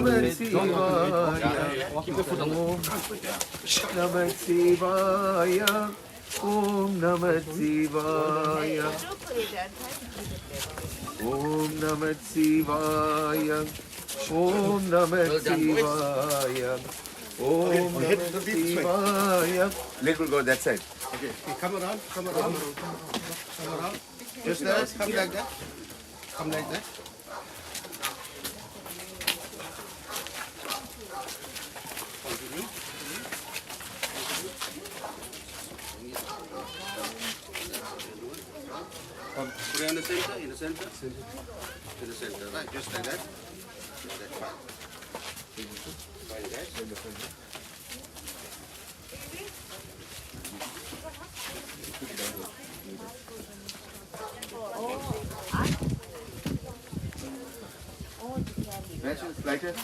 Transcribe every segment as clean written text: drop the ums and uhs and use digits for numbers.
Namah Shivaya. Namah Shivaya. Om Namah Shivaya. Om Namah Shivaya. Om Namah Shivaya. Om Namah Shivaya. Leg will go that side. Okay, come around. Just that, come like that. Come like that. Put it in the center, in the center, right? Just like that. That's fine. Like that. Matches lighter.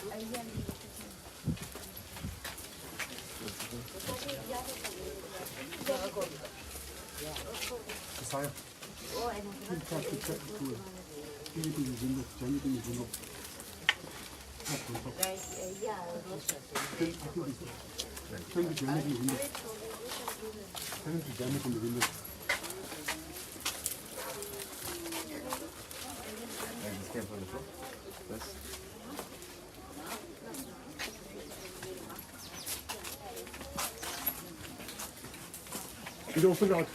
It opened out.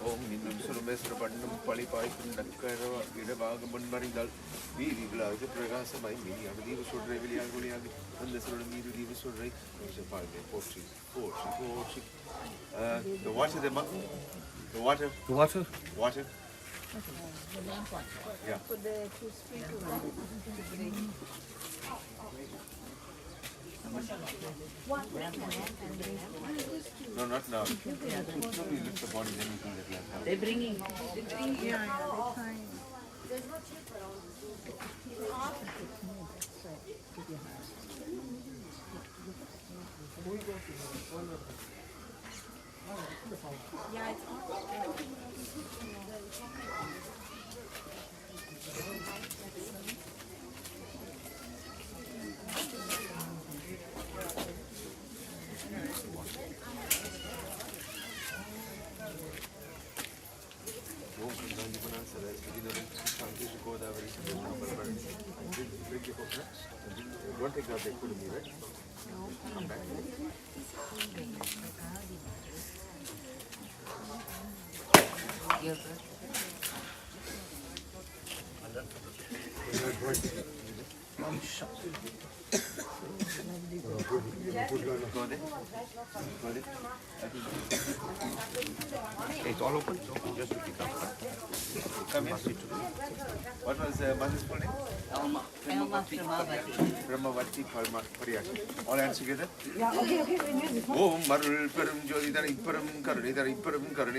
Om Minum Surumesra Padnam Palipai Nakara Idavagaman Maringal, we will have the Pragasa by me, and the Diva should reveal Yaguliagi, and the Surumi Diva should rate, which is a 5 day poetry. The water, the water. The water? Water. Yeah. For the to sprinkle. No, not now. You lift the body, then you can get left out. They're bringing. Yeah, they're fine. There's no chip around. Yeah, it's on. Don't take that, they couldn't be right? Come back. It's all open? Just to pick up. Come here. What was Mother's full name? Elma Premavathie, Padayachee. All hands together? Yeah, okay. Om Marul Perum Jodi Perum Karani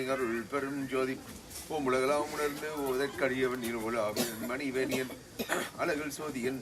Karul Perum Jodi. Om Mulagala Munarno, that Kariavan Nirola, Money Vanian, Alagal Sodian,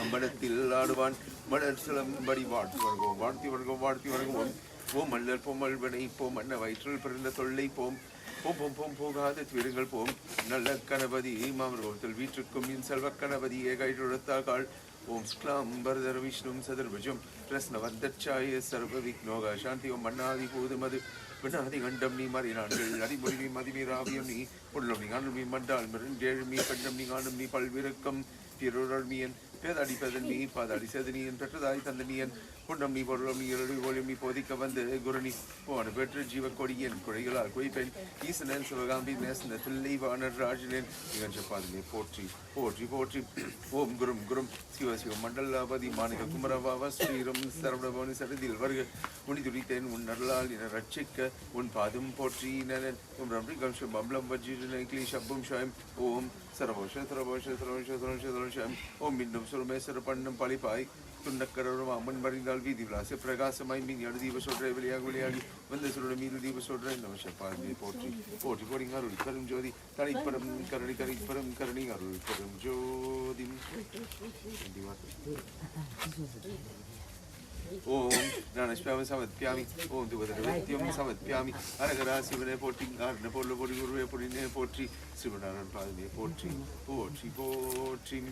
Ambadatil Adavan, Madasalam Badi Varti Vargo, Pom Malder Pomal Bani Pom and a vital Perenda Tolay Pom. Pom Poga, the Twiringal Pom, Nala Kanabadi, Mamro, the Vitricum in Salva Kanabadi, a guide to Ratakal, Om Sklam, Barder Vishnum, Sadar Vajum, Tresnavanta Chai, Sarvavik Noga, Shanti, Manadi, Pudamadi, Banadi, Andamni, Marina, Ladi Buri, Madimi Raviani, Pudlami, Andami, Mandal, Marin, Jeremy, Pandami, Andami, Palviracum, Pirormian, Pedadi Pedani, Padadi Sedani, and Petradai Tandanian. Pundamni, Borami, Volumi, Podika, the Gurani, Pon, Veteran Jiva Kodian, Korigala, Quapen, Eastern and Savagambi, Nest, and the Liva, and Rajan, Japan, poetry, Om Gurum, Sivasio, Mandala, the Manika Kumarava, Sriram, Saravani, Sadil, Varga, Munituritan, Unadala, in a Rachika, one Padum, poetry, and Ramrikam, Bamblam, Vajin, Shabum Shaim, Om, Saravosha, Om Mindum, Surmesa, Pandam Palipai. Aman Marinal Vidi Vlasa Pragasa, my minion, the Diva Sodra, when the Surami, the Diva Sodra, and Shapa, poetry, pouring Arul, Karam Jodi, Kari Param, Karani Arul, Karam Jodi. Om Nanashpyami Samatpyami, Om Duvadatyam Samatpyami, Aragara Sivane Potri, Napolo Potri, Potri, Potri, Sivanan Padme, Potri, Potri, Potri.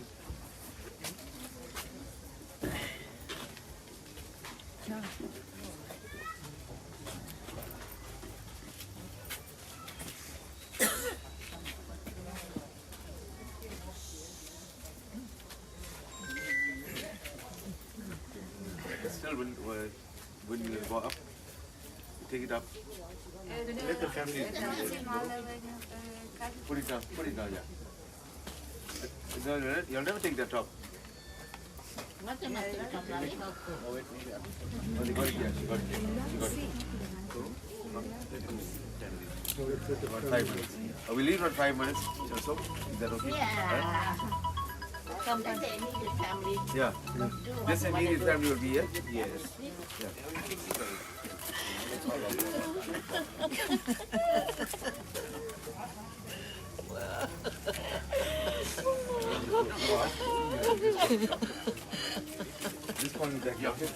Still, when you go up, you take it up. Let the family put it down, yeah. No, you'll never take that up. Oh, they got it, yeah, she got it. About 5 minutes. We leave around 5 minutes or so. Is that okay? Yeah. Sometimes they need the family. Yeah. Just immediate family will be here? Yes. Yeah. This one is the jacket.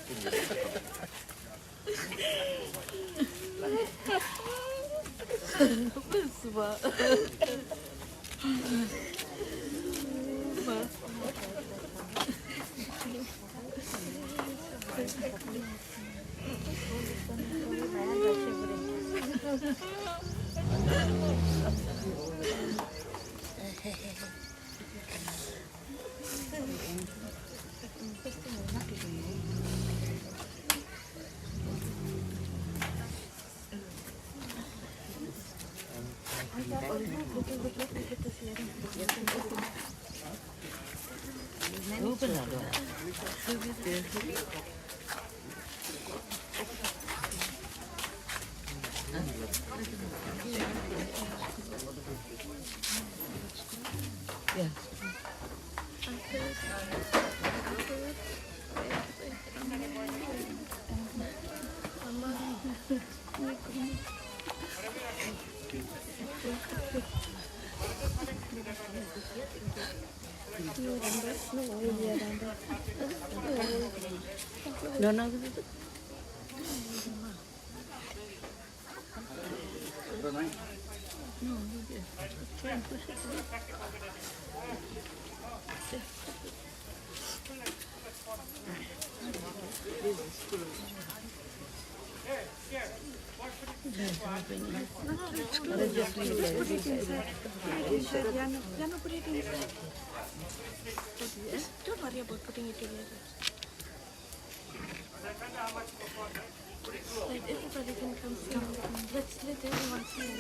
Don't worry about putting it together. Like everybody can come see. Let's let everyone see.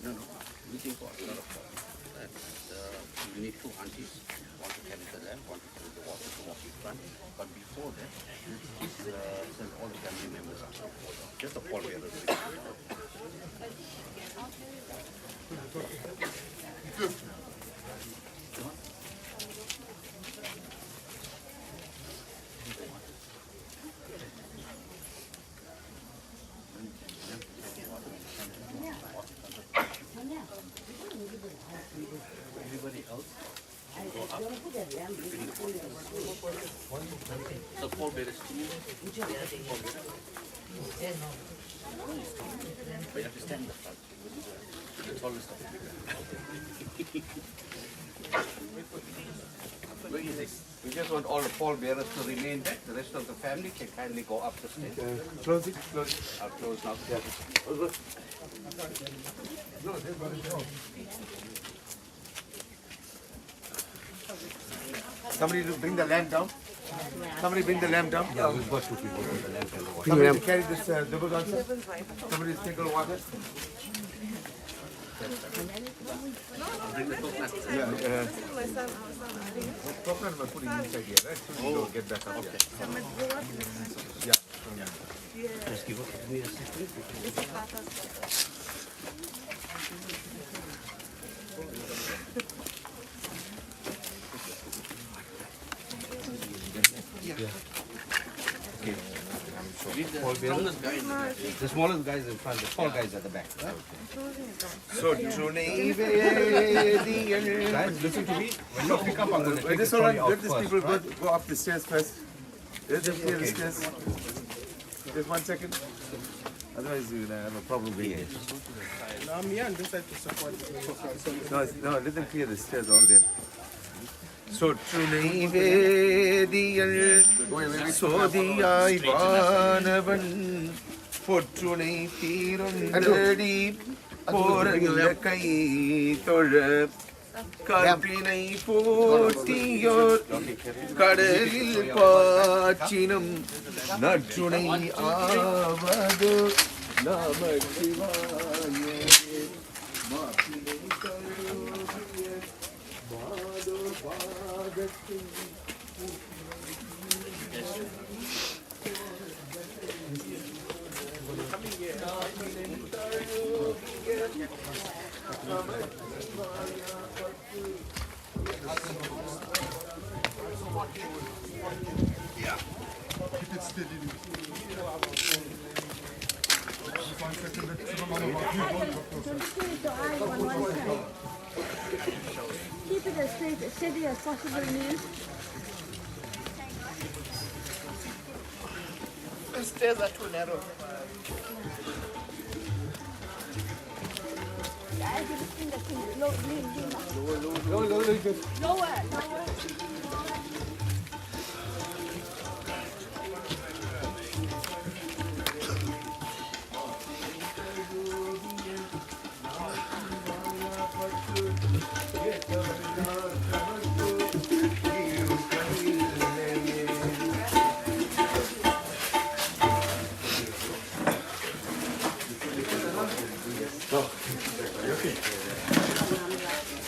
No, meeting pot, not a pot. And you need two aunties, one to carry the lamp, one to carry the water to walk in front. But before that, send all the family members out. Just the pallbearers. Everybody else go up. The pallbearers. But you have to stand in the front. The tallest of the Where is it? We just want all the pallbearers to remain back. The rest of the family can kindly go up the stairs. Close it, close it. I'll close now. Somebody bring the lamp down. Somebody bring the lamp down. Yeah, we've got two people with the lamp and the water. Somebody carry this double also. Somebody take a water. Bring the coconut. Yeah. Coconut must put it inside here, right? So you don't get back up. Okay. Yeah. Just give me a second. Okay. Strongest guy in the back. The smallest guy is in front, the tall guy is at the back. So, Guys, listen to me. When you pick up, I'm going to take this the all trolley right. out Let these first, people right? go up the stairs first. Let them clear the stairs. Just 1 second. Otherwise, you're gonna have a problem with it. No, I'm here on this side to support. No, let them clear the stairs all there. சொற்றுனை வேதியல் சோதியாய் வானவன் பொற்றுனை தீரொன்றடி போரல்ல கை தொழ கற்பினை போற்றியோர் கடலில் பாச்சினம் நற்றுணை ஆவது நம சிவாய மாற்றினை கருதிய மாதோ பாகத்தின் Keep it as steady as possible, please. The stairs are too narrow. Lower.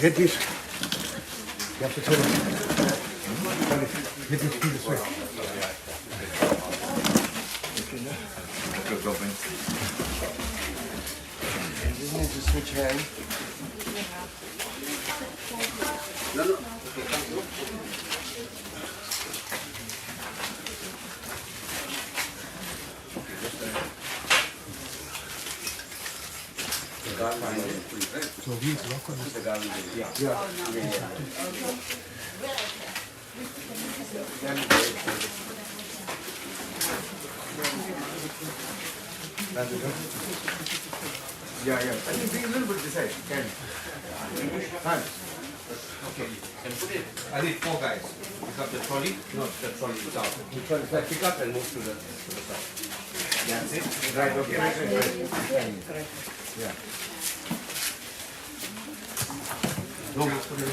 Hit this. You have to turn it. Hit this this way. Good job, man. You need to switch hands. No, no. So he's not going Yeah. I think bring a little bit this side. Can. Hand. Okay. And put it. I need 4 guys. Pick up the trolley. No, the trolley is out. Pick up and move to the side. That's it. Right. Okay. Right. Yeah. No, let's put it.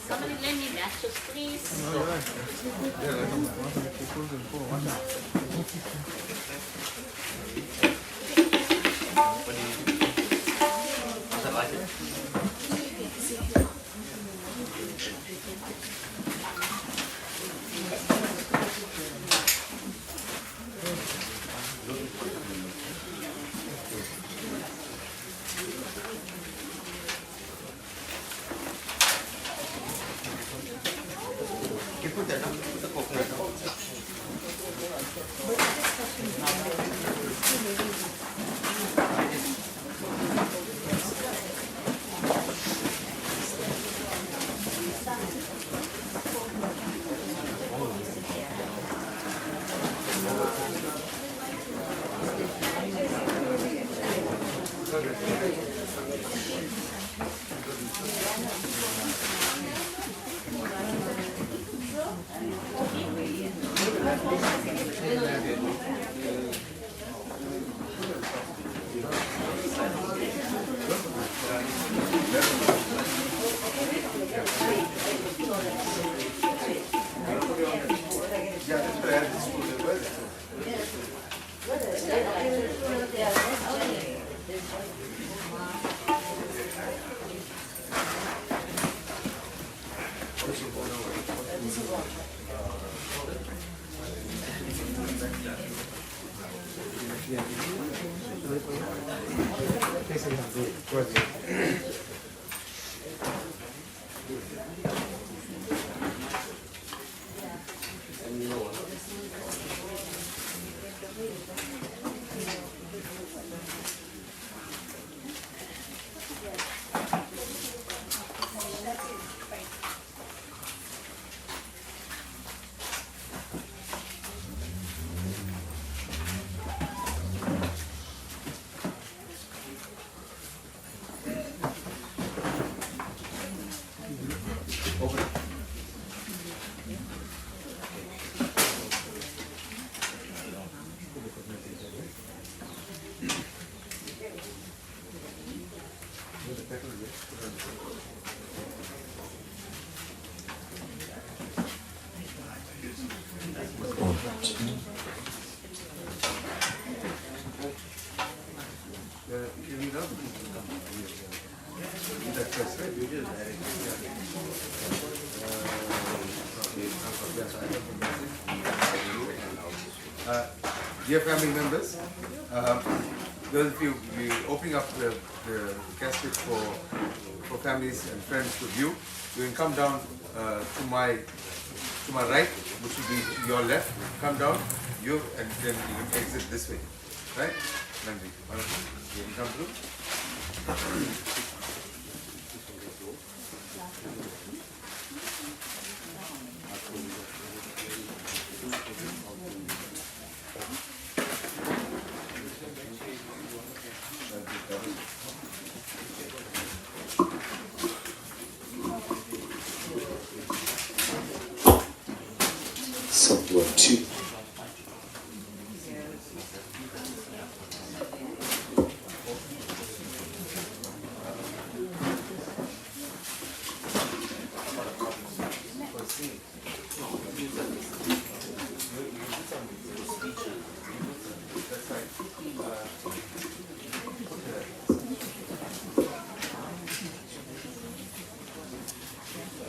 Somebody lend me matches, please. Dear family members, those of you opening up the casket for families and friends to view, you can come down to my right, which will be to your left. Come down, and then you can exit this way, right? Nandri, you can come through.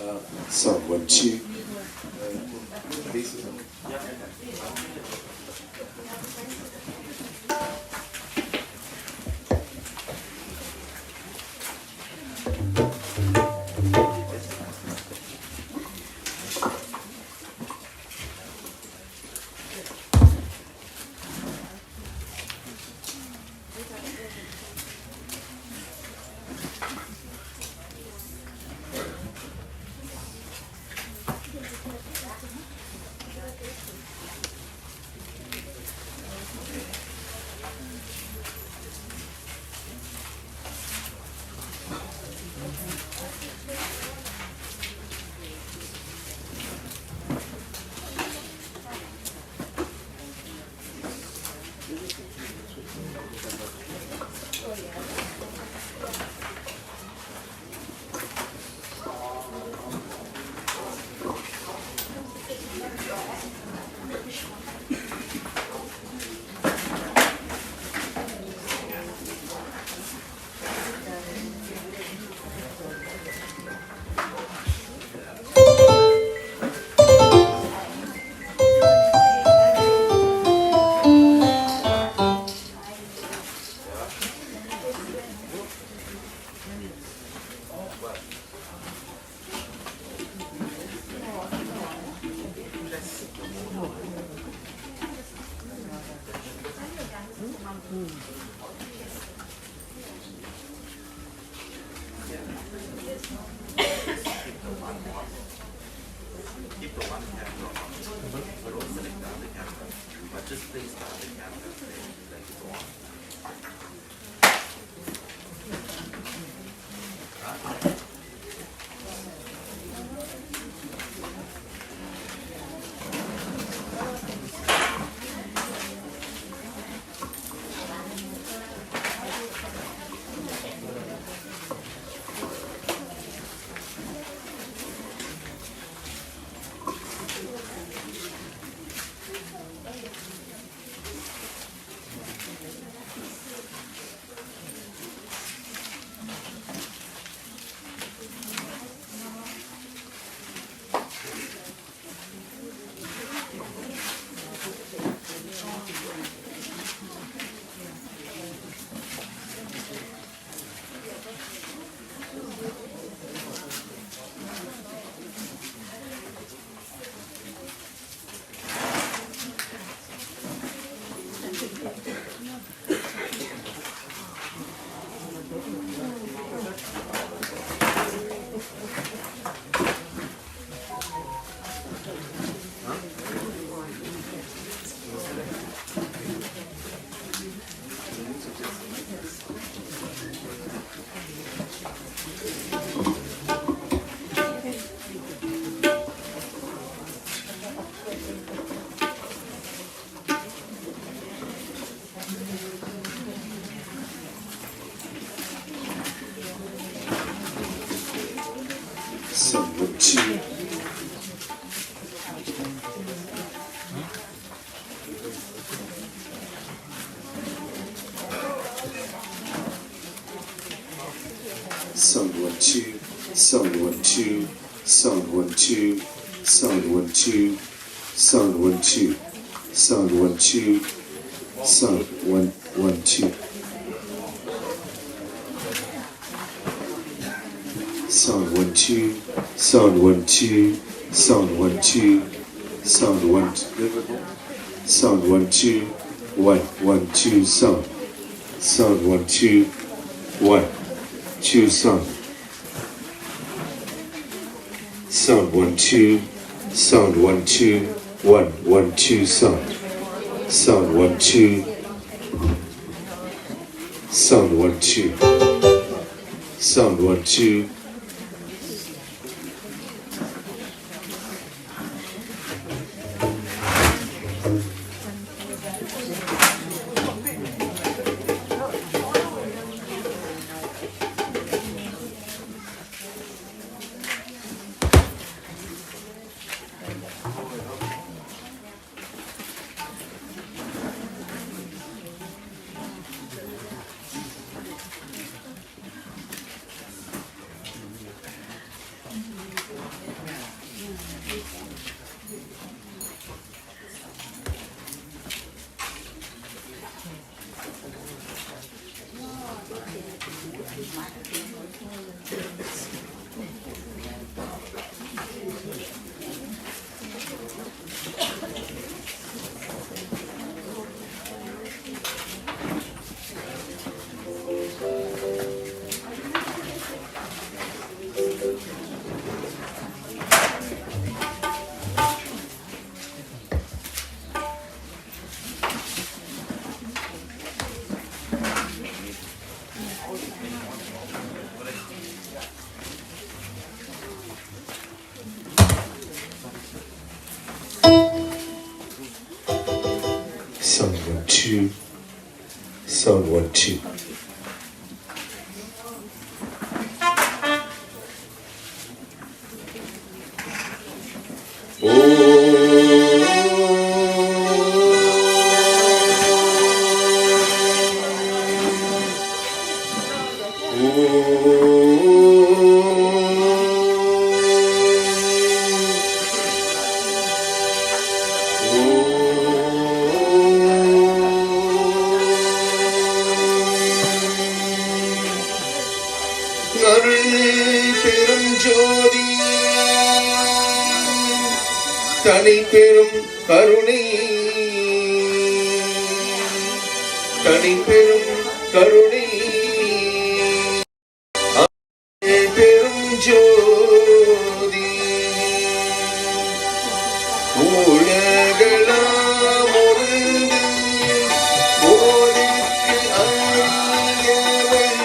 Sound 1, 2. Sound 1, 2. Sound 1, 2. Sound 1, 2. Sound 1, 2. Sound 1, 2. Sound 1, 2. Sound 1, 2. Sound 1, 1, 2. Sound 1, 2. Sound 1, 2. Sound 1, 2. Sound 1, 2. Sound 1, 2. 1, 1, 2. Sound. Sound 1, 2. 1, 2. Sound. Sound 1, 2. Sound 1, 2. 1, 1, 2. Sound. Sound 1, 2. Sound 1, 2. Sound 1, 2. 2. Sound 1, 2. தனி பெரும் கருணை தனி பெரும் கருணை பெரும் ஜோதி உலகளாம் ஒன்று ஓருக்கு அறியவள்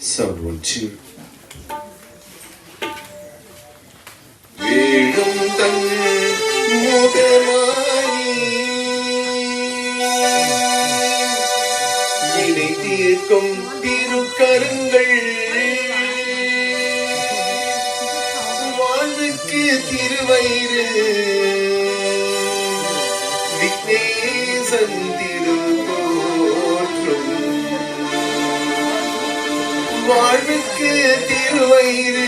Sound 1, 2. வேடும் தன் முகமாயி இணை தீர்க்கும் திருக்கரங்கள் வாழ்வுக்கு திருவயிறு விக்னேசன் திருத்தோற்றும் வாழ்வுக்கு திருவயிறு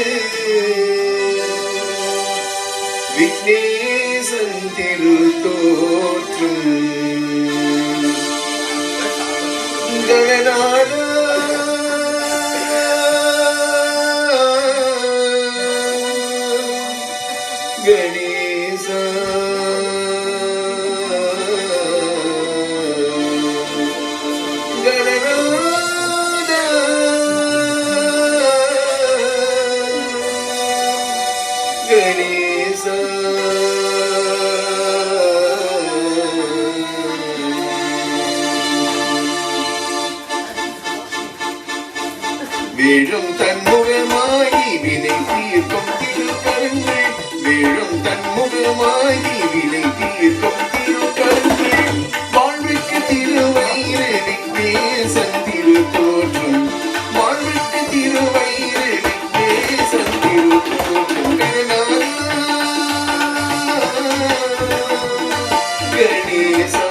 விக்னேசன் திருத்தோற்றும் கணநாத கணேசா வீழும் தன்முகமாகி வினை தீர்க்கும் திருக்கரங்கள் வீழும் தன்முகமாகி வினை தீர்க்கும் திருக்கரங்கள் வாழ்வுக்கு திருவயிறு விக்னேசன் திருத்தோற்றும் வாழ்வுக்கு திருவயிறு விக்னேசன் திருத்தோற்றும் கணேசா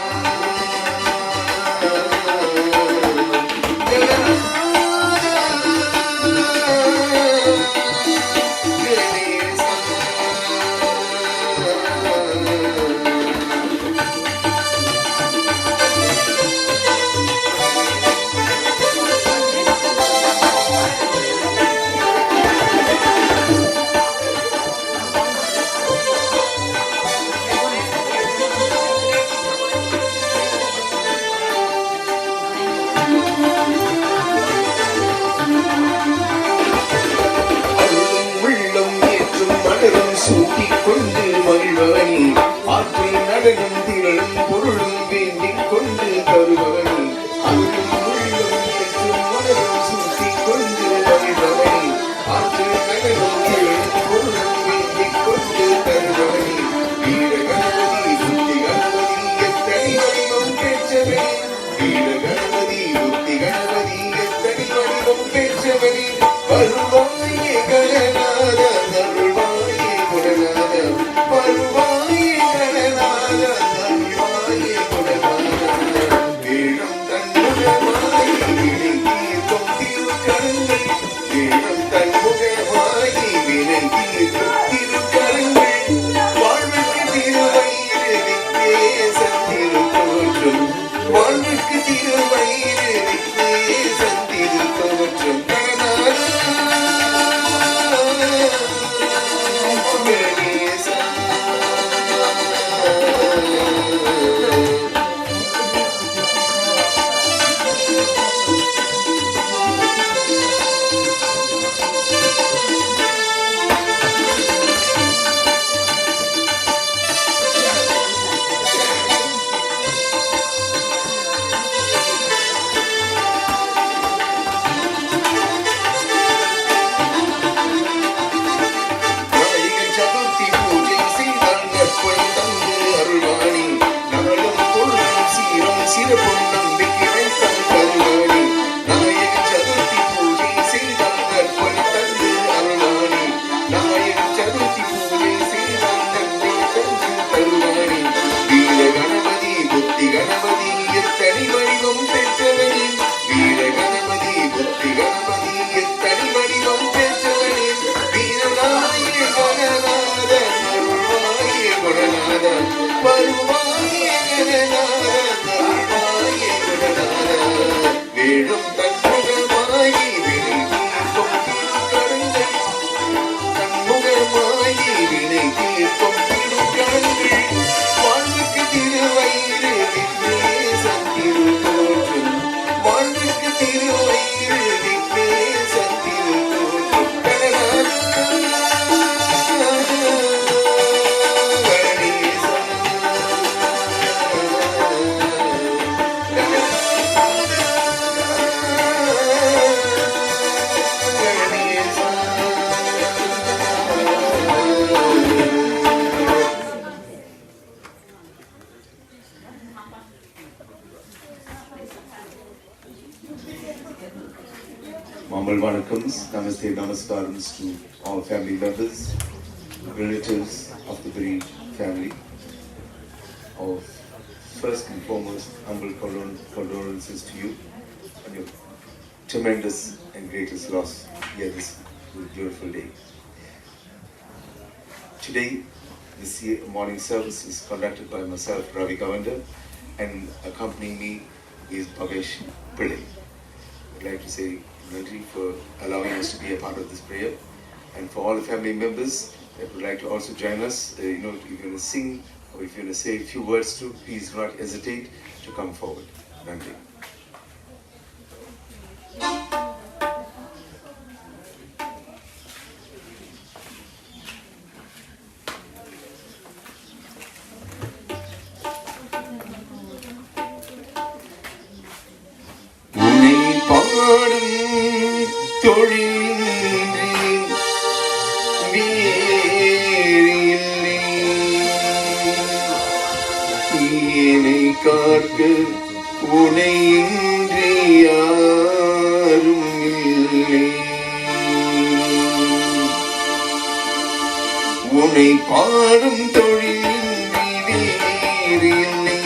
பெற்றவனே வருவாயே கணநாத அருள்வாயே குணநாத வருவாயே கணநாத அருள்வாயே குணநாத வேடம் தன்முகமாய் வினை தீர்க்கும் திருக்கரங்கள் வேடம் தன்முகமாய் வினை தீர்க்கும் திருக்கரங்கள் வாழ்வுக்கு திருவயிறு விக்னேசன் திருத்தோற்றம் வாழ்வுக்கு திருவயிறு Vigneshan திருத்தோற்றம் Warm welcomes, namaste, namaskarams to all family members, relatives of the bereaved family. Our first and foremost humble condolences to you on your tremendous and greatest loss here this beautiful day. Today, this morning service is conducted by myself, Ravi Gavanda, and accompanying me is Padayachee. I'd like to say Nandri for allowing us to be a part of this prayer, and for all the family members that would like to also join us. If you're going to sing or if you're going to say a few words too, please do not hesitate to come forward. Nandri. உனை பாடும் தொழிலின்றி வேறு இல்லை,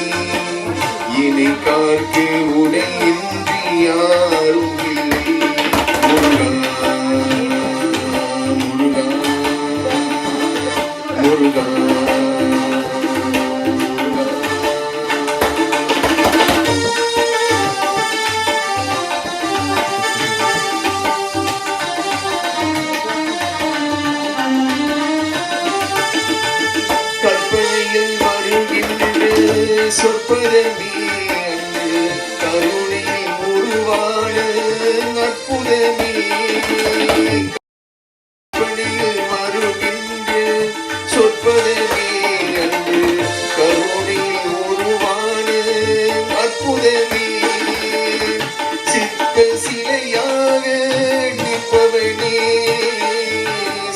இணை கார்க்கு உடையின்றி யாரும் இல்லை. முருகா முருகா முருகா சொற்பதமே அன்று கருணை உருவான அற்புதமே பணியில் வருகின்ற சொற்பதமே அன்று கருணை உருவான அற்புதமே சிற்ப சிலையாக நிற்பவனே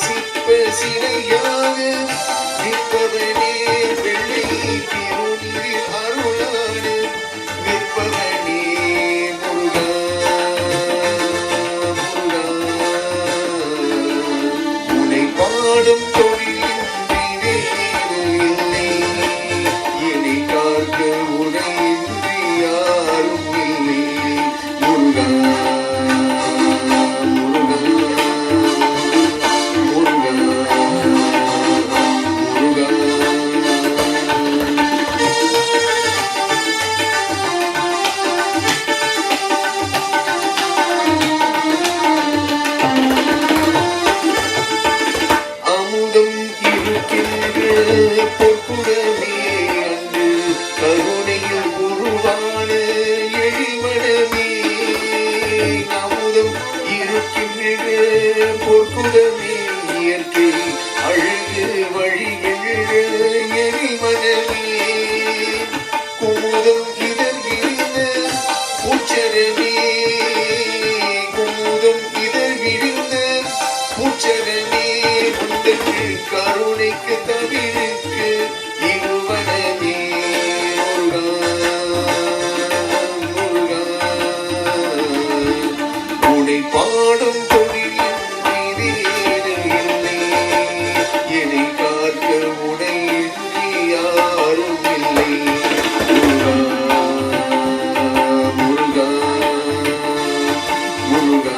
சிற்ப சிலையாக நிற்பவனே முருகா பொற்குடமே இயற்கை அழகு வழியெழு எரிமனமே குமுதம் இதழ் விரிந்த உச்சரமே குமுதம் இதழ் விரிந்த உச்சரமே உந்தன் கருணைக்கு தவிருக்கு இருவனமே உனை பாடும் தொழிலின் மீதேது இல்லை என்னை காக்க உனை யாரும் இல்லை Muruga Muruga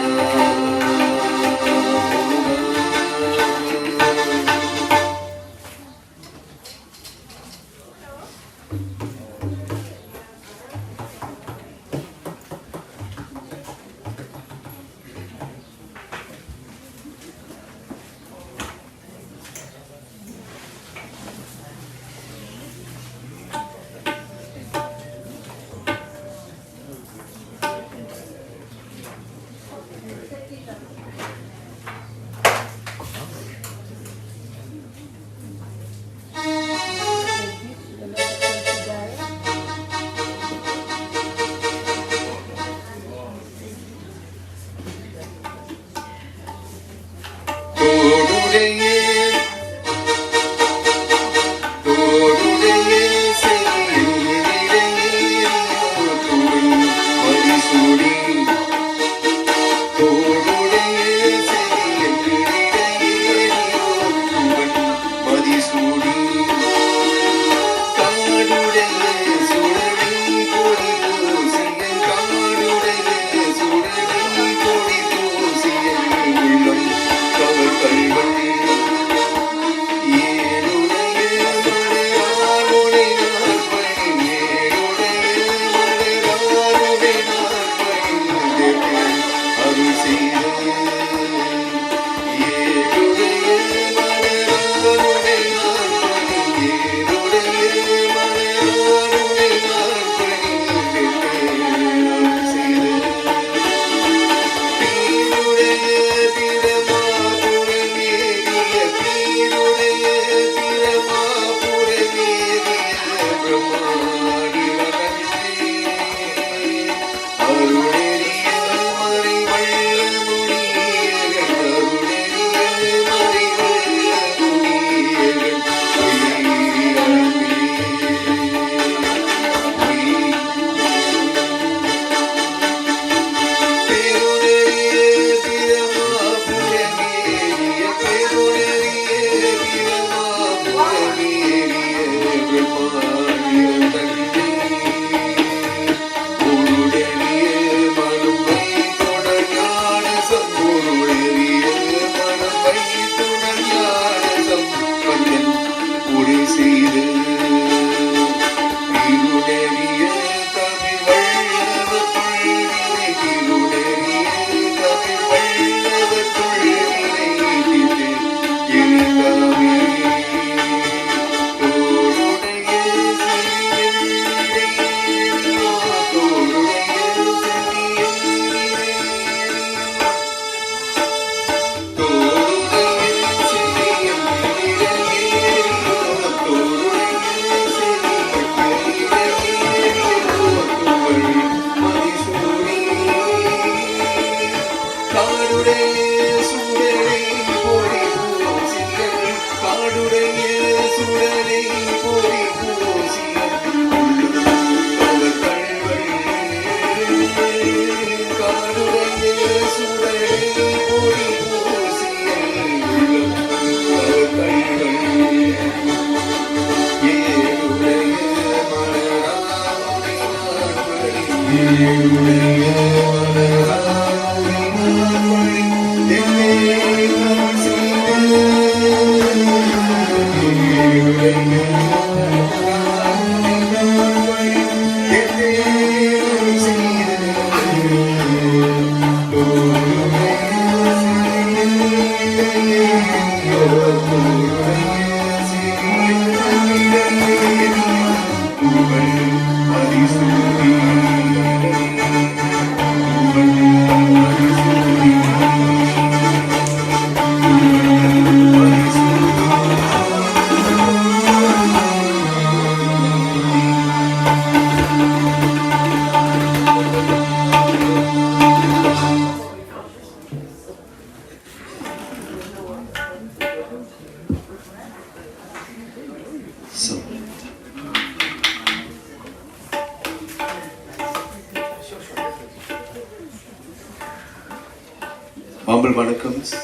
Humble Vanakkams,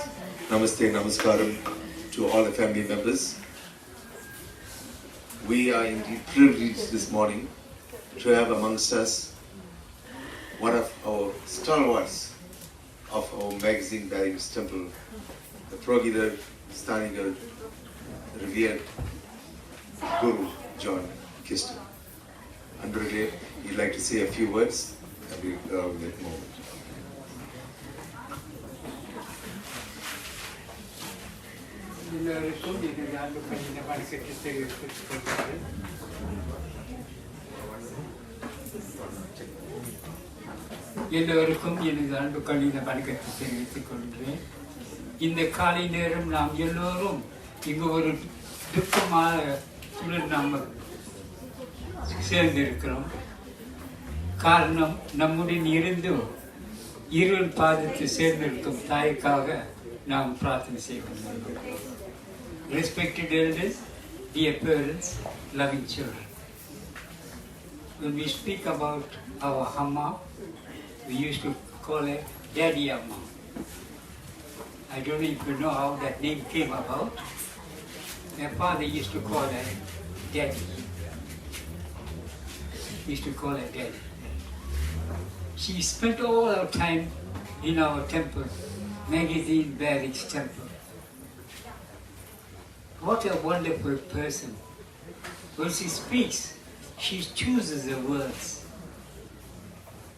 Namaste, Namaskaram to all the family members. We are indeed privileged this morning to have amongst us one of our stalwarts of our magazine Padayachee temple, the Progidar Stanigal, revered Guru John Kiston. Underlay, he'd like to say a few words and we'll go in that moment. எல்லோருக்கும் எனது அன்பு கல்வின வணக்கத்தை தெரிவித்துக் கொள்கிறேன். இந்த காலை நேரம் நாம் எல்லோரும் இங்கு ஒரு துக்கமான சூழல் நாம் சேர்ந்திருக்கிறோம். காரணம் நம்முடன் இருந்து இருள் பாதத்தை சேர்ந்திருக்கும் தாய்க்காக நாம் பிரார்த்தனை செய்வோம். Respected elders, dear parents, loving children. When we speak about our Amma, we used to call her Daddy Amma. I don't know if you know how that name came about. My father used to call her Daddy. He used to call her Daddy. She spent all her time in our temple, magazine barracks temple. What a wonderful person. When she speaks, she chooses her words.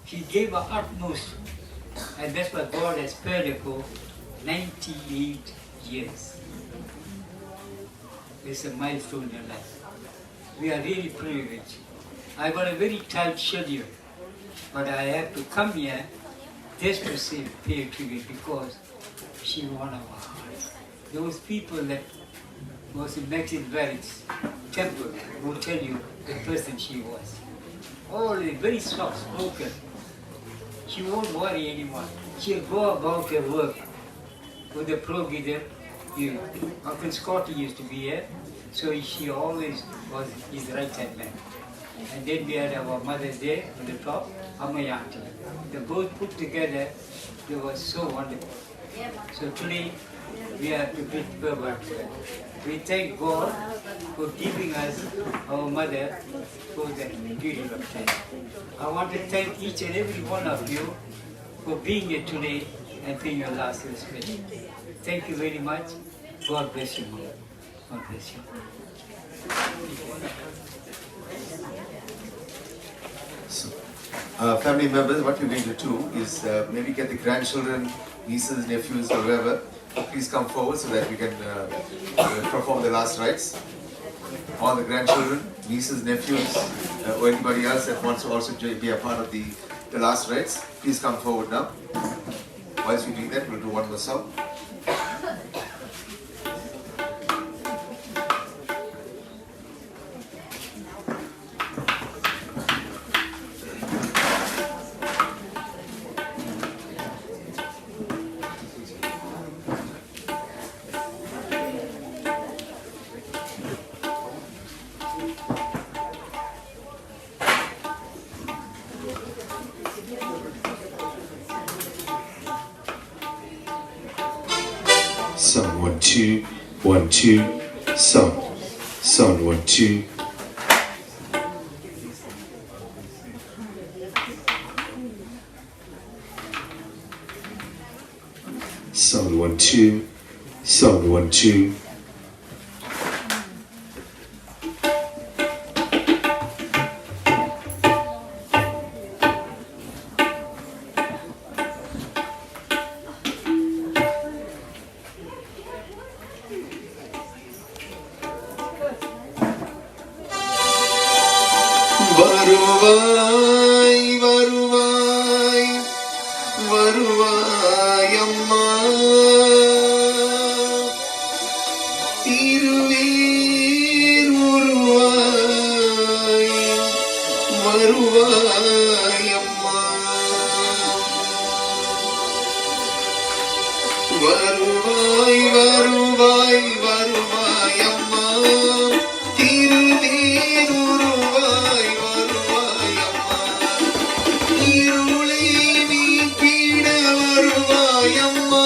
She gave her utmost, and that's what God has spared her for 98 years. It's a milestone in her life. We are really privileged. I got a very tight schedule, but I have to come here just to say pay tribute because she won our hearts. Those people that was in Mexican Barracks temple will tell you the person she was. Always very soft spoken. She won't worry anyone. She'll go about her work with the pro-giver. Uncle Scotty used to be here, so she always was his right-hand man. And then we had our mother there on the top, Amayanti. They both put together, they were so wonderful. So today, we have to bid farewell to her. We thank God for giving us our mother for that period of time. I want to thank each and every one of you for being here today and paying your last respect. Thank you very much. God bless you, Mother. God bless you. So, family members, what we're going to do is maybe get the grandchildren, nieces, nephews, or whoever. Please come forward so that we can perform the last rites. All the grandchildren, nieces, nephews, or anybody else that wants to also be a part of the last rites, please come forward now. Whilst we do that, we'll do one more song. Sound 1 2 1 2 sound 1 2. Sound 1 2 sound 1 2. வருவாய் வருவாய் வருவாய் அம்மா திருவேர் உருவாய் வருவாய் அம்மா வருவாய் வருவாய் வருவாய் அம்மா திருவேர் உருவாய் வருவாய் அம்மா இருளை நீக்கிட வருவாய் அம்மா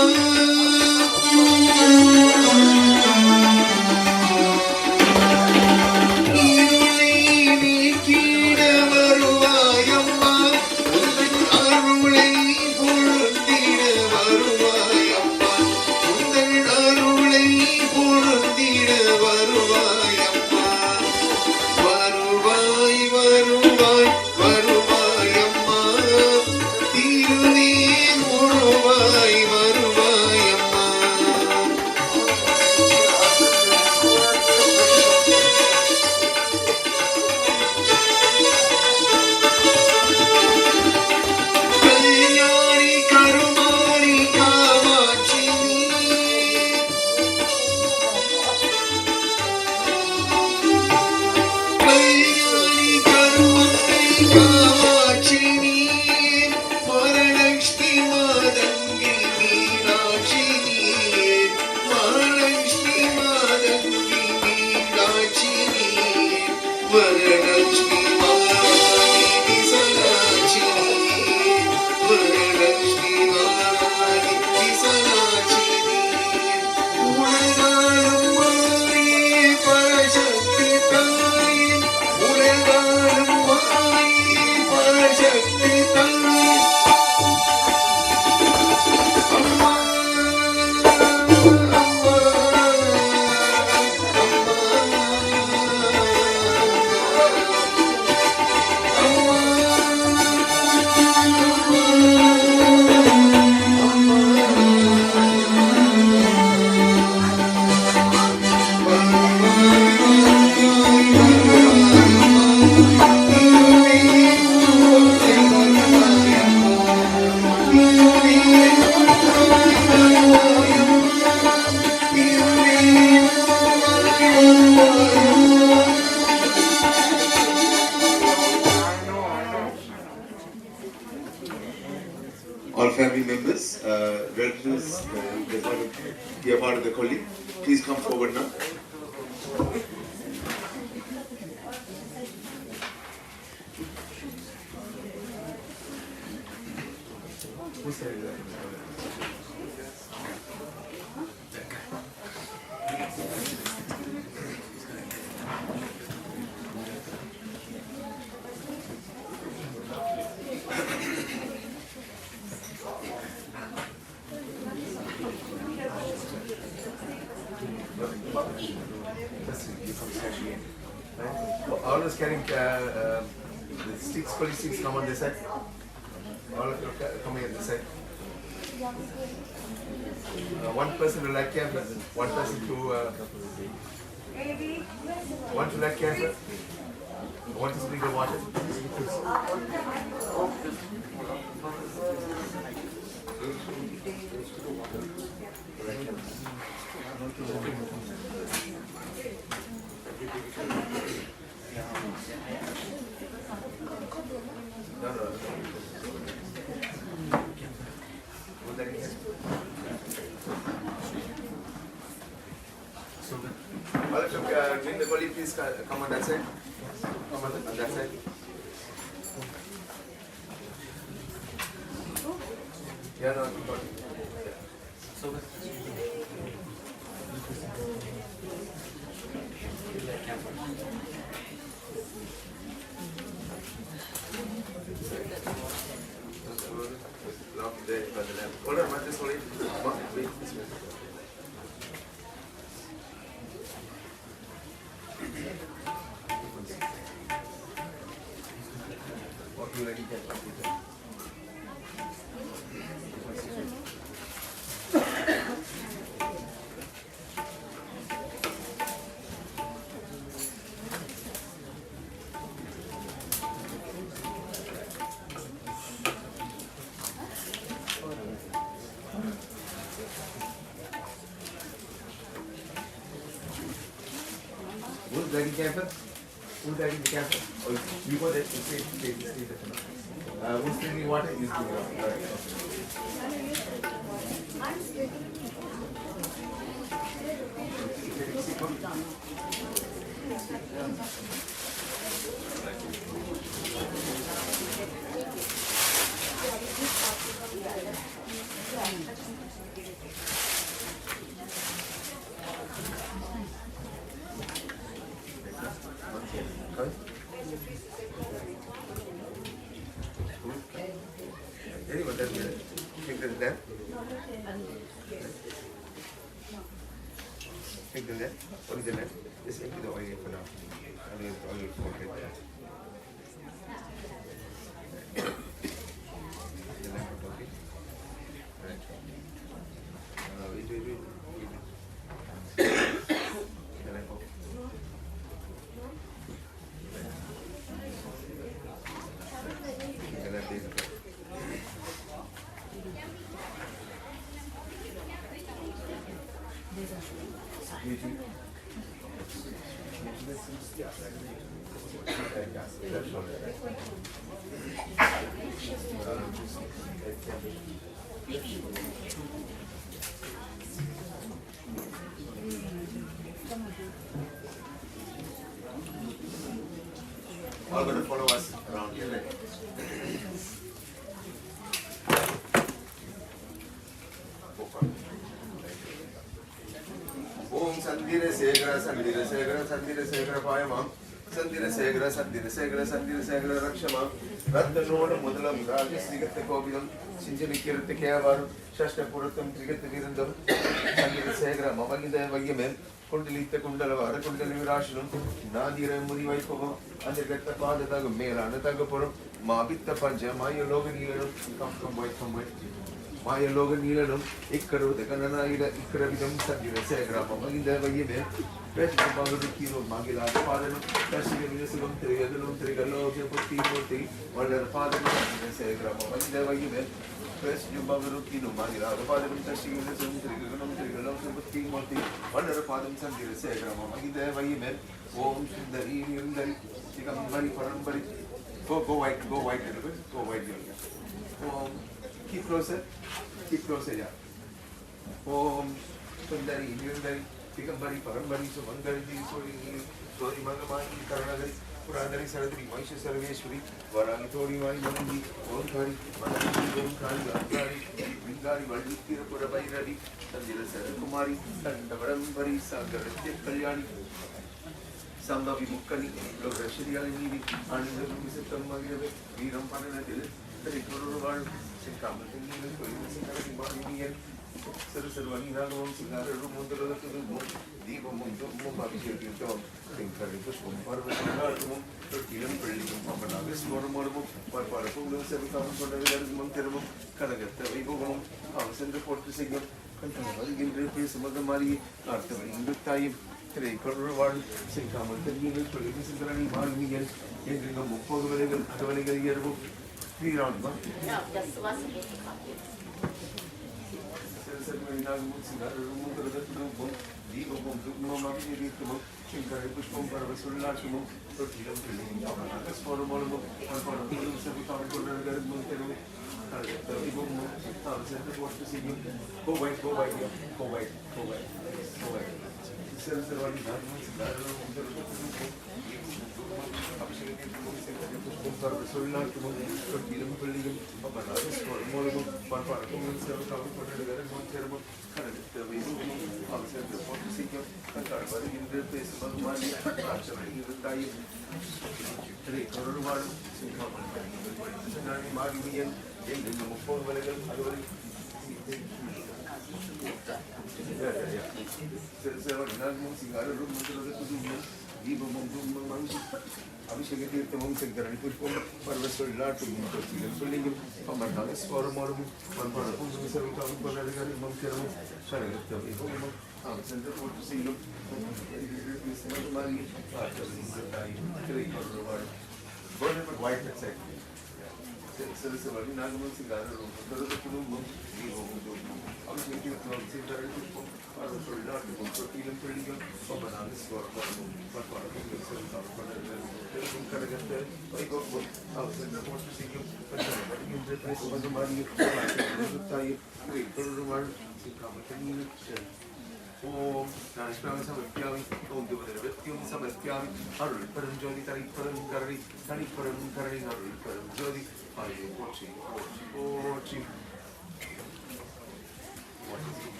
be a part of the colleague. Please come forward now. All those carrying the sticks, police sticks, come on this side. All of you coming at this side. One person to light camera, one person to one to light camera, one to sprinkle water. All of you, bring the colleague, please come on that side. Come on that side. Yeah, no, so hold on, just hold it. Wait, this way. What do you like to get? Who's dragging camper? Who's dragging the camper? Oh, you go there. Stay there. Who's drinking water? You drink water. Anyway, that's it. Take the left. Take the left. What is the left? Just empty the oil for now. I mean, oil for right there. The left, okay. Right. Wait. The left, okay. The left is okay. All going to follow us around here, right? Om Sandire Segra Payama, Sandire Segra Rakshama, Radhanona Mudalam, Rajas Digata Kovidam, Sinjanikir the Kavar, Shasta Puratam, Trigat the Virandam, Sandire Segra, Mamagida Vagamen, Kundalita Kundala, Kundali Rashanum, Nadira Murivaiko, and the Gata Pada Mela, and the Tagapur, Mabita Panja, Maya Logan, come from white. Maya Logan Nilanum, Ikaru, the Kananaida, Ikarabidam, Sandira Segra, Mamagida Vagamen, President Kilo, Magila, the father, President Trigalo, Puti, one of the father, Segra, Mamagida Vagamen, President Kilo, Magila, the father, President Trigalo, Puti, one of the father, Sandira Segra, Mamagida Vagamen, Om Sundari, become very foreign, but go white a little bit, go white. Keep closer, yeah. Om Sundari, Nirundari, Pikambari, Parambari, Sumangari, Sori Mangamani, Karanagari, Purandari, Saradri, Maisha Sarveshwari, Varani, Tori, Mai, Manandi, Omkari, Manandi, Omkari, Gangari, Vingari, Valdi, Purabai, Ravi, Sandira Sarakumari, Sandavarambari, Sangaratya Kalyani, Samba Vimukani, Lograshiri, Ananda Visitam Magave, Viram Panadil, the Rikuru, Sinkaman, Sinkaman, Sarasarvani Nagam, Singara, Mundra, Deepa Mundum, Abhishekam, Sinkaripus, Parvati, Tilam, Panagas, Moramorum, Parapum, Sevakam, Monterum, Karagata, Vivo, House and the Port to Singam, Contemporary, some of the Mari, after the time, Reward, Sinkaman, the English, Police, Marmian, Ending of Mupo, Governor Yerbo, 3 round. No, just was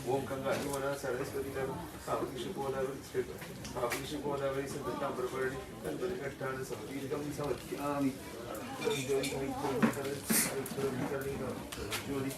Om Kanga, you want to Saraswati, Kavishupoda, Kavishupoda, Vays and the Tamper Bird, and the Katan, some of these comes out. Julie.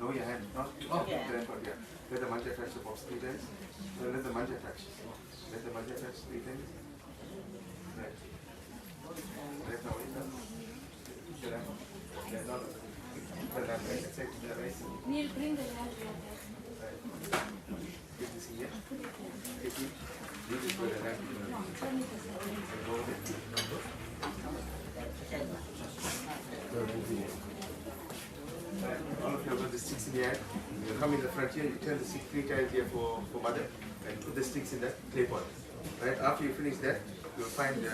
Lower your hand, not let the manja touch the box 3 times. So let the manja touch. Let the manja touch 3 times. Right. Right now, Neil, bring the lamp. Get this here. Get it. This is where the lamp all of you have got the sticks in the hand. You come in the front here, you turn the stick 3 times here for mother and put the sticks in the clay pot. Right? After you finish that, you'll find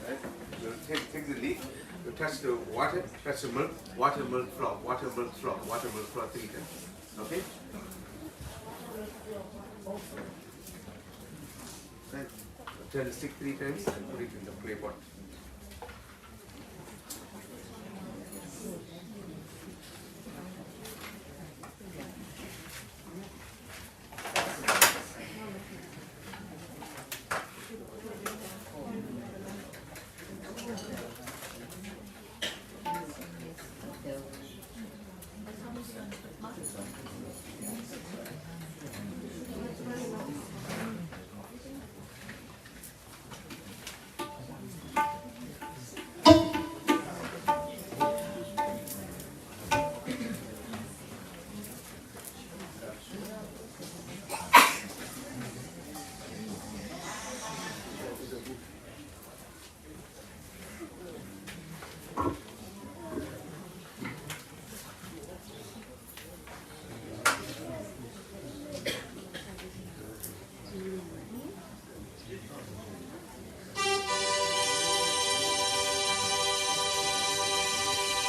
right? You'll take the leaf, you touch the water, touch the milk, water, milk, flour, water, milk, flour, water, milk, flour 3 times. Okay? Right? Turn the stick 3 times and put it in the clay pot.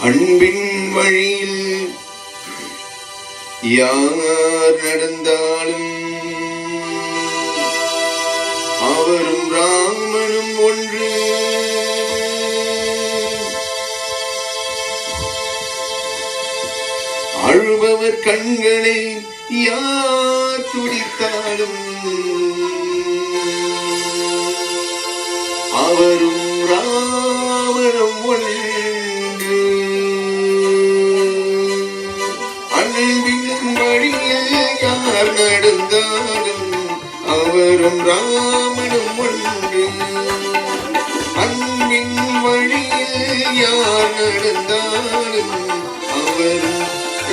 அன்பின் வழியில் யார் நடந்தாலும் அவரும் ராமனும் ஒன்று. அழுபவர் கண்களை யார் துடித்தாலும் அவரும் ராமனும் ஒன்று. அன்பின் வழியில் யார் நடந்தாலும் அவரும் ராமனும் ஒன்று. அன்பின் வழியில் யார் நடந்தாலும் அவரும்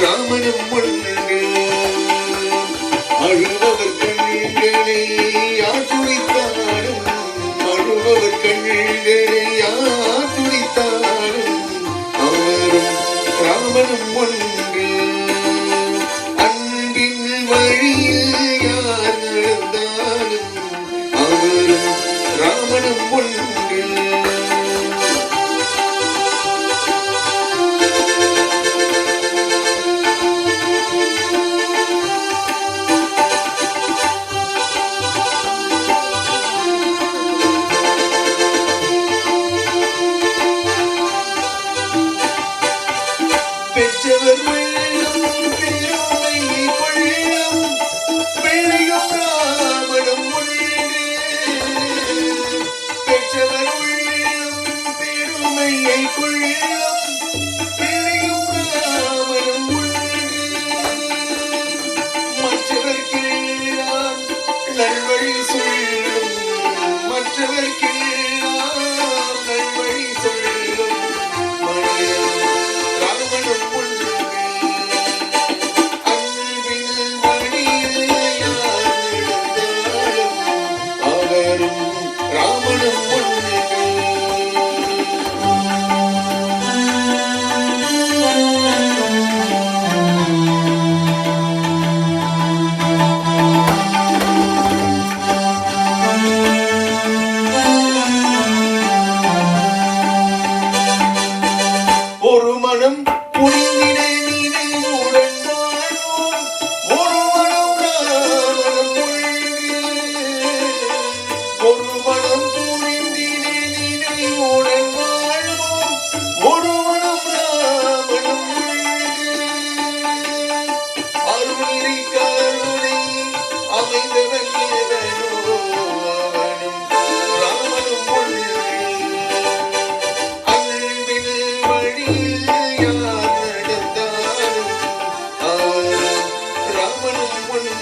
ராமனும் ஒன்று. அழுபவர் கண்களை யார் துடித்தாலும் அழுபவர் கண்களை யார் துடித்தாலும் அவரும் ராமனும் ஒன்று. அன்பின் வழியில் யார் நடந்தாலும் அவரும் ராமனும் ஒன்று. பெற்றவர் உள்ளம் பெருமையை கொள்ளும் பிள்ளையும் ராமனும் ஒன்று. பெற்றவர் உள்ளம் பெருமையை கொள்ளும் பிள்ளையும் ராமனும் ஒன்று. மற்றவர்க்கெல்லாம் நல்வழி சொல்லும் மற்றவர்க்கெல்லாம் நல்வழி சொல்லும் மனிதன் ராமனும் ஒன்று. அன்பின் வழியில் யார் நடந்தாலும் அவரும் ராமனும் ஒன்று. ஒரு மனம் புனிந்திட நினைவுடன் வாழ்வோம். ஒரு மனம் ராமனும் ஒன்று. ஒரு மனம் புனிந்திட நினைவுடன் வாழ்வோம். ஒரு மனம் ராமனும் ஒன்று. அருளினை கருணை அமைந்தவன் எவனோ அவனும் ராமனும் ஒன்று. அன்பின் வழியில் யார் நடந்தாலும் அவரும் ராமனும் ஒன்று.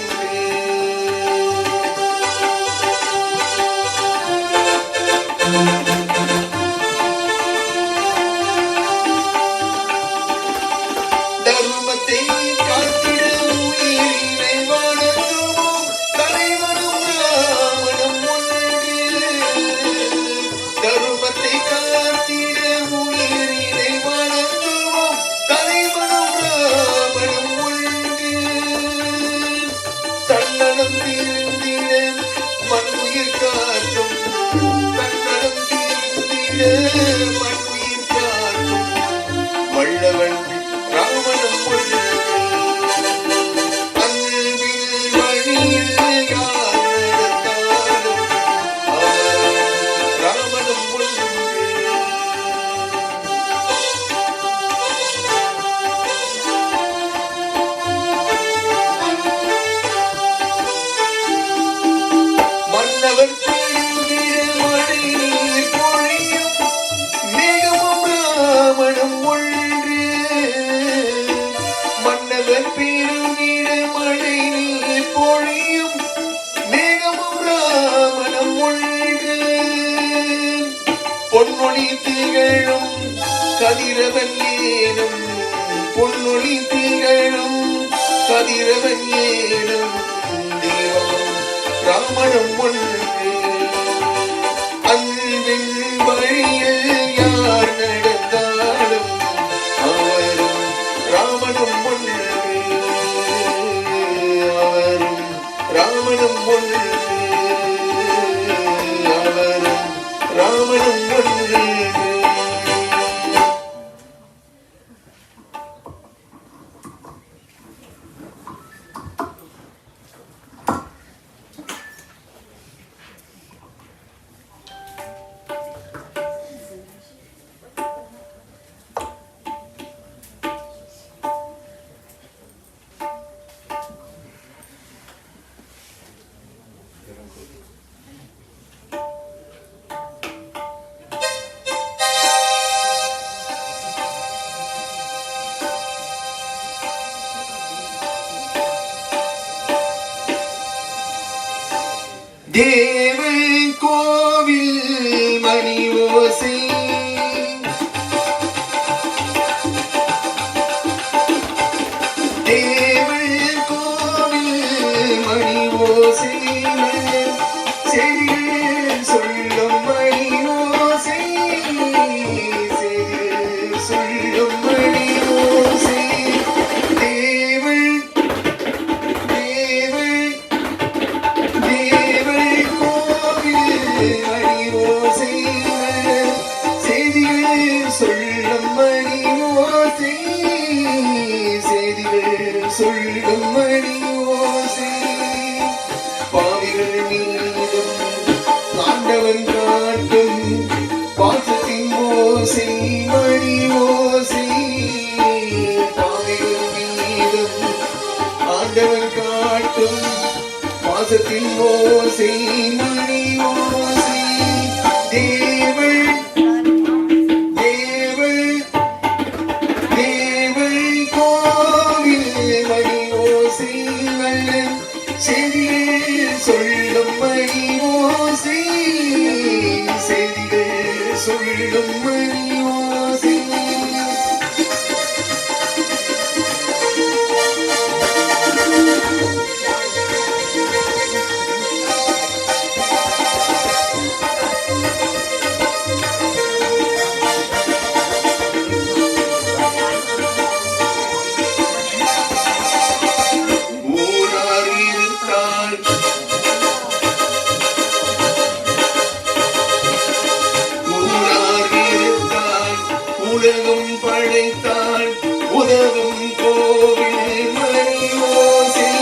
தர்மத்தை காத்திட உயிரினை வணங்குவோம். தலைவனும் ராமனும் ஒன்று. தர்மத்தை காத்திட உயிரினை வணங்குவோம். தலைவனும் ராமனும் ஒன்று. தன்னலம் தீர்ந்திட மண்ணுயிர் காட்டும் தன்னலம் தீர்ந்திட மண்ணுயிர் காட்டும் வல்லவன் ராமனும் ஒன்று. அன்பின் வழியில் யார் நடந்தாலும் அவரும் ராமனும் ஒன்று. மன்னவர் பெருகிட மழை நீர் பொழியும் மேகமும் ராமனும் ஒன்று. மன்னவர் பெருகிட மழை நீர் பொழியும் மேகமும் ராமனும் ஒன்று. பொன்னொழி திகழும் கதிரவன் ஏனும் பொன்னொழி திகழும் கதிரவன் ஏனும் தெய்வம் ராமனும் ஒன்று. அன்பின் வழியில் யார் நடந்தாலும் அவரும் ராமனும் ஒன்று. அவரும் ராமனும் ஒன்று. அவரும் ராமனும் ஒன்று. தேவன் கோவில் மணி ஓசை தேவன் கோவில் மணி ஓசை செடியில் சொல்லும் மணி ஓசை செடியில் சொல்லும் மணி ஓசை தேவன் தேவன் தேவன் கோவில் மணி ஓசை செய்திகள் சொல்லும் மணி ஓசை செய்திகள் சொல்லும் மணி ஓசை பாவிகள் மீதும் ஆண்டவன் காட்டும் பாசத்தின் ஓசை மணி ஓசை பாவிகள் மீதும் ஆண்டவன் காட்டும் பாசத்தின் ஓசை மணி ஓசை தேவள் தேவள் தேவள் கோவில் மணி ஓசை நல்ல செடிகள் சொல்லும் மணி ஓசை செடிகள் சொல்லும் மணி ஓசை ஊரார் இருந்தால் ஊரார் இருந்தால் உலகம் படைத்தால் உதவும் கோவில் மணி ஓசை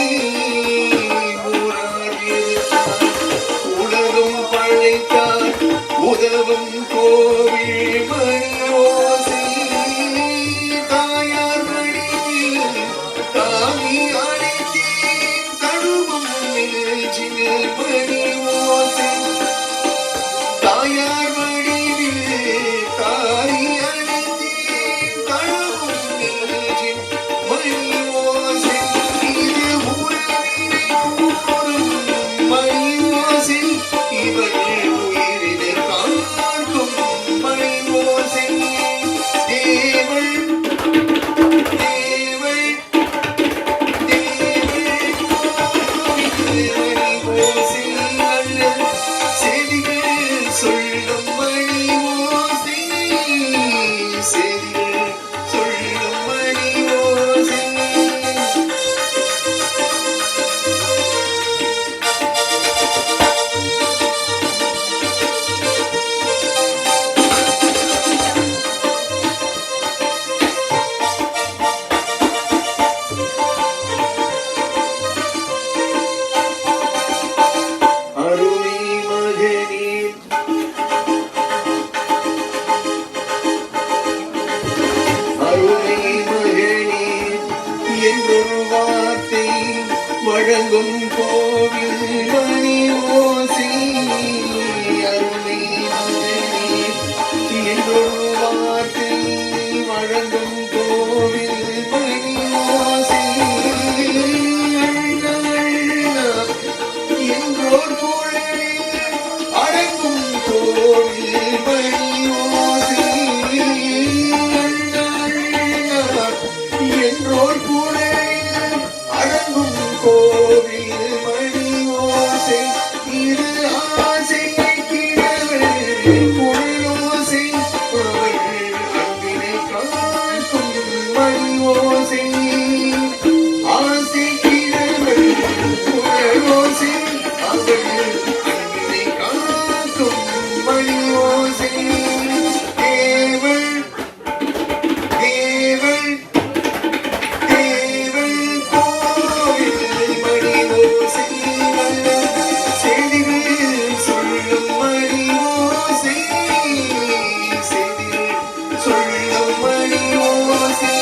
ஊரார் இருந்தால் உலகம் படைத்தால் உதவும் கோவில் மணி ஓசை தாயார் மடியில் தாமி அழைத்தேன் தழுவும் நெஞ்சில் மணி ஓசை தாயார் வடிவில் தாய் அழைத்தேன் தழுவும் நெஞ்சில் மணி ஓசை இது உறவினை கூறும் மணி ஓசை இவர்கள் உயிரினை காக்கும் மணி ஓசை தேவள் தேவள் தேவள் கோவில் மணி ஓசை நல்ல செடிகள் சொல்லும் மணி ஓசை செடிகள் சொல்லும் மணி ஓசை அருமை மகனே அருமை மகனே என்றொரு வார்த்தை வழங்கும் கோவில் மணி ஓசை அருமை மகனே என்றொரு வார்த்தை வழங்கும் கோவில் மணி ஓசை என்றோர் குழலில் அடங்கும் கோவில் மணி ஓசை என்றோர் குழலில் அடங்கும் கோவில் மணி ஓசை இது ஆசை கிழவள் குழலோசை அவள் அன்பினை காக்கும் மணி ஓசை ஆசை கிழவள் குழலோசை அவள் அன்பினை காக்கும் மணி ஓசை தேவள் தேவள் தேவள் கோவில் மணி ஓசை நல்ல செடிகள் சொல்லும் மணி ஓசை செடிகள் சொல்லும் மணி ஓசை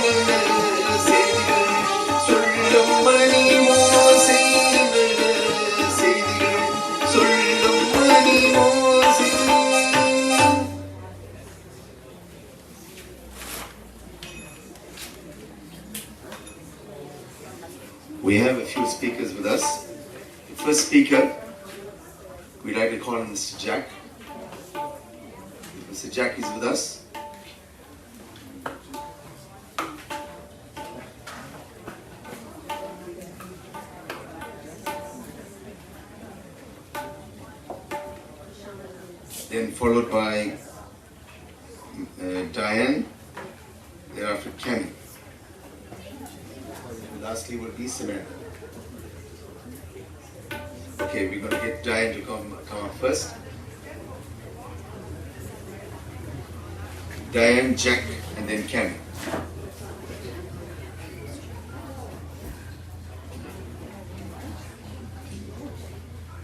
நல்ல செடிகள் சொல்லும் மணி ஓசை நல்ல செடிகள் சொல்லும் மணி ஓசை. We have a few speakers with us. The first speaker We like to call him Mr. Jack. Mr. Jack is with us. Then followed by Diane, thereafter Kenny. And lastly will be Samantha. Okay, we're going to get Diane to come up first. Diane, Jack, and then Kenny.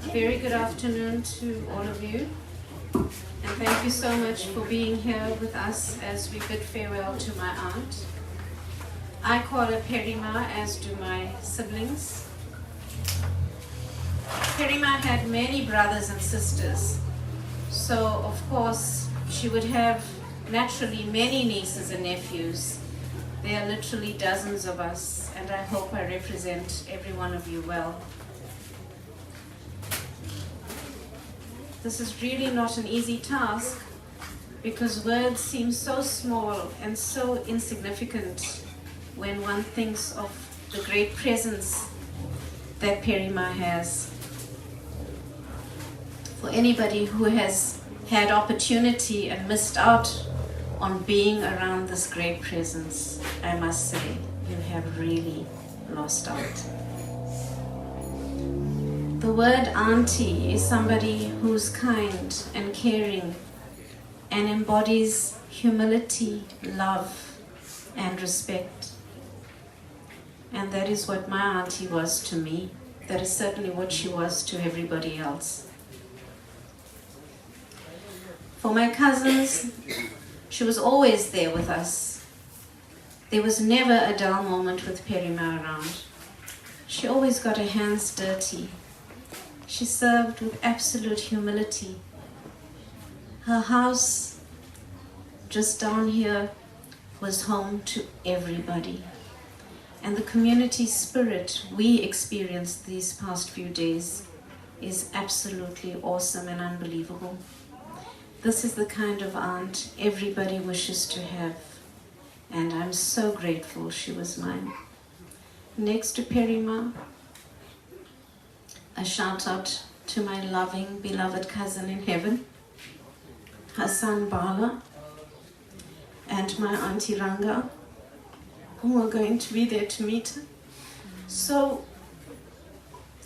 Very good afternoon to all of you, and thank you so much for being here with us as we bid farewell to my aunt. I call her Perima, as do my siblings. Perima had many brothers and sisters, so of course she would have naturally many nieces and nephews. There are literally dozens of us, and I hope I represent every one of you well. This is really not an easy task, because words seem so small and so insignificant when one thinks of the great presence that Perima has. For anybody who has had opportunity and missed out on being around this great presence, I must say, you have really lost out. The word auntie is somebody who's kind and caring and embodies humility, love, and respect. And that is what my auntie was to me. That is certainly what she was to everybody else. For my cousins, she was always there with us. There was never a dull moment with Perima around. She always got her hands dirty. She served with absolute humility. Her house just down here was home to everybody. And the community spirit we experienced these past few days is absolutely awesome and unbelievable. This is the kind of aunt everybody wishes to have, and I'm so grateful she was mine. Next to Perima, a shout out to my loving, beloved cousin in heaven, her son Bala, and my auntie Ranga, who are going to be there to meet her. So,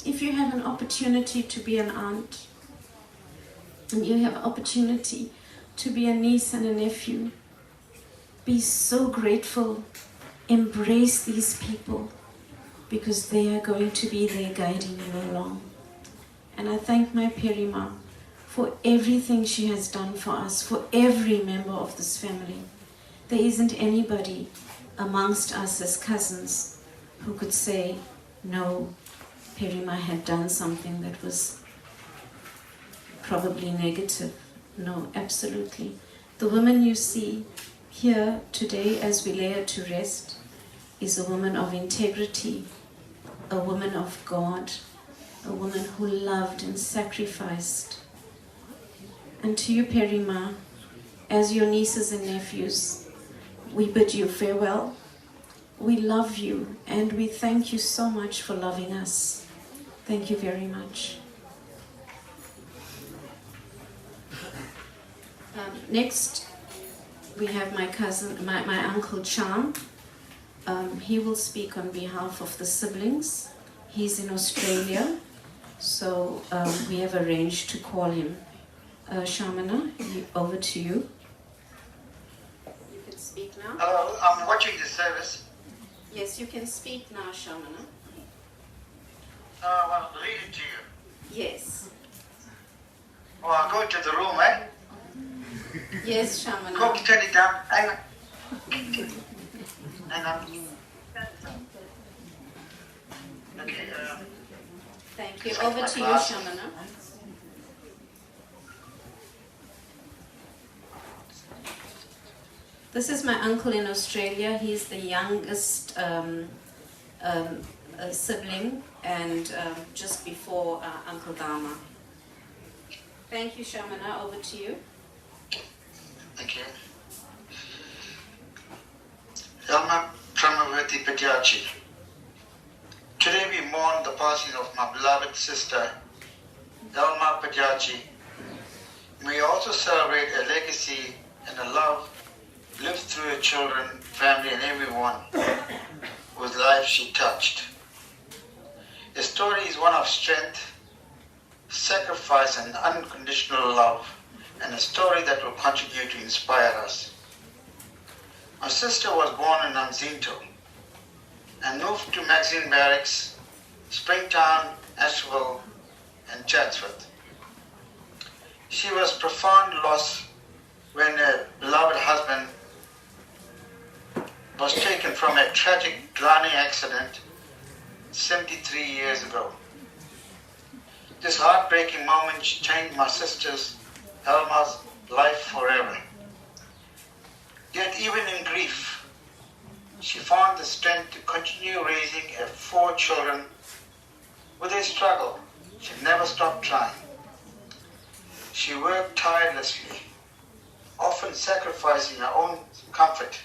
if you have an opportunity to be an aunt, and you have an opportunity to be a niece and a nephew, be so grateful. Embrace these people, because they are going to be there guiding you along. And I thank my Perima for everything she has done for us, for every member of this family. There isn't anybody amongst us as cousins who could say, no, Perima had done something that was probably negative. No, absolutely. The woman you see here today as we lay her to rest is a woman of integrity, a woman of God, a woman who loved and sacrificed. And to you, Perima, as your nieces and nephews, we bid you farewell. We love you, and we thank you so much for loving us. Thank you very much. Next, we have my cousin, my uncle Chan. He will speak on behalf of the siblings. He's in Australia, so we have arranged to call him. Shamana, over to you. You can speak now. Hello, I'm watching the service. Yes, you can speak now, Shamana. I want to read it to you. Yes. Oh, I'll go to the room, eh? Yes, Shamana. Go turn it down. Hang on. Hang on. Okay, Thank you. Over to you, Shamana. This is my uncle in Australia. He's the youngest sibling, and just before Uncle Dharma. Thank you, Shamana. Over to you. Thank you. Elma, Premavathie, Padayachee. Today we mourn the passing of my beloved sister, Elma Padayachee. We also celebrate a legacy and a love lived through her children, family, and everyone whose life she touched. The story is one of strength, sacrifice, and unconditional love, and a story that will continue to inspire us. My sister was born in Namzinto and moved to Magazine Barracks, Springtown, Asheville, and Chatsworth. She was profound loss when her beloved husband was taken from a tragic drowning accident 73 years ago. This heartbreaking moment changed my sister's, Elma's, life forever. Yet even in grief, she found the strength to continue raising her 4 children. With a struggle, she never stopped trying. She worked tirelessly, often sacrificing her own comfort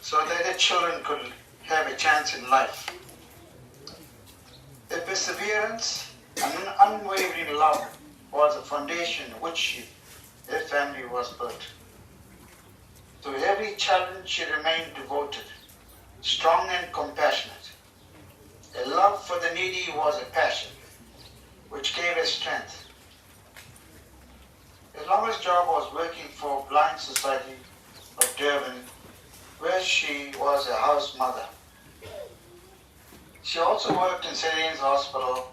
so that her children could have a chance in life. Her perseverance and unwavering love was the foundation on which her family was built. Through every challenge, she remained devoted, strong and compassionate. A love for the needy was a passion, which gave her strength. Her longest job was working for Blind Society of Durban, where she was a house mother. She also worked in St. Anne's Hospital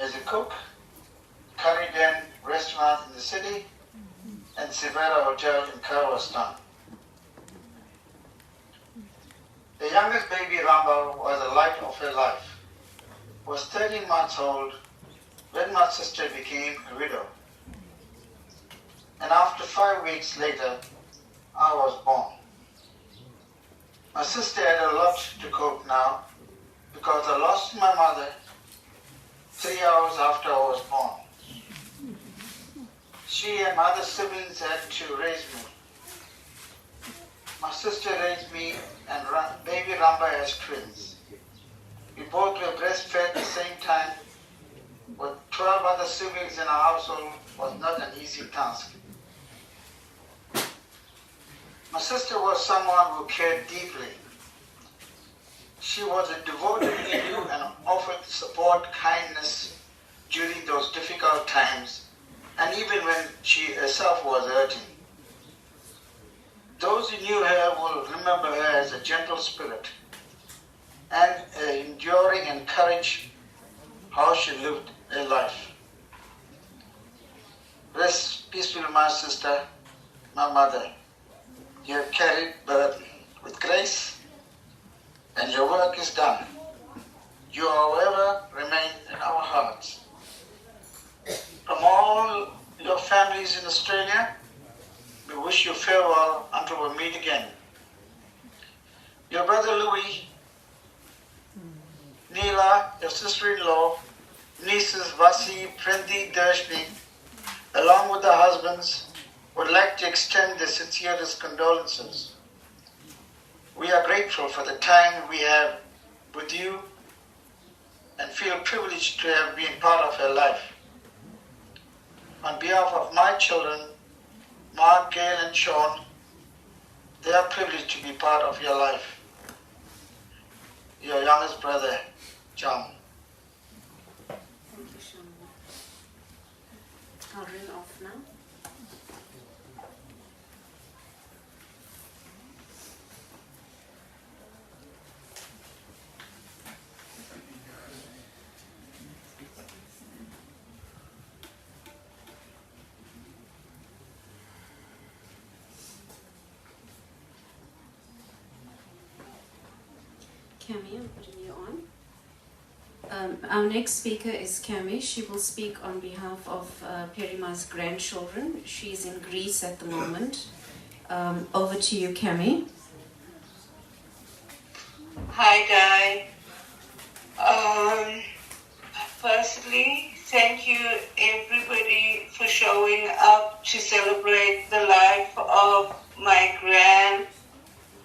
as a cook, Curry Den restaurant in the city, and Sivera Hotel in Kyrgyzstan. The youngest baby, Ramba, was the light of her life. Was 13 months old when my sister became a widow. And after 5 weeks later, I was born. My sister had a lot to cope now because I lost my mother 3 hours after I was born. She and my other siblings had to raise me. My sister raised me and baby Ramba as twins. We both were breastfed at the same time. With 12 other siblings in our household was not an easy task. My sister was someone who cared deeply. She was a devoted Hindu and offered support, kindness during those difficult times, and even when she herself was hurting. Those who knew her will remember her as a gentle spirit and enduring and courage how she lived her life. Rest peacefully, my sister, my mother. You have carried burden with grace, and your work is done. You, however, remain in our hearts. From all your families in Australia, we wish you farewell until we meet again. Your brother Louis, Neela, your sister-in-law, nieces Vasi, Prendi, Dershni, along with their husbands, would like to extend their sincerest condolences. We are grateful for the time we have with you and feel privileged to have been part of your life. On behalf of my children, Mark, Gail, and Sean, they are privileged to be part of your life. Your youngest brother, John. Thank you, Shamana. I'll ring off now. Cami, I'm putting you on. Our next speaker is Cami. She will speak on behalf of Perima's grandchildren. She's in Greece at the moment. Over to you, Cami. Hi, Guy. Firstly, thank you everybody for showing up to celebrate the life of my gran.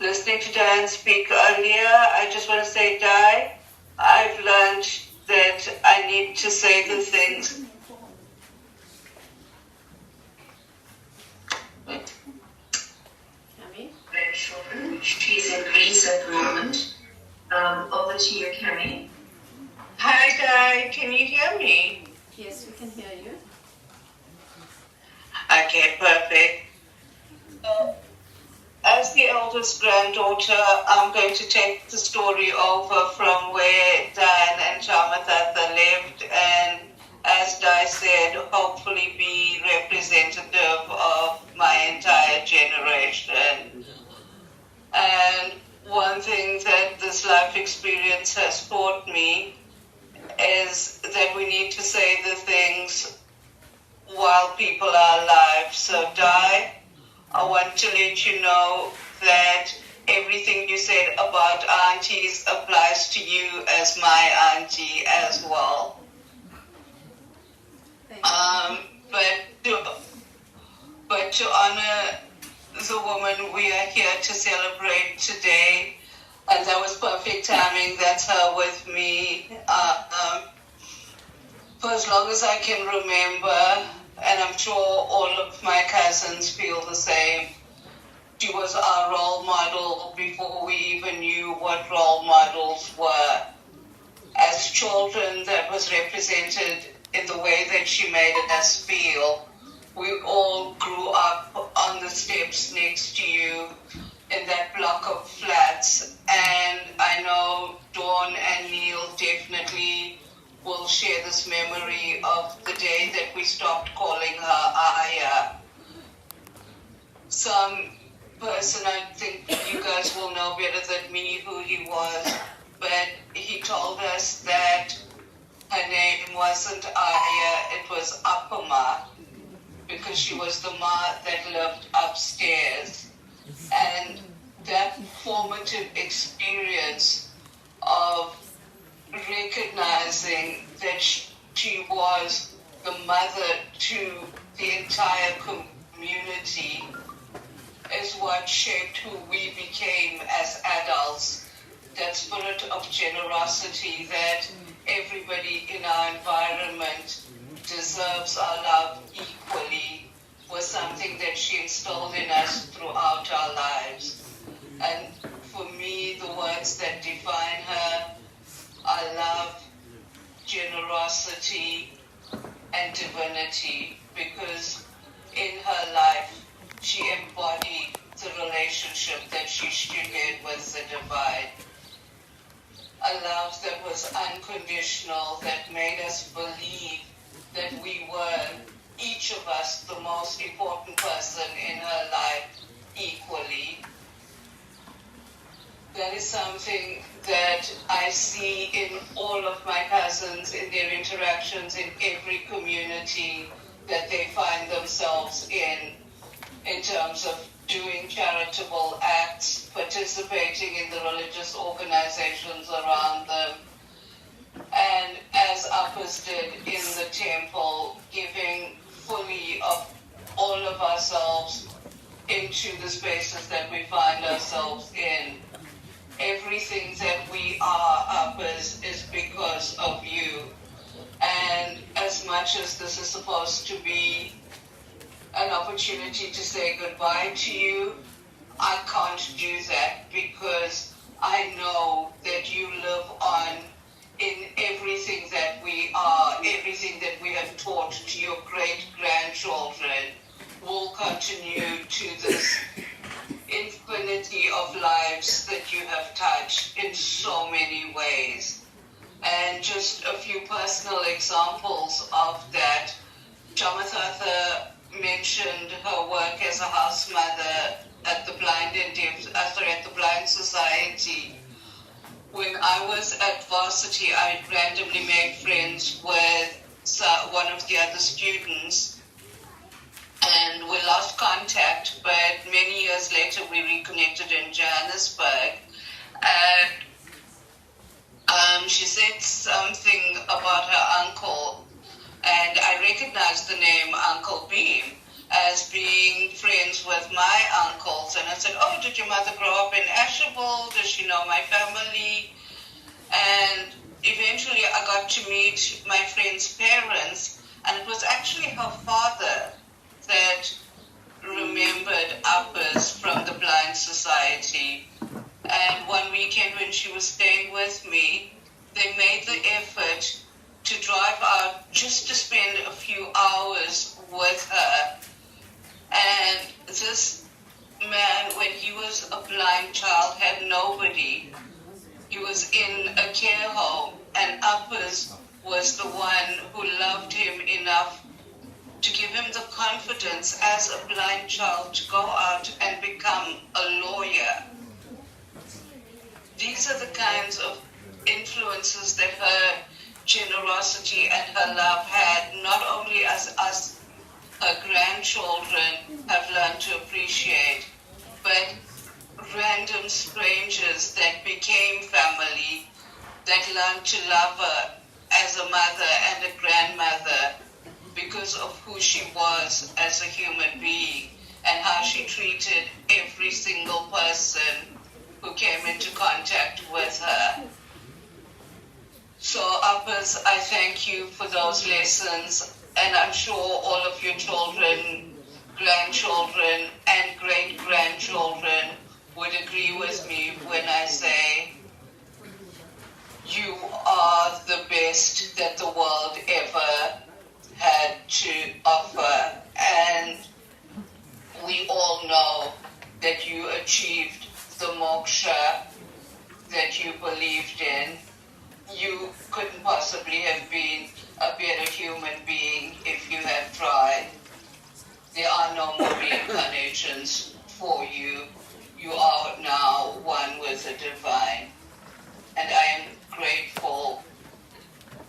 Listening to Diane speak earlier, I just want to say, Di, I've learned that I need to say the things. Grandchildren. She's in Greece at the moment. Over to you, Cammy. Hi, Di. Can you hear me? Yes, we can hear you. Okay, perfect. As the eldest granddaughter, I'm going to take the story over from where Diane and Premavathie lived, and as Di said, hopefully be representative of my entire generation. And one thing that this life experience has taught me is that we need to say the things while people are alive. So, Di, I want to let you know that everything you said about aunties applies to you as my auntie as well. But to honor the woman we are here to celebrate today, and that was perfect timing, that's her with me, for as long as I can remember, and I'm sure all of my cousins feel the same. She was our role model before we even knew what role models were. As children, that was represented in the way that she made us feel. We all grew up on the steps next to you in that block of flats, and I know Dawn and Neil definitely will share this memory of the day that we stopped calling her Aya. Some person, I think you guys will know better than me who he was, but he told us that her name wasn't Aya, it was Apama, because she was the ma that lived upstairs. And that formative experience of recognizing that she was the mother to the entire community is what shaped who we became as adults. That spirit of generosity that everybody in our environment deserves our love equally was something that she instilled in us throughout our lives. And for me, the words that define her are love, generosity, and divinity, because in her life, she embodied the relationship that she shared with the divine. A love that was unconditional, that made us believe that we were, each of us, the most important person in her life equally. That is something that I see in all of my cousins, in their interactions in every community that they find themselves in terms of doing charitable acts, participating in the religious organizations around them, and as Uppers did in the temple, giving fully of all of ourselves into the spaces that we find ourselves in. Everything that we are, Uppers, is because of you. And as much as this is supposed to be an opportunity to say goodbye to you, I can't do that because I know that you live on in everything that we are, everything that we have taught to your great-grandchildren will continue to this infinity of lives that you have touched in so many ways. And just a few personal examples of that. Premavathie mentioned her work as a house mother at the at the Blind Society. When I was at varsity, I randomly made friends with one of the other students, and we lost contact, but many years later we reconnected in Johannesburg, and she said something about her uncle, And I recognized the name Uncle Beam as being friends with my uncles. And I said, oh, did your mother grow up in Ashabel? Does she know my family? And eventually I got to meet my friend's parents, and it was actually her father that remembered Uppers from the Blind Society. And one weekend when she was staying with me, they made the effort to drive out just to spend a few hours with her. And this man, when he was a blind child, had nobody. He was in a care home, and Uppers was the one who loved him enough to give him the confidence as a blind child to go out and become a lawyer. These are the kinds of influences that her generosity and her love had, not only as us, her grandchildren, have learned to appreciate, but random strangers that became family, that learned to love her as a mother and a grandmother because of who she was as a human being and how she treated every single person who came into contact with her. So, Uppers, I thank you for those lessons, and I'm sure all of your children, grandchildren, and great-grandchildren would agree with me when I say you are the best that the world ever had to offer. And we all know that you achieved the moksha that you believed in. You couldn't possibly have been a better human being if you had tried. There are no more reincarnations for you. You are now one with the divine. And I am grateful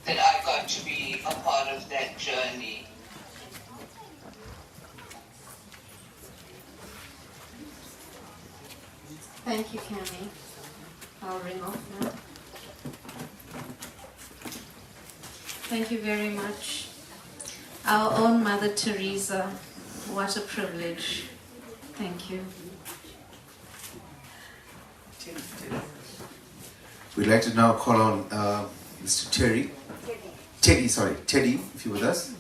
that I got to be a part of that journey. Thank you, Cami. I'll ring off now. Thank you very much. Our own Mother Teresa, what a privilege. Thank you. We'd like to now call on Mr. Teddy, if you're with us.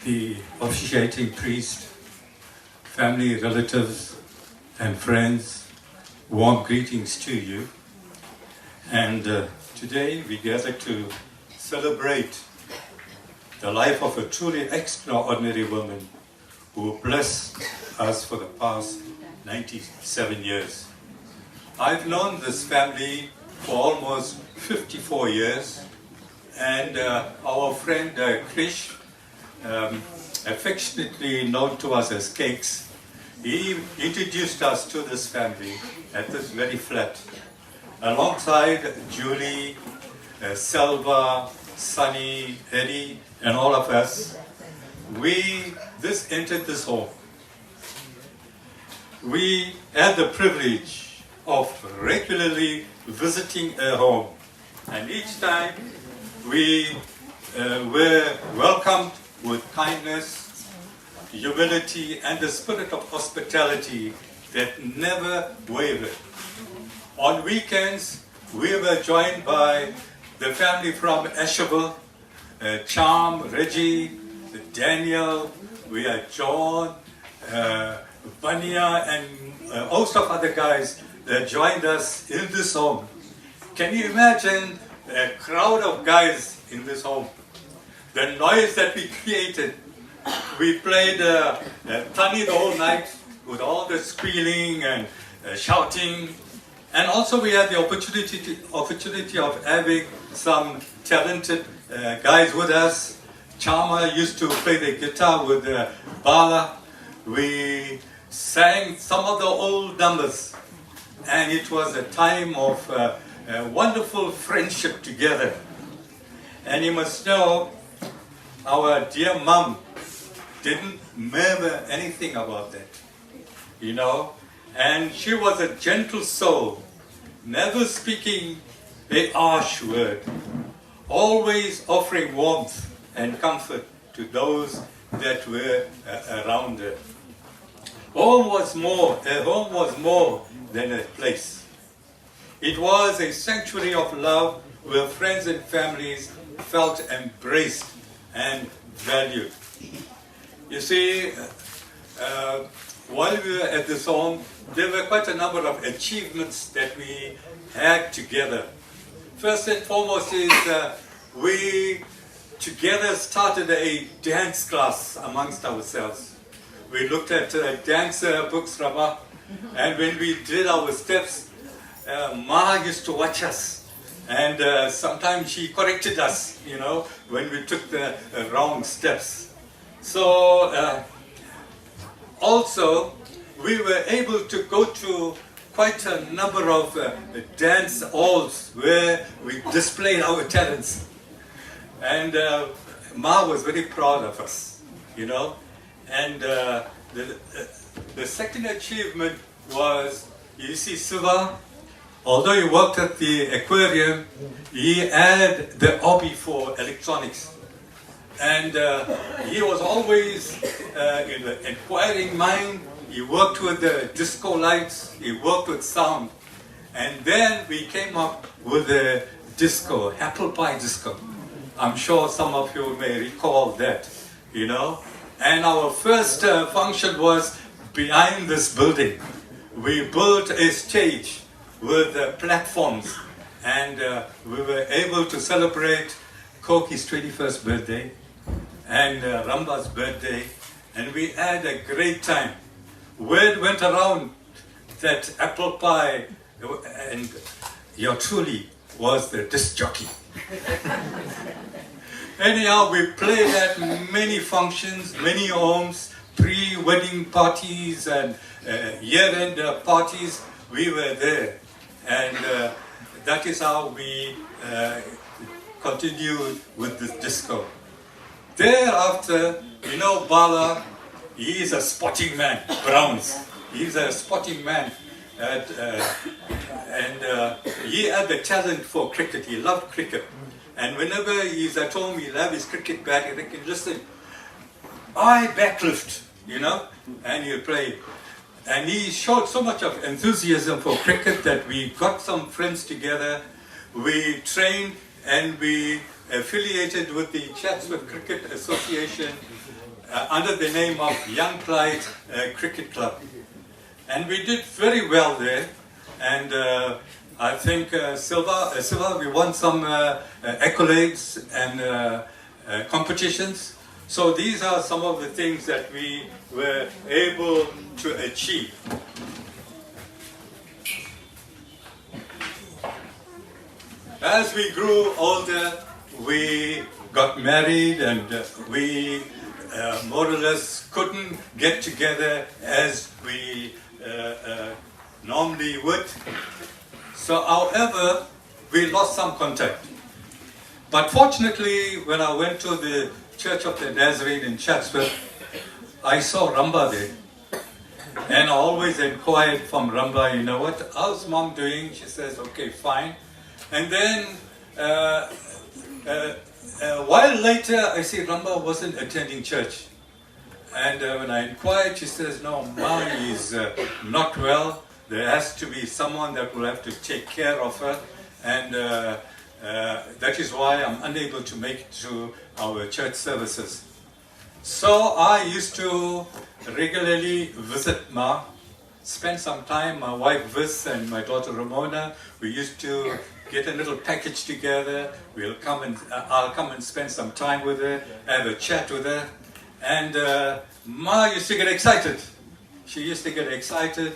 The officiating priest, family, relatives, and friends, warm greetings to you. And today we gather to celebrate the life of a truly extraordinary woman who blessed us for the past 97 years. I've known this family for almost 54 years, and our friend Krish, affectionately known to us as Cakes, he introduced us to this family at this very flat, alongside Julie, Selva, Sunny, Eddie, and all of us. We entered this home. We had the privilege of regularly visiting her home, and each time we were welcomed with kindness, humility, and the spirit of hospitality that never wavered. On weekends, we were joined by the family from Ashabel, Charm, Reggie, Daniel, we had John, Bania, and a host of other guys that joined us in this home. Can you imagine a crowd of guys in this home? The noise that we created. We played Tani the whole night with all the squealing and shouting. And also we had the opportunity of having some talented guys with us. Chama used to play the guitar with Bala. We sang some of the old numbers. And it was a time of wonderful friendship together. And you must know, our dear mom didn't murmur anything about that, you know. And she was a gentle soul, never speaking a harsh word, always offering warmth and comfort to those that were around her. Her home was more than a place. It was a sanctuary of love where friends and families felt embraced and valued. You see, while we were at this home, there were quite a number of achievements that we had together. First and foremost is we together started a dance class amongst ourselves. We looked at dance books, Rabba, and when we did our steps, Ma used to watch us, and sometimes she corrected us, you know, when we took the wrong steps. So also, we were able to go to quite a number of dance halls where we displayed our talents. And Ma was very proud of us, you know. And the second achievement was, you see, Siva, although he worked at the aquarium, he had the hobby for electronics. And he was always in the inquiring mind. He worked with the disco lights, he worked with sound. And then we came up with a disco, apple pie disco. I'm sure some of you may recall that, you know. And our first function was behind this building. We built a stage with platforms, and we were able to celebrate Koki's 21st birthday and Ramba's birthday, and we had a great time. Word went around that apple pie, and you truly was the disc jockey. Anyhow, we played at many functions, many homes, pre-wedding parties and year-end parties. We were there, and that is how we continued with this disco. Thereafter, you know, Bala, he is a sporting man, Browns. He's a sporting man, and he had the talent for cricket. He loved cricket. And whenever he's at home, he'll have his cricket bat, and he can listen, I backlift, you know, and he'll play. And he showed so much of enthusiasm for cricket that we got some friends together, we trained, and we affiliated with the Chatsworth Cricket Association under the name of Young Clyde Cricket Club. And we did very well there, and I think Silva, we won some accolades and competitions. So these are some of the things that we were able to achieve. As we grew older, we got married, and we more or less couldn't get together as we normally would. So, however, we lost some contact. But fortunately, when I went to the Church of the Nazarene in Chatsworth, I saw Ramba there. And I always inquired from Ramba, you know what, how's mom doing? She says, okay, fine. And then a while later, I see Ramba wasn't attending church. And when I inquired, she says, no, Ma is not well. There has to be someone that will have to take care of her. And that is why I'm unable to make it to our church services. So I used to regularly visit Ma, spend some time, my wife Vis and my daughter Ramona. We used to get a little package together. I'll come and spend some time with her, have a chat with her. And Ma used to get excited. She used to get excited.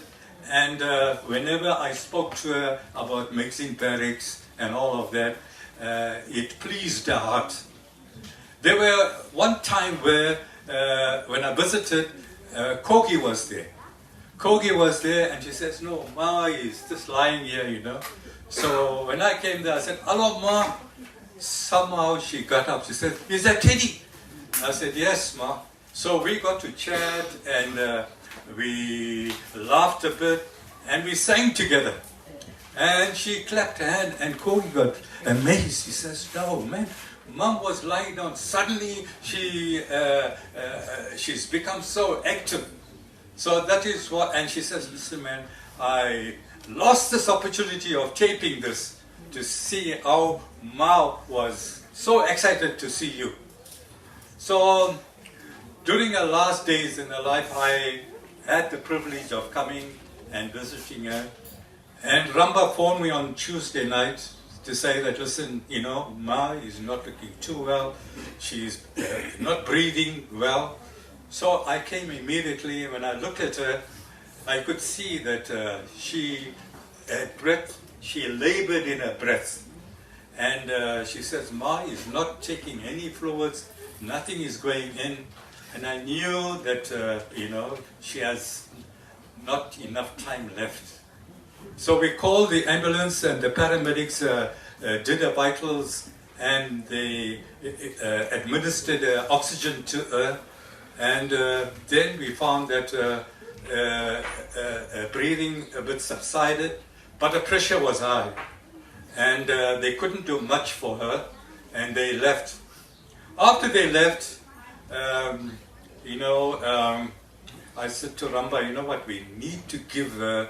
And whenever I spoke to her about mixing barracks and all of that, it pleased her heart. There were one time where, when I visited, Kogi was there. Kogi was there, and she says, no, Ma is just lying here, you know. So when I came there, I said, hello, Ma. Somehow she got up. She said, is that Teddy? I said, yes, Ma. So we got to chat and we laughed a bit and we sang together. And she clapped her hand and Cody got amazed. He says, no, man, Mom was lying down. Suddenly she's become so active. So that is what, and she says, listen man, I lost this opportunity of taping this to see how Ma was so excited to see you. So during her last days in her life, I had the privilege of coming and visiting her. And Ramba phoned me on Tuesday night to say that, listen, you know, Ma is not looking too well. She's not breathing well. So I came immediately. When I looked at her, I could see that she had breath. She labored in her breath. And she says, Ma is not taking any fluids. Nothing is going in. And I knew that, you know, she has not enough time left. So we called the ambulance and the paramedics did the vitals and they administered oxygen to her. And then we found that breathing a bit subsided, but the pressure was high. And they couldn't do much for her and they left. After they left, you know, I said to Ramba, you know what, we need to give her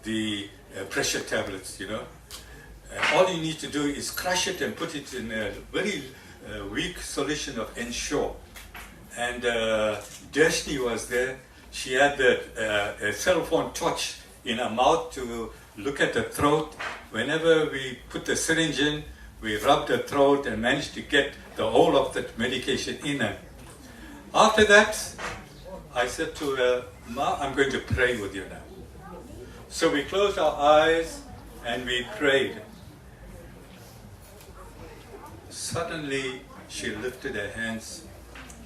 the pressure tablets, you know. All you need to do is crush it and put it in a very weak solution of Ensure. And Dashni was there. She had a cell phone torch in her mouth to look at the throat. Whenever we put the syringe in, we rubbed the throat and managed to get the whole of that medication in her. After that, I said to her, Ma, I'm going to pray with you now. So we closed our eyes and we prayed. Suddenly, she lifted her hands.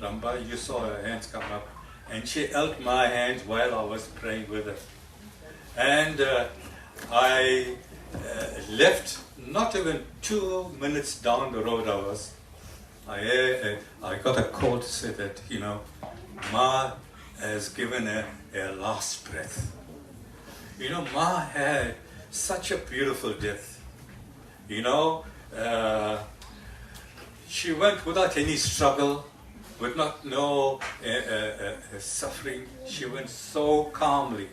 Ramba, you saw her hands come up. And she held my hands while I was praying with her. And I left, not even 2 minutes down the road I got a call to say that, you know, Ma has given her last breath. You know, Ma had such a beautiful death. You know, she went without any struggle, with no suffering. She went so calmly.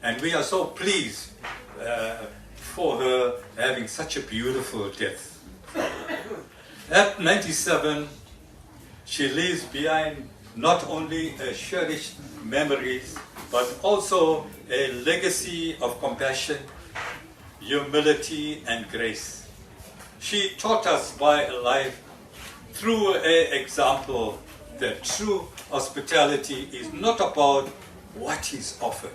And we are so pleased for her having such a beautiful death. At 97, she leaves behind not only cherished memories, but also a legacy of compassion, humility, and grace. She taught us by life through an example that true hospitality is not about what is offered,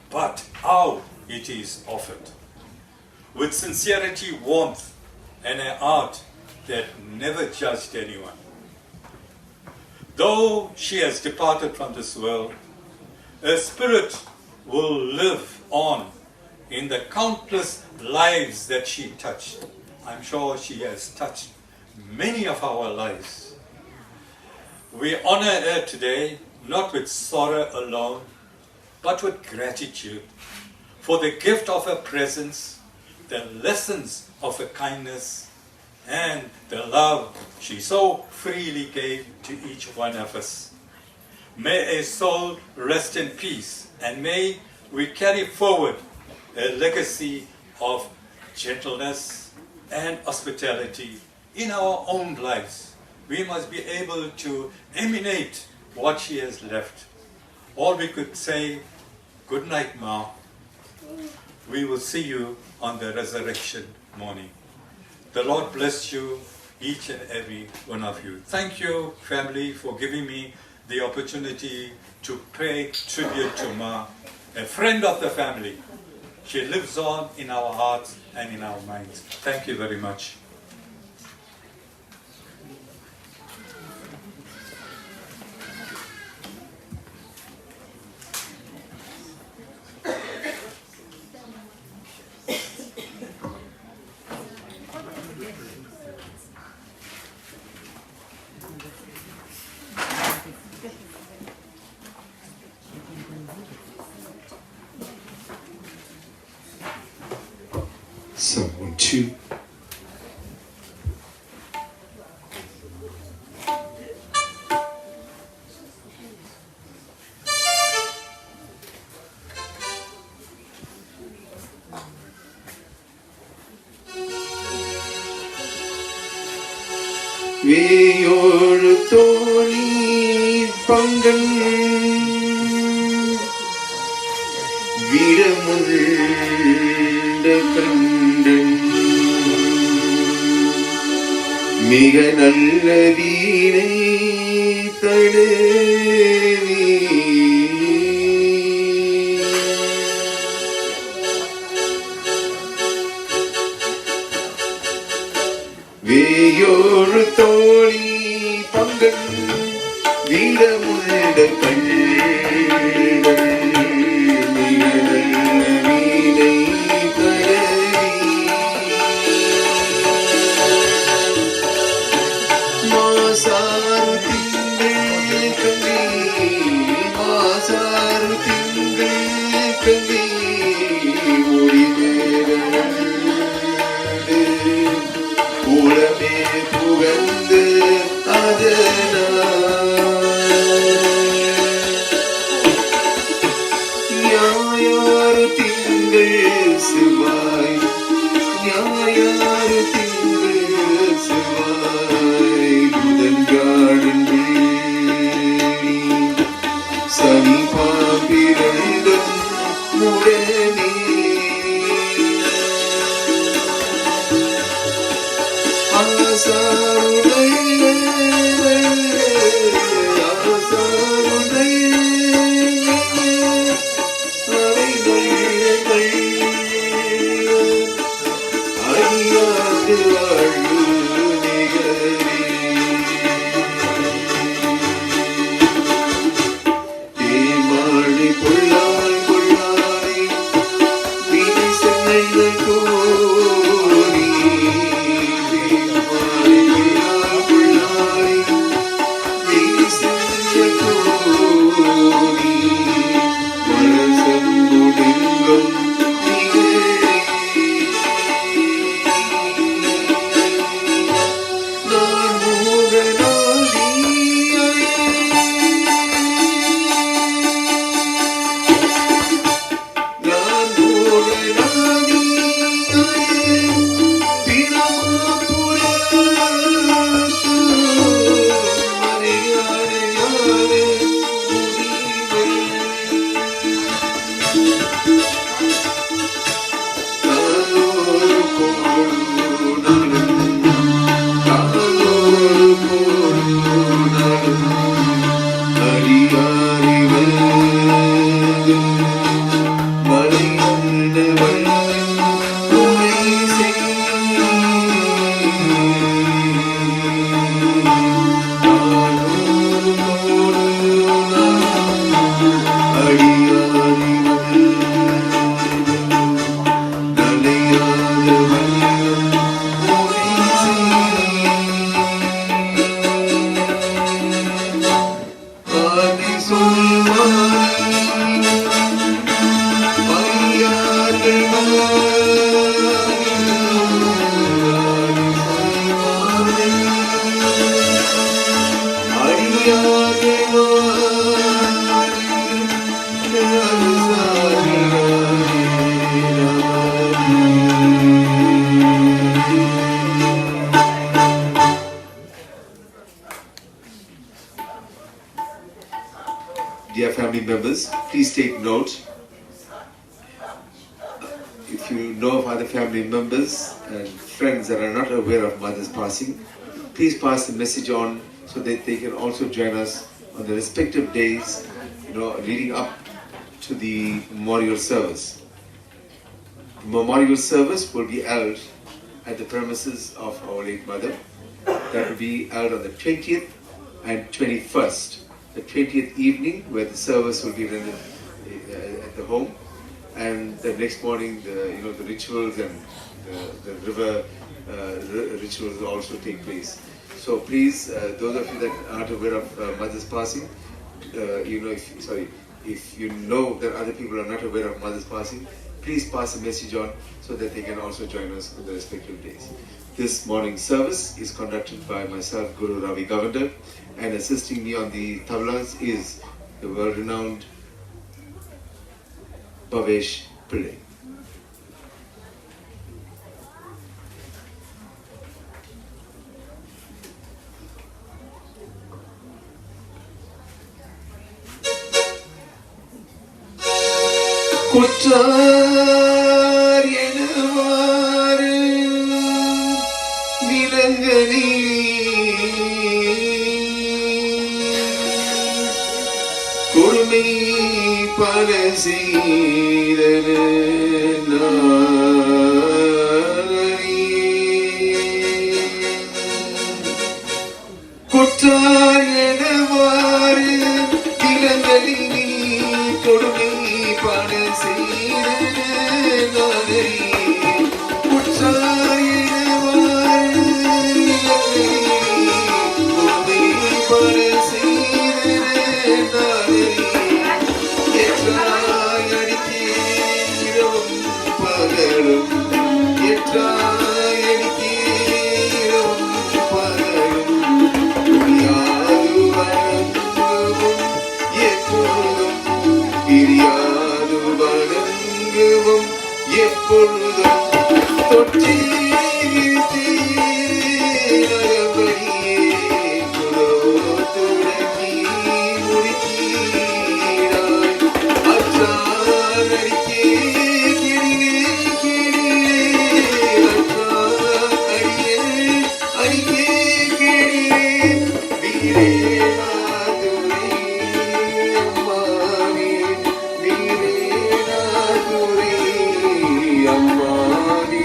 but how it is offered. With sincerity, warmth, and an heart that never judged anyone. Though she has departed from this world, her spirit will live on in the countless lives that she touched. I'm sure she has touched many of our lives. We honor her today, not with sorrow alone, but with gratitude for the gift of her presence, the lessons of her kindness, and the love she so freely gave to each one of us. May a soul rest in peace, and may we carry forward a legacy of gentleness and hospitality in our own lives. We must be able to emanate what she has left. All we could say, good night, Ma. We will see you on the resurrection morning. The Lord bless you, each and every one of you. Thank you, family, for giving me the opportunity to pay tribute to Ma, a friend of the family. She lives on in our hearts and in our minds. Thank you very much. 2. வேயோடு தோழி பங்கன் வீரமுள்ள கண்டன் மிக நல்ல வீணை தழுவி வேயோடு தோழி பங்கன் வீரமுள்ள கண்டன் வீணை தழுவி மாசாறு திங்கள் கவி மாசாறு திங்கள் கவி உலமே புகழ்ந்து ஞாயாறு திங்கள் சிவாய் ஞாயாறு திங்கள் சிவாய் முதன்காடன் சனி பாம்பிரண்டும் உடனே Dear family members, please take note. If you know of other family members and friends that are not aware of mother's passing, please pass the message on so that they can also join us on the respective days, leading up to the memorial service. The memorial service will be held at the premises of our late mother. That will be held on the 20th and 21st. The 20th evening, where the service will be rendered at the home, and the next morning, the rituals and the river rituals will also take place. So please, those of you that aren't aware of mother's passing, if you know that other people are not aware of mother's passing, please pass the message on so that they can also join us on the respective days. This morning's service is conducted by myself, Guru Ravi Govender, and assisting me on the tablas is the world-renowned Bhavesh Pillai. குற்றார் எனவாறு விலங்கனி கொடுமை பல செய்தன குற்றார் எனவாறு விலங்கனி கொடுமை பல செய்தன குற்றார் எனவாறு கொடுமை பல செய்தன எற்றாய் அடிக்கீரும் பகலும் எற்றாய் அடிக்கீரும் பகலும் புரியாது வணங்குவும் எப்பொழுதும் பிரியாது வணங்குவும் எப்பொழுதும் தொற்றி நகபடியே குலோ தொடங்கி முடிக்கிறாய் அற்றார் அடிக்கே கிடிலே கிடிலே அற்றார் அடியே அடிக்கே கிடிலே வீரே நாதுரை அம்மானே வீரே நாதுரை அம்மானே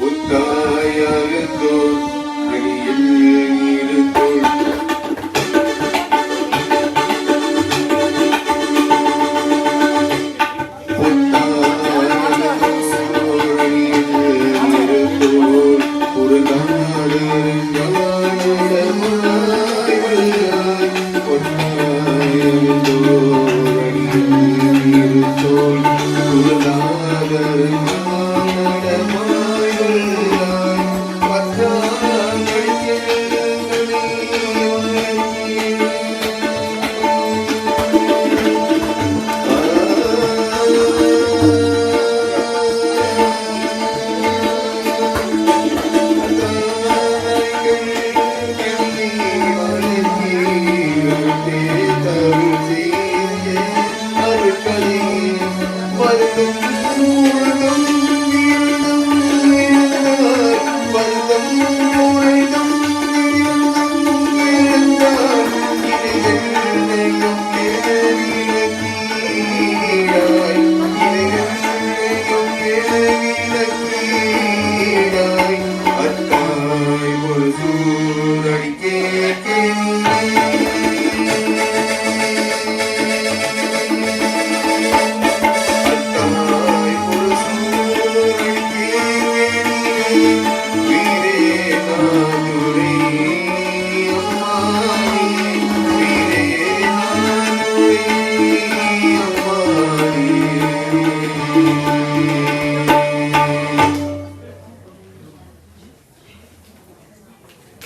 ஒத்தாயகந்தோர் அணியில் இருந்தோள்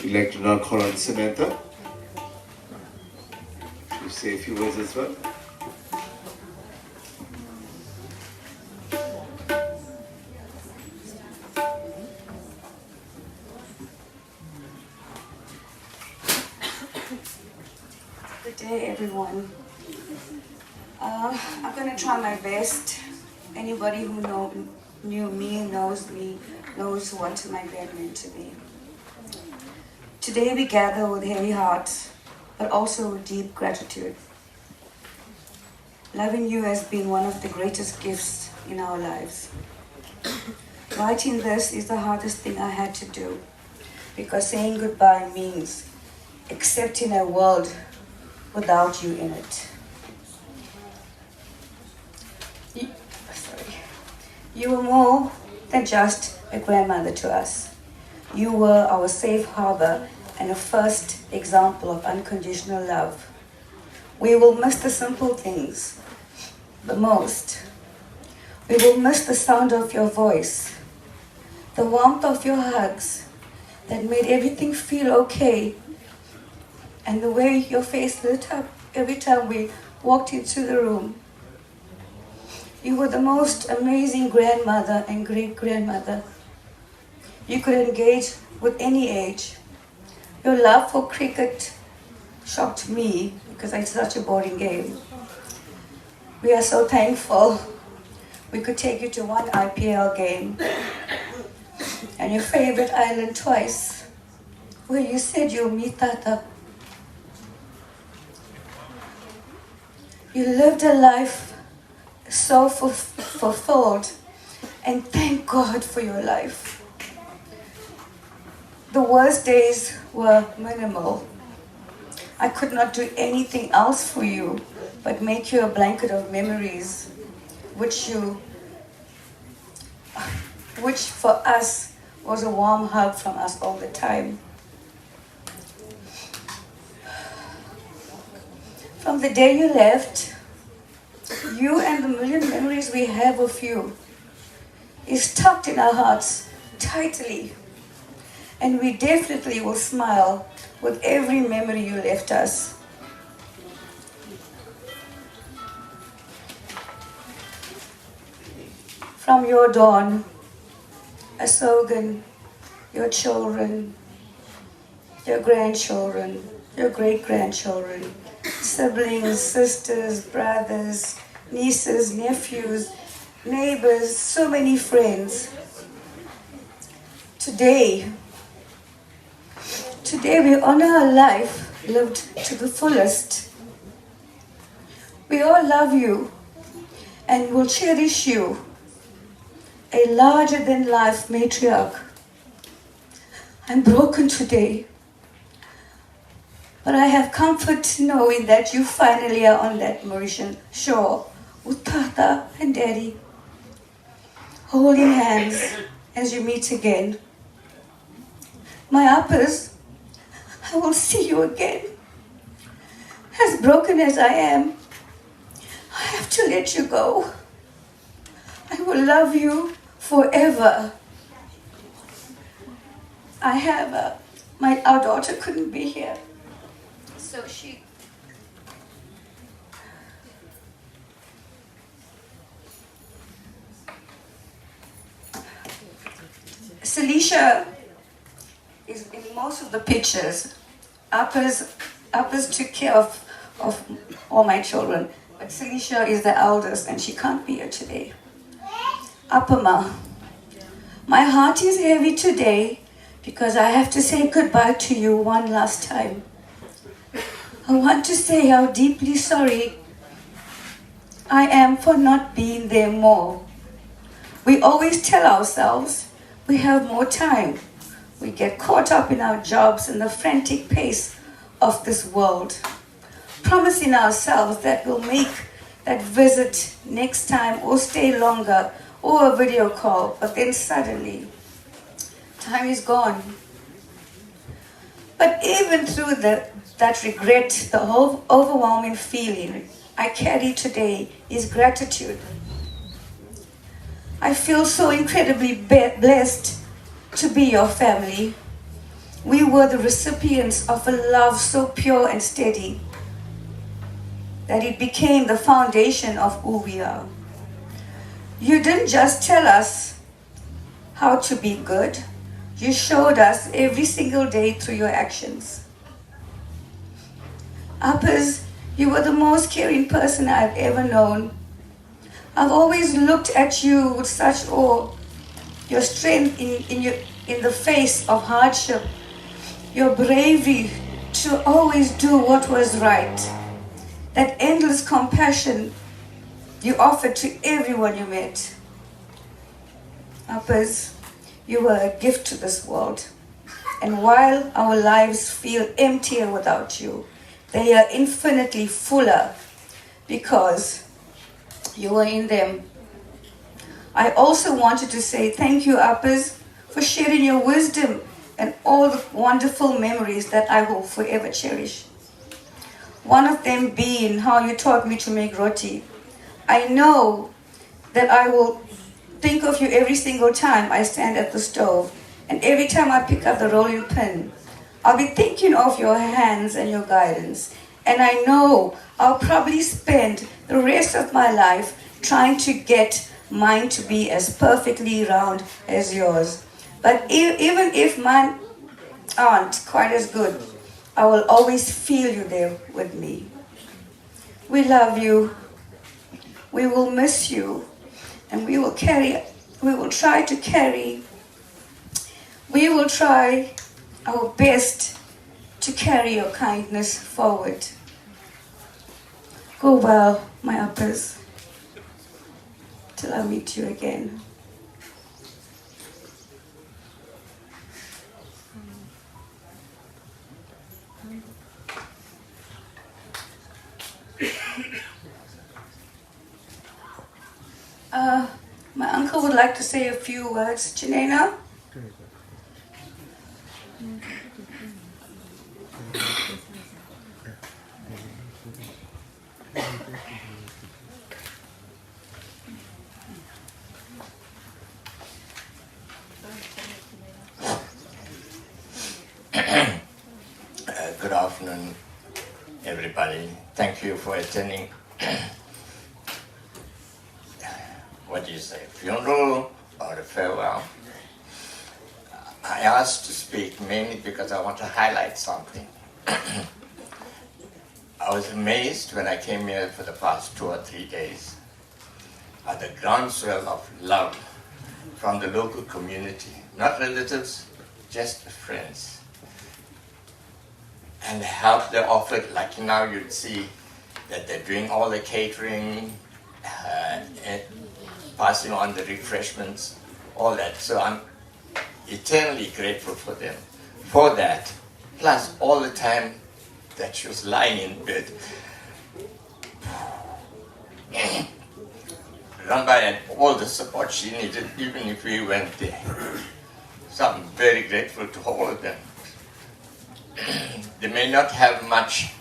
We'd like to now call on Samantha to say a few words as well. Good day, everyone. I'm going to try my best. Anybody who knew me, knows what my bed meant to be. Today we gather with heavy hearts, but also with deep gratitude. Loving you has been one of the greatest gifts in our lives. Writing this is the hardest thing I had to do, because saying goodbye means accepting a world without you in it. You were more than just a grandmother to us. You were our safe harbor and a first example of unconditional love. We will miss the simple things the most. We will miss the sound of your voice, the warmth of your hugs that made everything feel okay, and the way your face lit up every time we walked into the room. You were the most amazing grandmother and great-grandmother. You could engage with any age. Your love for cricket shocked me because it's such a boring game. We are so thankful we could take you to one IPL game and your favorite island twice, where you said you'll meet Tata. You lived a life so fulfilled, and thank God for your life. The worst days were minimal. I could not do anything else for you but make you a blanket of memories, which for us was a warm hug from us all the time. From the day you left, you and the million memories we have of you is tucked in our hearts tightly, and we definitely will smile with every memory you left us. From your dawn, Asogan, your children, your grandchildren, your great-grandchildren, siblings, sisters, brothers, nieces, nephews, neighbors, so many friends. Today we honor a life lived to the fullest. We all love you and will cherish you, a larger-than-life matriarch. I'm broken today, but I have comfort knowing that you finally are on that Mauritian shore with Tata and Daddy, holding hands as you meet again. My uppers, I will see you again. As broken as I am, I have to let you go. I will love you forever. Our daughter couldn't be here, so Celicia is in most of the pictures. Uppers took care of all my children, but Celicia is the eldest and she can't be here today. Appama, my heart is heavy today because I have to say goodbye to you one last time. I want to say how deeply sorry I am for not being there more. We always tell ourselves we have more time. We get caught up in our jobs and the frantic pace of this world, promising ourselves that we'll make that visit next time or stay longer or a video call, but then suddenly time is gone. But even through that regret, the whole overwhelming feeling I carry today is gratitude. I feel so incredibly blessed to be your family. We were the recipients of a love so pure and steady that it became the foundation of who we are. You didn't just tell us how to be good, you showed us every single day through your actions. Uppers, you were the most caring person I've ever known. I've always looked at you with such awe. Your strength in the face of hardship, your bravery to always do what was right, that endless compassion you offered to everyone you met. Uppers, you were a gift to this world. And while our lives feel emptier without you, they are infinitely fuller because you were in them. I also wanted to say thank you, Uppers, for sharing your wisdom and all the wonderful memories that I will forever cherish. One of them being how you taught me to make roti. I know that I will think of you every single time I stand at the stove, and every time I pick up the rolling pin. I'll be thinking of your hands and your guidance, and I know I'll probably spend the rest of my life trying to get mine to be as perfectly round as yours. But even if mine aren't quite as good, I will always feel you there with me. We love you. We will miss you. And we will try our best to carry your kindness forward. Go well, my uppers, till I meet you again. My uncle would like to say a few words. Janena? Good afternoon, everybody. Thank you for attending. What do you say, funeral or a farewell? I asked to speak mainly because I want to highlight something. I was amazed when I came here for the past 2 or 3 days at the groundswell of love from the local community, not relatives, just friends. And the help they offered, like now you'd see that they're doing all the catering, passing on the refreshments, all that. So I'm eternally grateful for them, for that. Plus all the time that she was lying in bed. Ramba had all the support she needed, even if we went there. So I'm very grateful to all of them. They may not have much,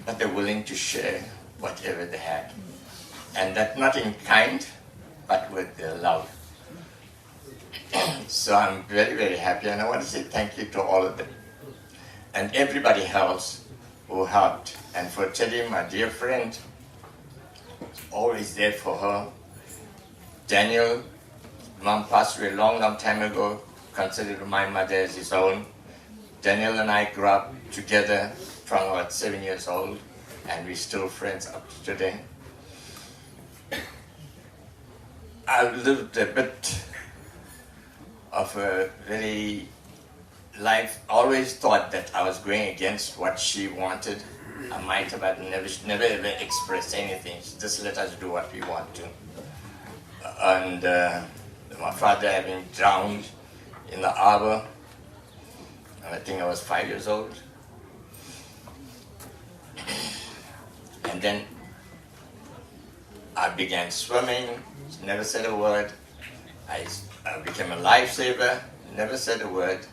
but they're willing to share whatever they had. And that not in kind, but with their love. So I'm very, very happy, and I want to say thank you to all of them. And everybody else who helped. And for Teddy, my dear friend, always there for her. Daniel, Mom passed away a long, long time ago, considered my mother as his own. Daniel and I grew up together from about 7 years old, and we're still friends up to today. I've lived a bit of a very life, always thought that I was going against what she wanted. I might have, but never ever expressed anything. She just let us do what we want to. And my father having drowned in the arbor, I think I was 5 years old. And then I began swimming, never said a word. I became a lifesaver, never said a word.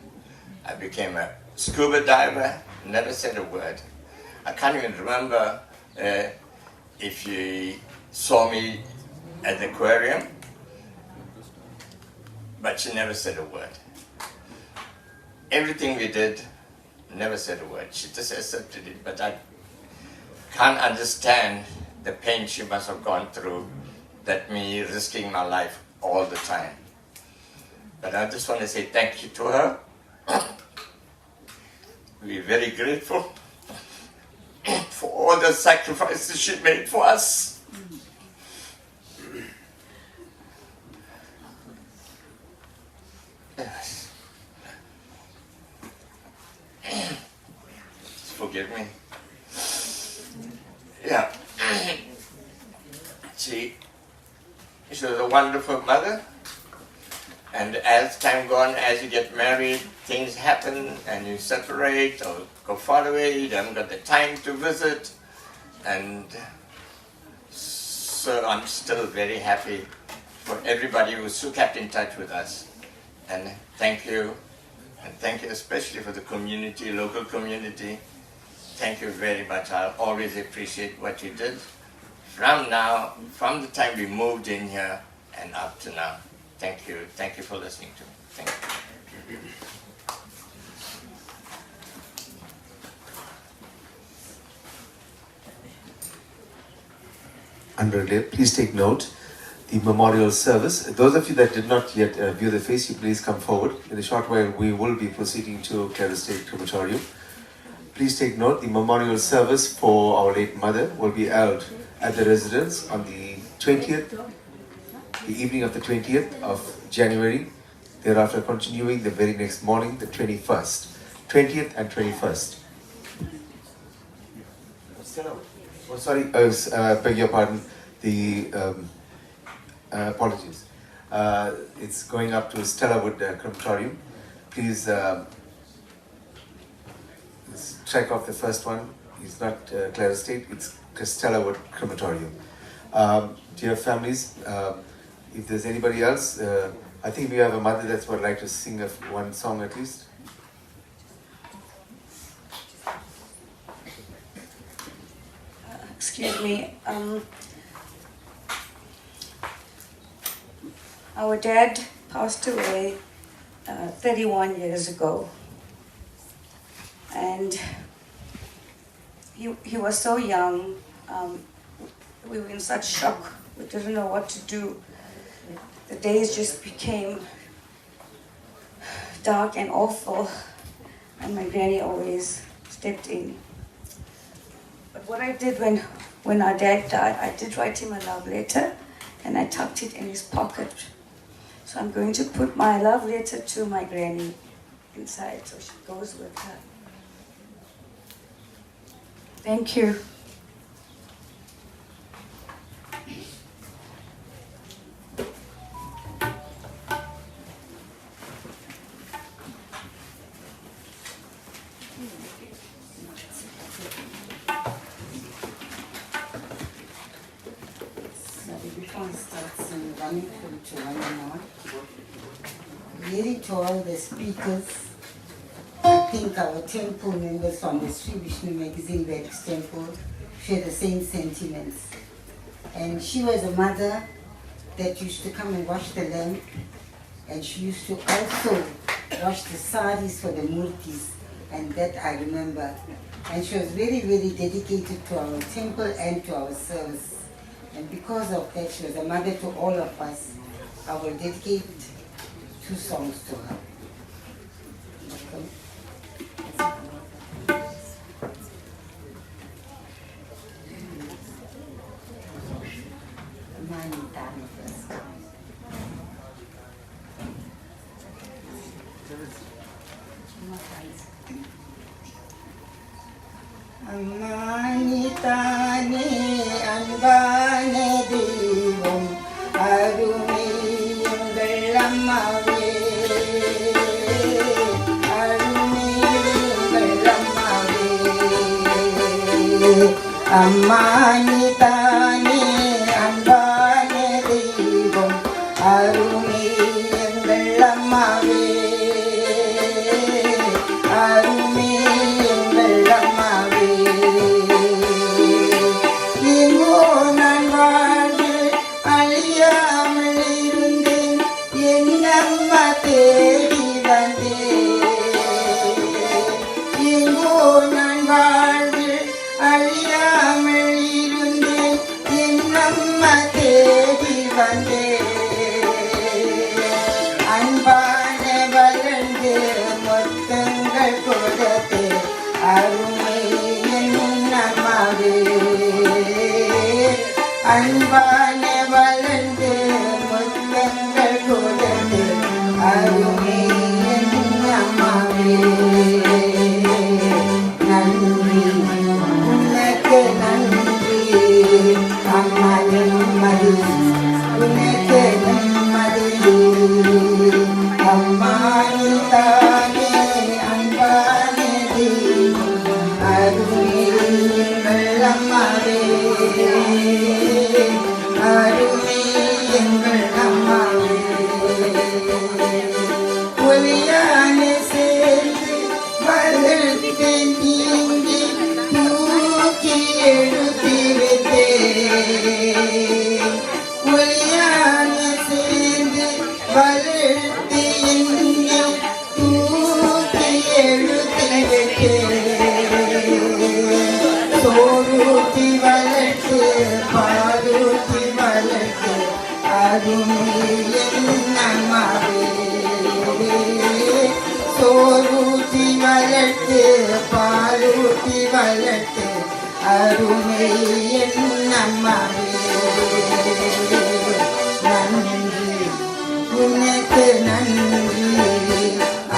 I became a scuba diver, never said a word. I can't even remember if you saw me at the aquarium, but she never said a word. Everything we did, never said a word. She just accepted it, but I can't understand the pain she must have gone through, that me risking my life all the time. But I just want to say thank you to her. We're very grateful for all the sacrifices she made for us. Yes. Forgive me. Yeah. She was a wonderful mother. And as time gone, as you get married, things happen and you separate or go far away, you haven't got the time to visit. And so I'm still very happy for everybody who's kept in touch with us. And thank you. And thank you especially for the community, local community. Thank you very much. I always appreciate what you did. From now, from the time we moved in here and up to now. Thank you. Thank you for listening to me. Thank you. Unbelievable. Please take note. The memorial service. Those of you that did not yet view the face, you please come forward. In a short while, we will be proceeding to Kerala State Crematorium. Please take note, the memorial service for our late mother will be held at the residence on the 20th, the evening of the 20th of January, thereafter continuing the very next morning, the 21st, 20th and 21st. Oh, sorry, beg your pardon, the, apologies. It's going up to Stella Wood Crematorium. Please let's check off the first one. It's not Clara State, it's Stella Wood Crematorium. Dear families, if there's anybody else, I think we have a mother that would like to sing one song at least. Excuse me. Our dad passed away 31 years ago. And he was so young. We were in such shock. We didn't know what to do. The days just became dark and awful. And my granny always stepped in. But what I did when our dad died, I did write him a love letter and I tucked it in his pocket. So I'm going to put my love letter to my granny inside so she goes with her. Thank you. Really to all the speakers, I think our temple members from the Sri Vishnu magazine, Vedic Temple, share the same sentiments. And she was a mother that used to come and wash the lamp, and she used to also wash the saris for the murtis, and that I remember. And she was very, very dedicated to our temple and to our service. And because of that, she was a mother to all of us. I will dedicate 2 songs to her. Welcome. Amanitane anbane devam arumiyungal ammave arumiyungal ammave Amanitane anbane devam arumiyungal ammave arumiyungal ammave அன்பான வளர்ந்து முத்தங்கள் கொடுத்து அருமே என் அம்மாவே நன்றி உனக்கு நன்றி அம்மா நிம்மதி உனக்கு நிம்மதி அம்மா நீ தானே அன்பானது அருமே எங்கள் அம்மாவே அருமே எங்கள் அம்மாவே ஒளியான சேர்ந்து வளர்த்து நீங்கி வளர்த்து பாலூட்டி வளர்த்து அருமை என் அம்மாவே நன்றி உனக்கு நன்றி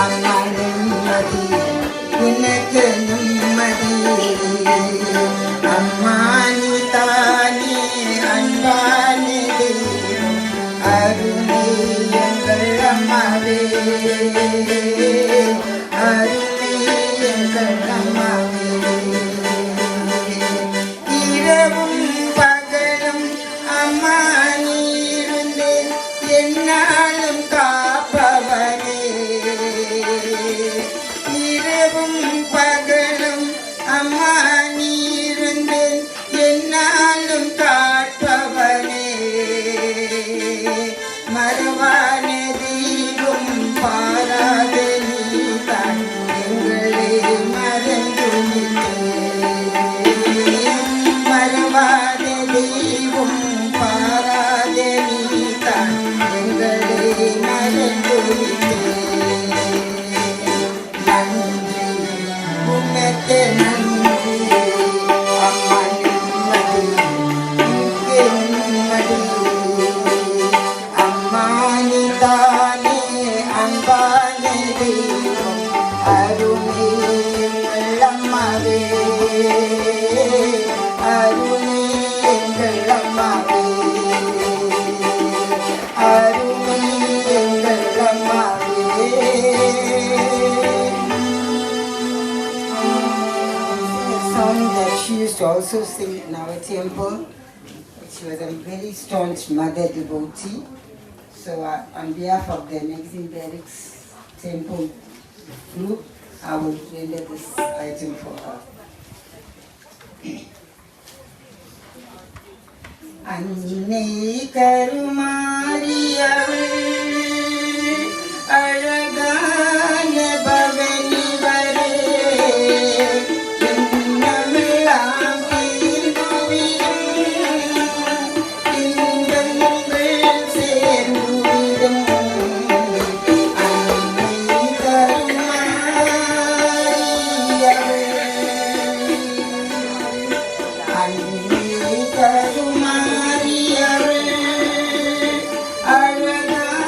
அம்மா நிம்மதி உனக்கு நிம்மதி அம்மா நீ தானே அன்பானே தெய்வம் அருமை எங்கள் அம்மாவே அருமை எங்கள் அம்மாவே இரவும் பகலும் அம்மா நீ இருந்து என்னாலும் காப்பவனே இரவும் பகலும் அம்மா நீ இருந்து என்னாலும் காப்பவனே மறுவான தீபம் பாராத நீதான் எங்களை மறவாத தெய்வம் பாராத நீதான் எங்களை மறந்துவிட்டே நன்றி உனக்கு நன்றி அம்மா நிம்மதி இங்கே நிம்மதி அம்மா நீ தானே அன்பான தெய்வம் அருமை எங்கள் அம்மாவே அருமை எங்கள் அம்மாவே அருமை எங்கள் அம்மாவே a song that she used to also sing in our temple. She was a very staunch mother devotee. So on behalf of the Magazine Barracks Temple group, I will render this item for her. அன்னை கருமாரியவள் அழகான பவனி வரே இன்னமெல்லாம் தீர்ந்துவிடும் இன்பங்கள் சேர்ந்துவிடும் அன்னை கருமாரியவள் அன்னை கருமாரியவள் அழகான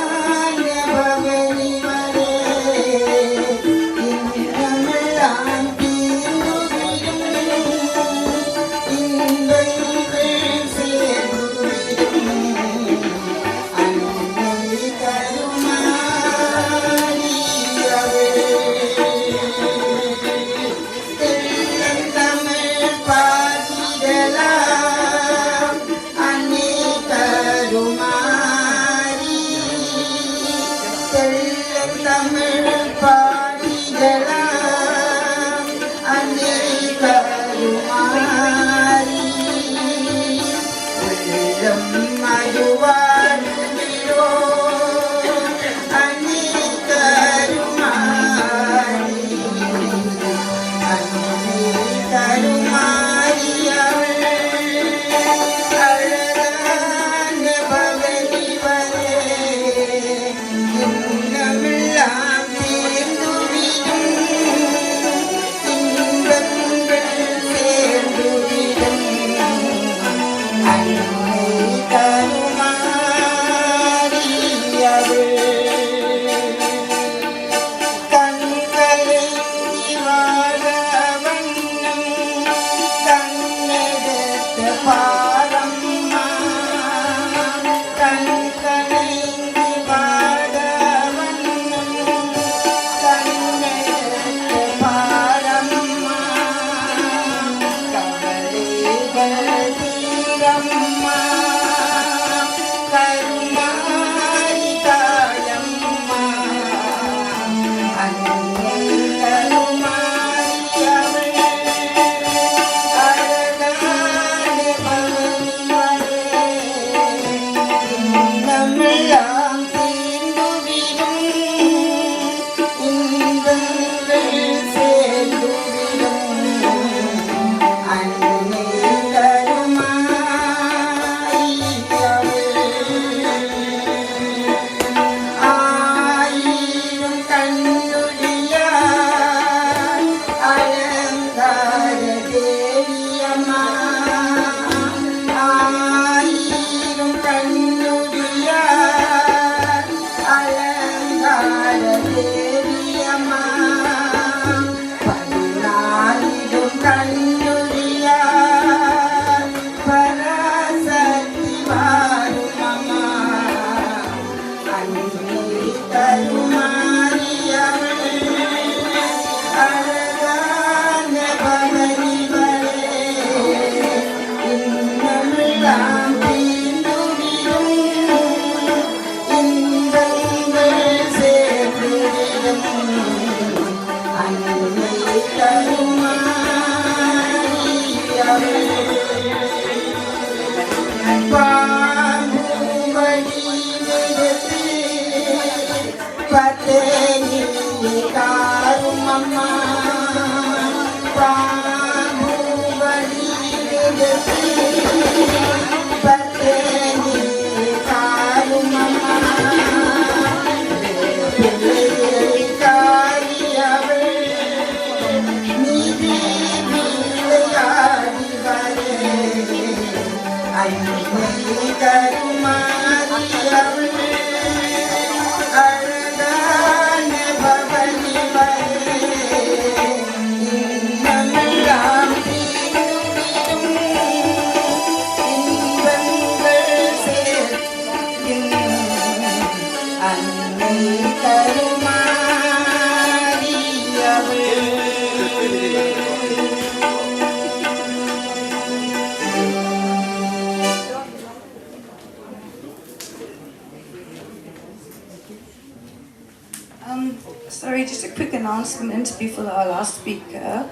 Sorry, just a quick announcement before our last speaker.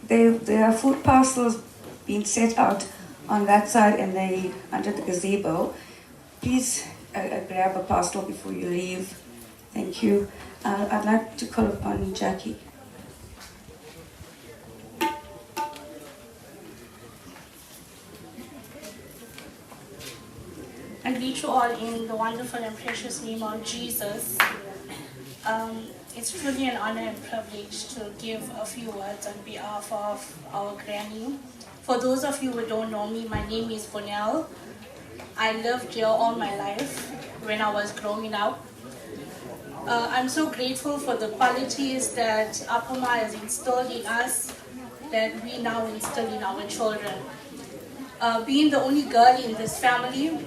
There are food parcels being set out on that side and they under the gazebo. Please grab a parcel before you leave. Thank you. I'd like to call upon Jackie. And greet you all in the wonderful and precious name of Jesus. It's truly an honor and privilege to give a few words on behalf of our granny. For those of you who don't know me, my name is Bonell. I lived here all my life when I was growing up. I'm so grateful for the qualities that Apoma has instilled in us that we now instill in our children. Being the only girl in this family,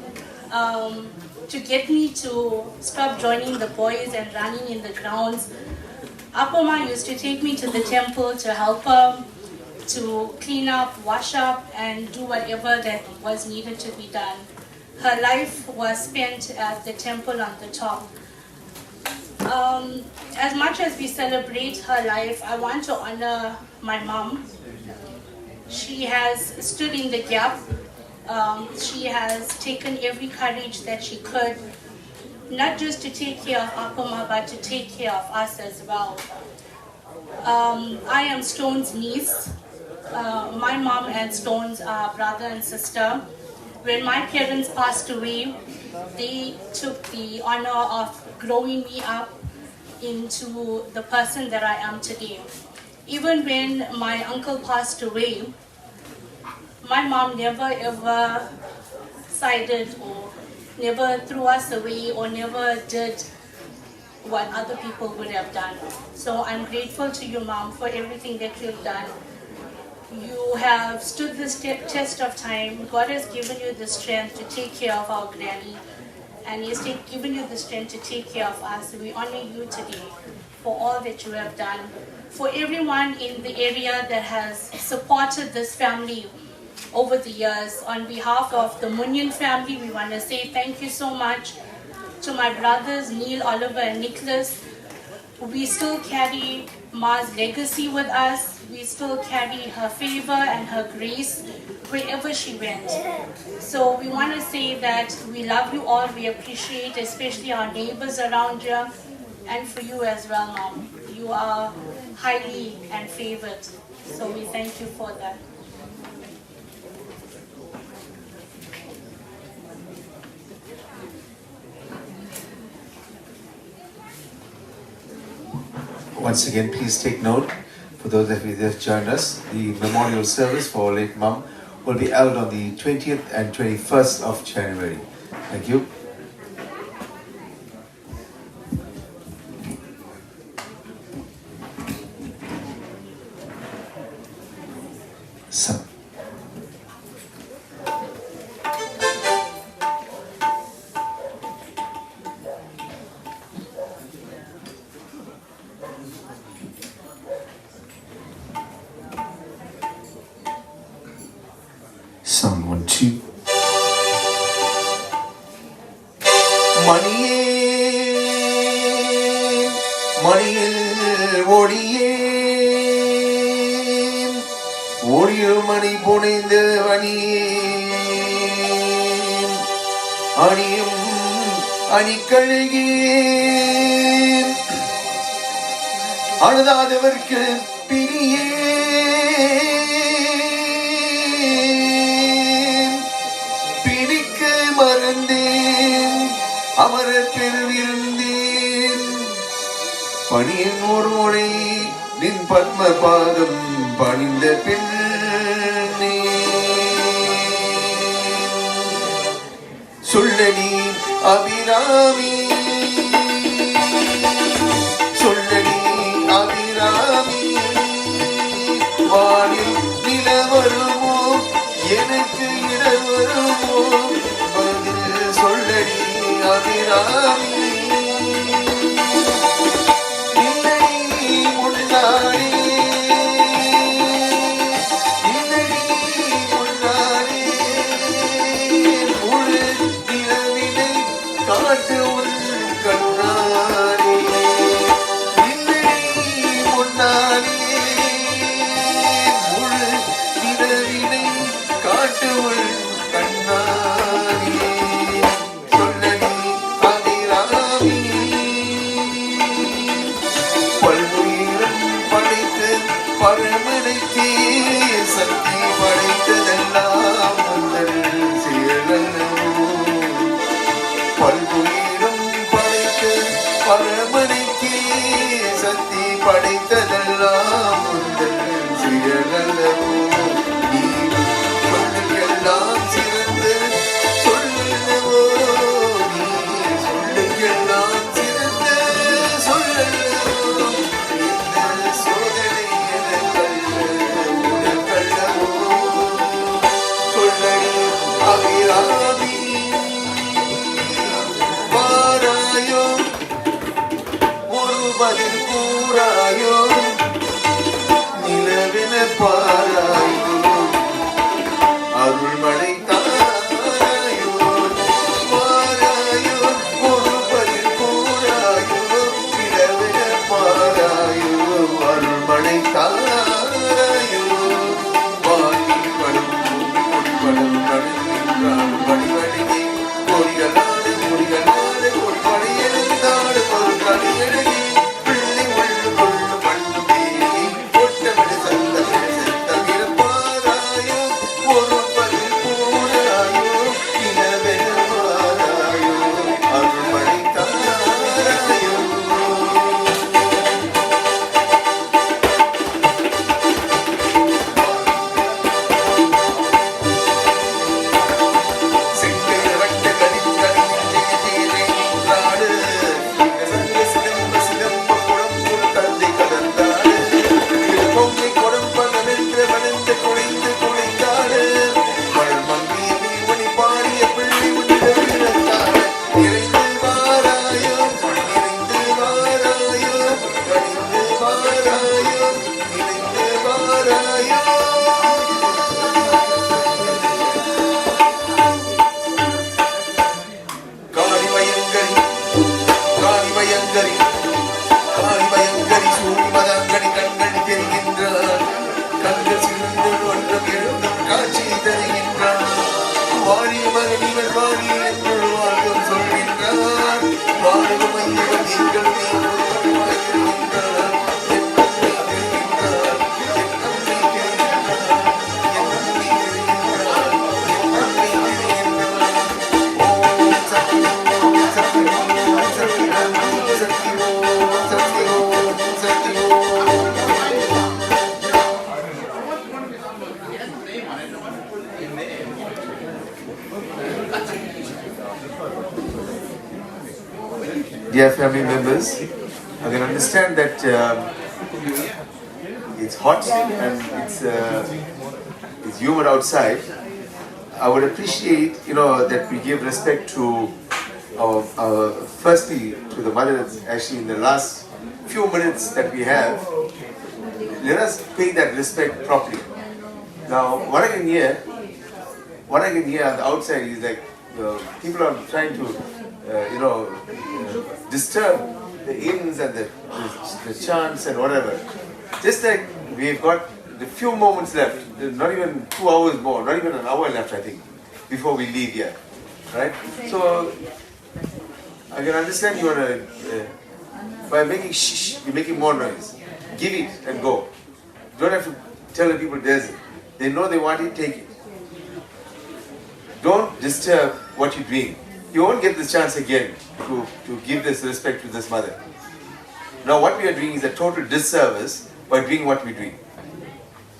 to get me to stop joining the boys and running in the grounds, Apoma used to take me to the temple to help her to clean up, wash up, and do whatever that was needed to be done. Her life was spent at the temple on the top. As much as we celebrate her life, I want to honor my mom. She has stood in the gap. She has taken every courage that she could, not just to take care of Apoma, but to take care of us as well. I am Stone's niece. My mom and Stone's are brother and sister. When my parents passed away, they took the honor of growing me up into the person that I am today. Even when my uncle passed away, my mom never ever sided or never threw us away or never did what other people would have done. So I'm grateful to you, Mom, for everything that you've done. You have stood this test of time. God has given you the strength to take care of our granny, and He has given you the strength to take care of us. We honor you today for all that you have done. For everyone in the area that has supported this family over the years, on behalf of the Munyan family, we want to say thank you so much. To my brothers, Neil, Oliver, and Nicholas, we still carry Ma's legacy with us. We still carry her favor and her grace wherever she went. So we want to say that we love you all. We appreciate especially our neighbors around here, and for you as well, Mom. You are highly and favored. So we thank you for that. Once again, please take note, for those that have joined us, the memorial service for our late mum will be held on the 20th and 21st of January. Thank you. So. Sound 1, 2. மணி புனைந்து அணியும் அணிக்கழுகி அழுதாதவர்க்கு பிரியே பத்மபாதம் பணிந்த பெண்ணே சொல்லடி அபிராமி சொல்லடி அபிராமி வானில் நில வருமோ எனக்கு இட வருமோ பதில் சொல்லடி Abirami Dear family members, I can understand that it's hot and it's humid outside. I would appreciate, that we give respect to firstly to the mother that's actually in the last few minutes that we have. Let us pay that respect properly. Now, what I can hear on the outside is like people are trying to, disturb the hymns and the chants and whatever. Just like we've got the few moments left, not even 2 hours more, not even an hour left, I think, before we leave here, right? So I can understand you want to, by making shh, you're making more noise. Give it and go. Don't have to tell the people there's it. They know they want it, take it. Don't disturb what you're doing. You won't get this chance again to give this respect to this mother. Now what we are doing is a total disservice by doing what we're doing.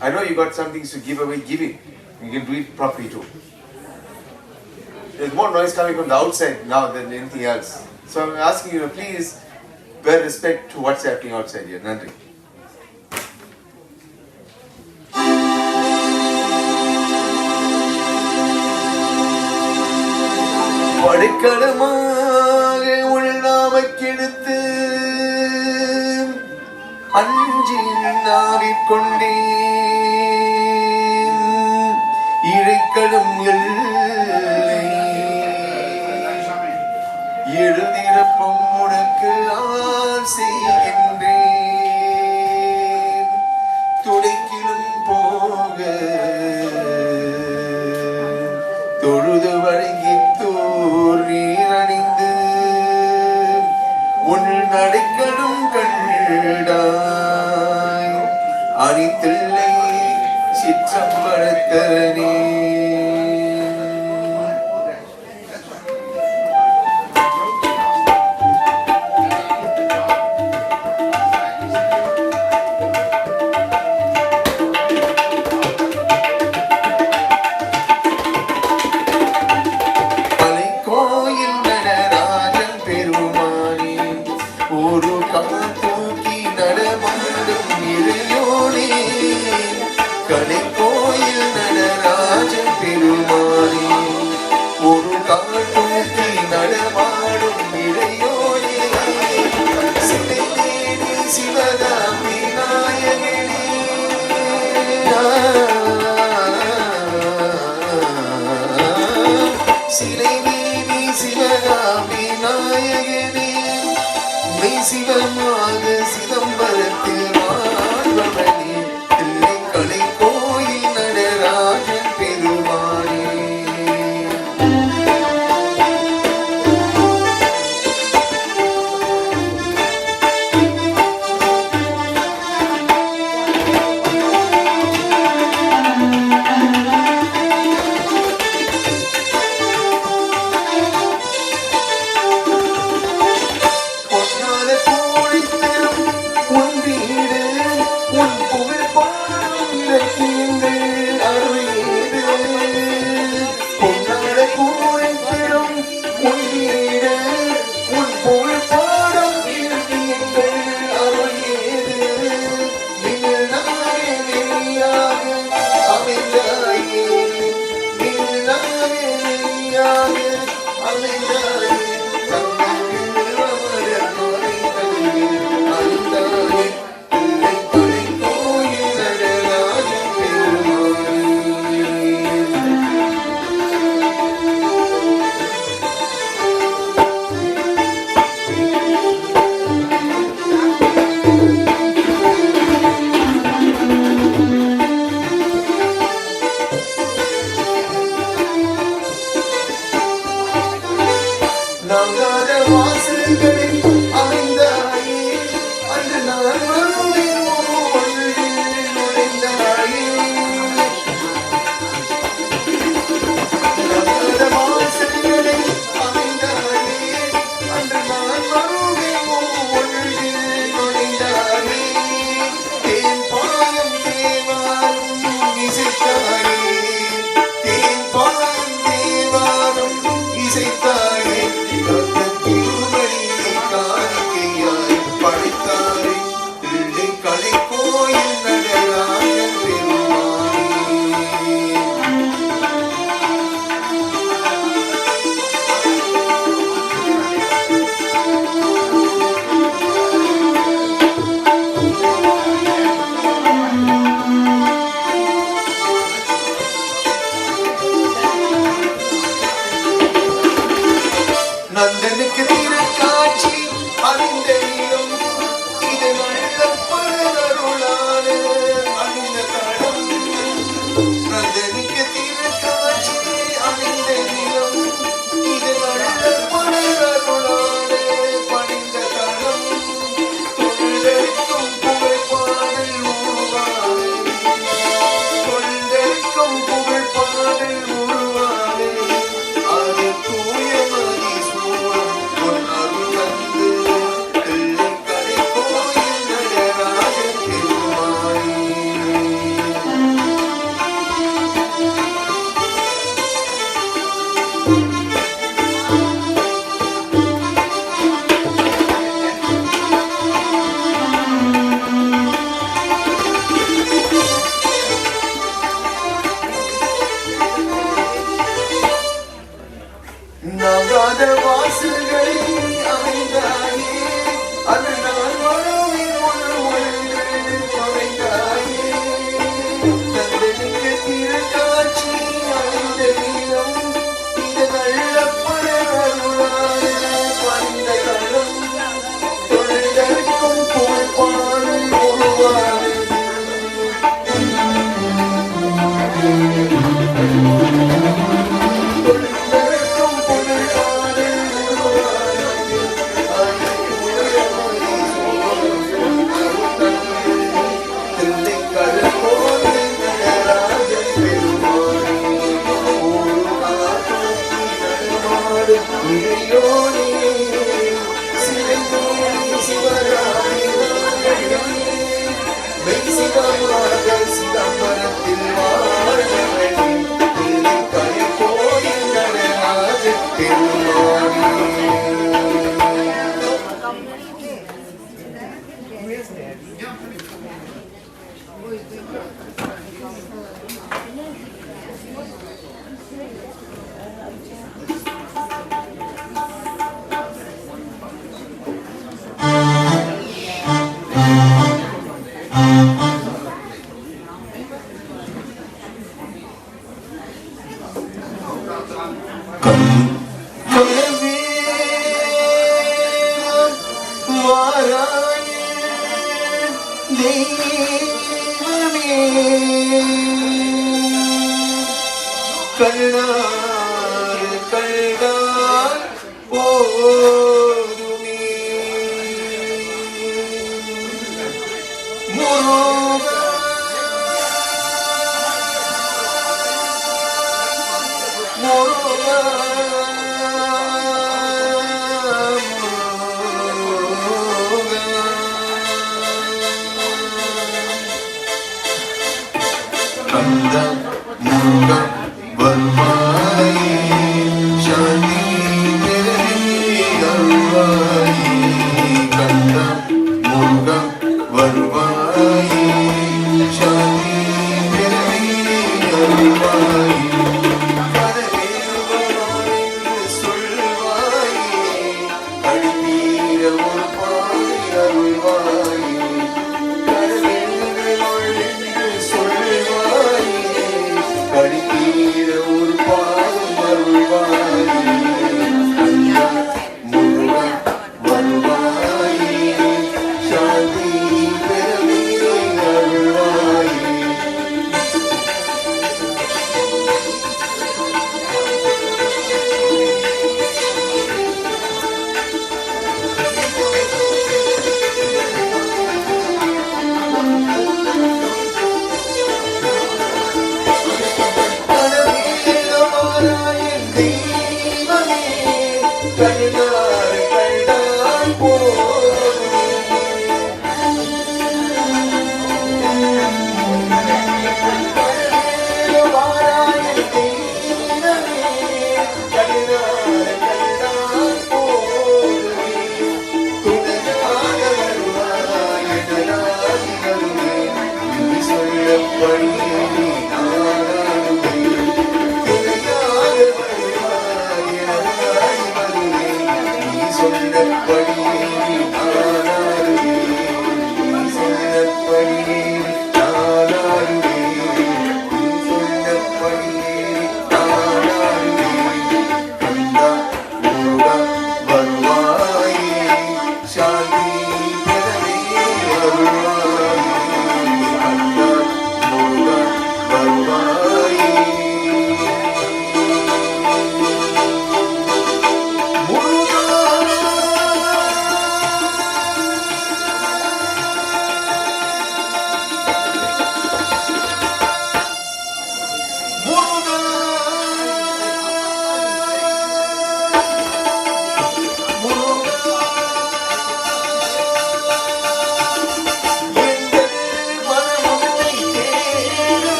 I know you got some things to give away, give it. You can do it properly too. There's more noise coming from the outside now than anything else. So I'm asking you to please bear respect to what's happening outside here. Nandri. படைக்கலமாக உள்ளாமைக்கெடுத்து அஞ்சி நாவிற்கொண்டேன் இழைக்கடும் எல்லை எழுதிறப்பும் உனக்கு செய்கின்றேன் துடைக்கிலும் போக தொழுது வழங்கி தூர் நீரணிந்து உன் நடைக்கடும் கண்டாய் அணித்தில்லை சிற்றம்பலத்தரனே. சிவமாக சிதம்பரத்தில் வாழ்பவனே தில்லைக்கலை கோயில் நடராஜன் பெருமானே.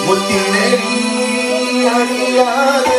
முத்தினை அறியாதே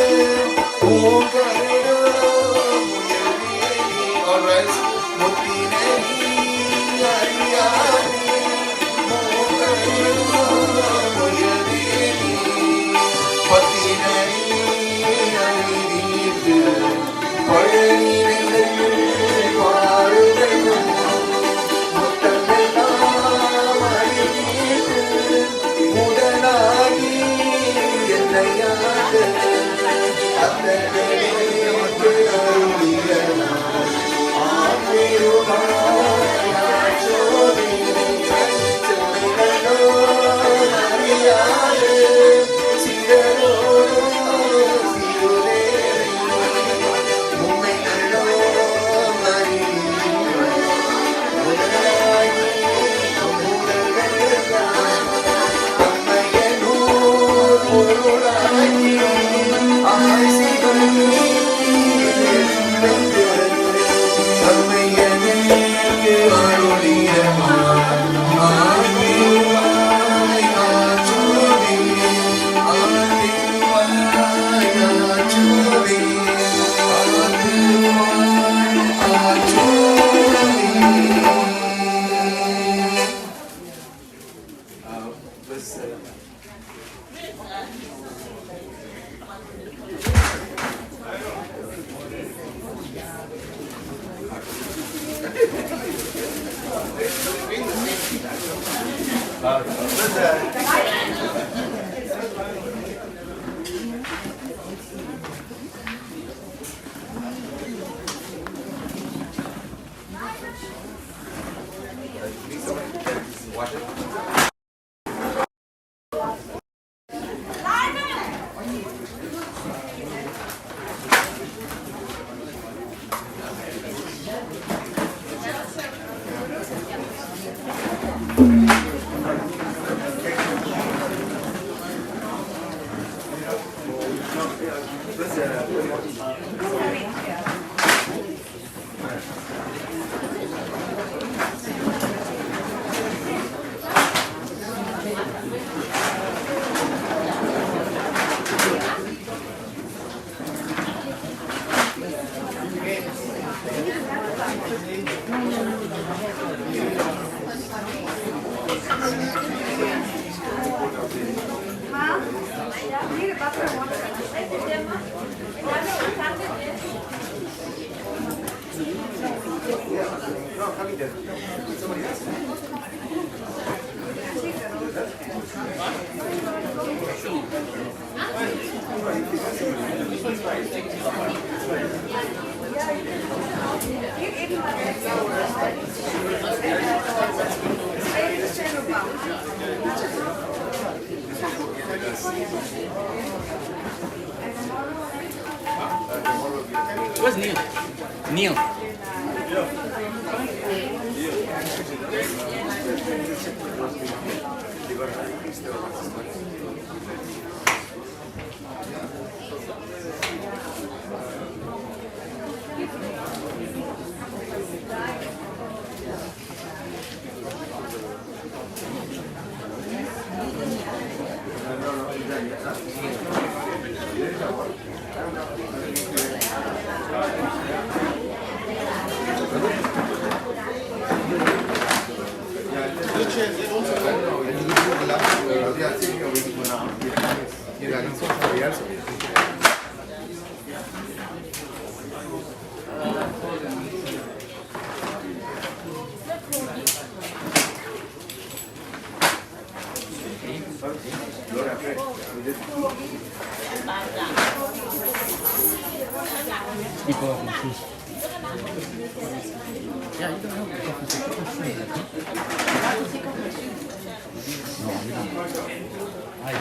Where's Neil? Neil. Yeah, you don't have the coffee. No, you don't. Hi.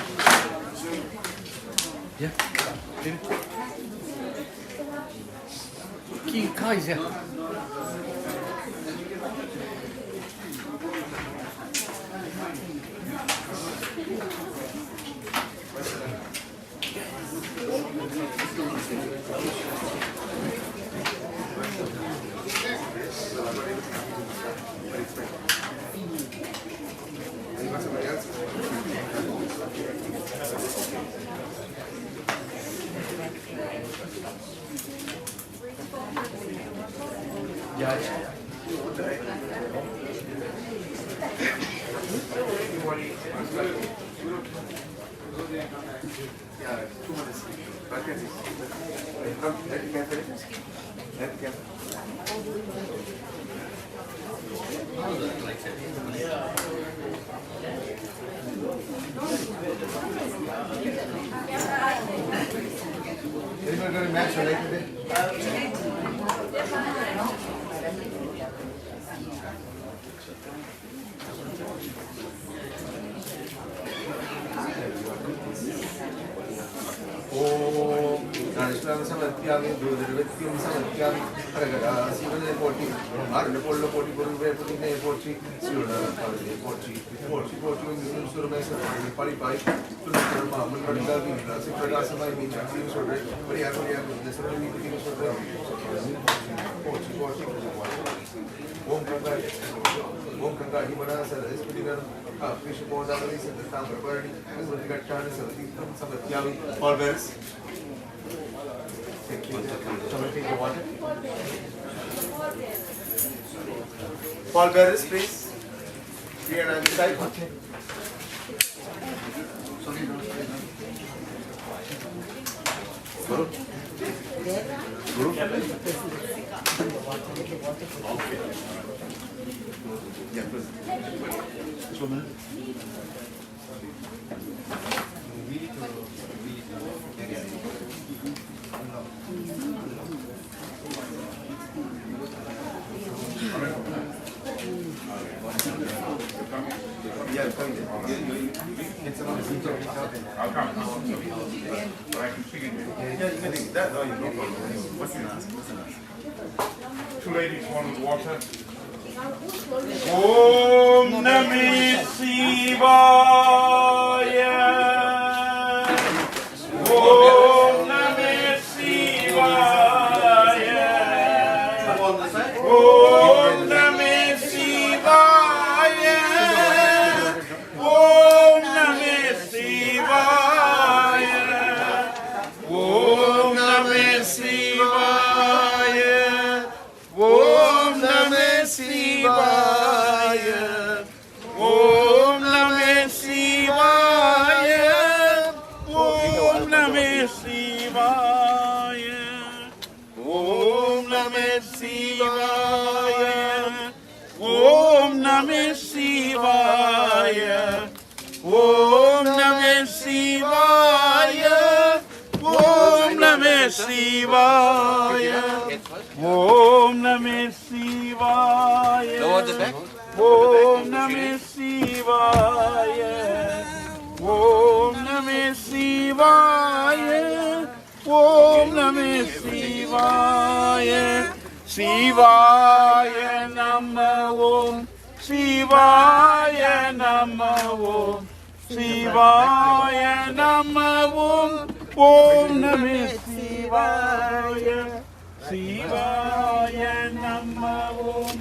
Yeah. Key Kaiser. Anyone going to match or like today? All bells. Thank you. Someone take the water. Paul Bearers, please. Here on the side. Yeah, come here. I'll come. I can figure it. Yeah, you can think that. No, no problem. What's the answer? Two ladies, one with water. Om Namah Shivaya. Om Namah Shivaya. Om Namah Shivaya. Om Namah Shivaya. Om Namah Shivaya. Om Namah Shivaya. Om Namah Shivaya. Om Namah Shivaya. Om Namah Shivaya. Om Namah Shivaya. Om Namah Shivaya. Om Namah Shivaya. Om Namah Shivaya. Lower the back. Om Namah Shivaya. Om Namah Shivaya. Om Namah Shivaya. Shivaya Namah Om. Shivaya Namah Om. Shivaya Namah Om. Om Namah Shivaya. Shivaya Namah Om.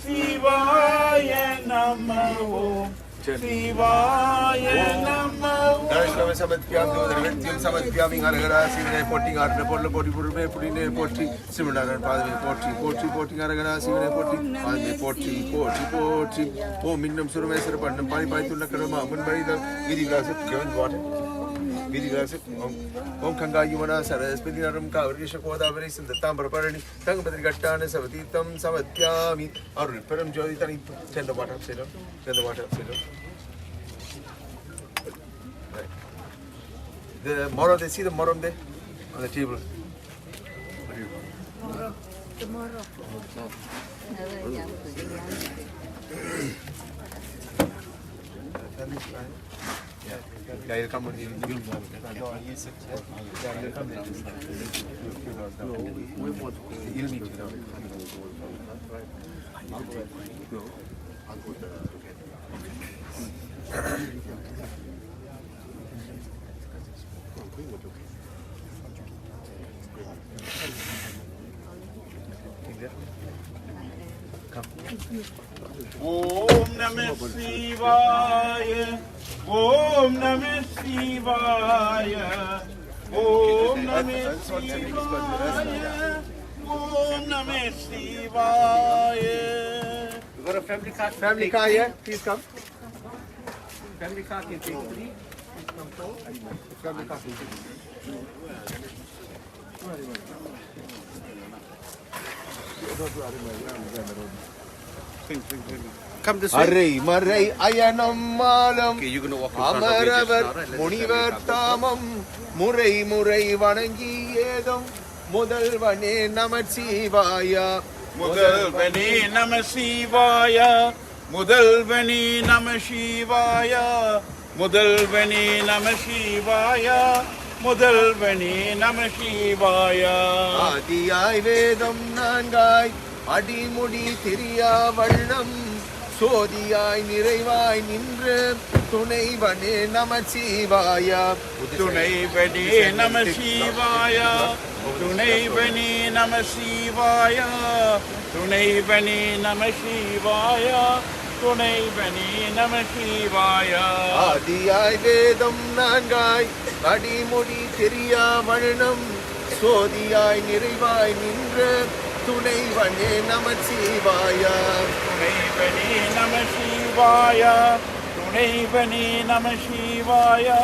Shivaya Namah Om. Shivaya Namah Om. Darshana Samatpyam Devadarventyam Samatpyam Aragara Sivane Potting Arna Potla Poti Purme Pudine Poti Simular Padme Poti Potting Aragara Sivane Poti Padme Poti Om Minnam Surmesar Pandam Pani Paituna Karama Munbari the Vidi Glass given water. Vidi Glass Om Kanga Yumana Saras Pidinaram Kavarisha Koda Varis and the Tambra Parani Tangapati Gatana Savatitam Samatpyami or Peram Joditani send the water up, send the water up. The moron, they see the moron there on the table. Tomorrow. Yeah, you'll come on. You'll come You'll meet Om Namah Shivaya. Om Namah Shivaya. Om Namah Shivaya. Om Namah Shivaya. You got a family card? Family car, yeah? Please come. Family card can take 3. Please come forward. Family car. Come this way. Array, Maray, Ayanam Malam. Okay, you're going to walk in front of me just now, right? Munivar Tamam, Muray, Muray, Vanangi Edam, Mudalvane Namachivaya, Mudalvane Namashivaya, Mudalvane Namashivaya, Mudalvane Namashivaya, Mudalvane Namashivaya. Adiyai Vedam Nangai, Adi Mudi Tiriya Varnam. சோதியாய் நிறைவாய் நின்று துணைவனே நமசிவாயா துணைவனே நமசிவாயா துணைவனே நமசிவாயா துணைவனே நமசிவாயா துணைவனே நமசிவாயா ஆதியாய் வேதம் நான்காய் அடிமுடி தெரியா வண்ணம் சோதியாய் நிறைவாய் நின்று துணைவனே நமசிவாயா துணைவனே நமசிவாயா துணைவனே நமசிவாயா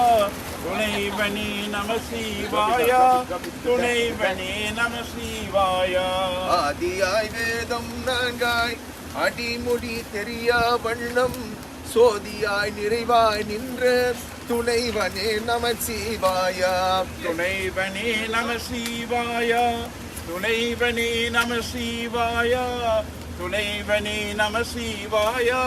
துணைவனே நம சிவாயா துணைவனே நம சிவாயா ஆதியாய் வேதம் நான்காய் அடிமுடி தெரியா வண்ணம் சோதியாய் நிறைவாய் நின்ற துணைவனே நம சிவாயா துணைவனே நம சிவாயா துணைவனே நம சிவாயா துணைவனே நம சிவாயா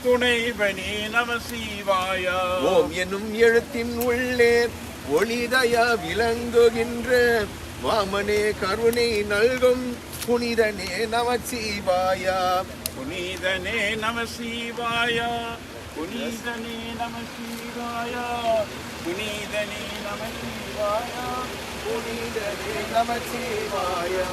துணைவனே நம சிவாயா ஓம் என்னும் எழுத்தின் உள்ளே ஒளிதயா விளங்குகின்ற வாமனே கருணை நல்கும் புனிதனே நம சிவாயா புனிதனே நம சிவாயா புனிதனே நம சிவாயா புனிதனே நம சிவாயா புனிதனே நம சிவாயா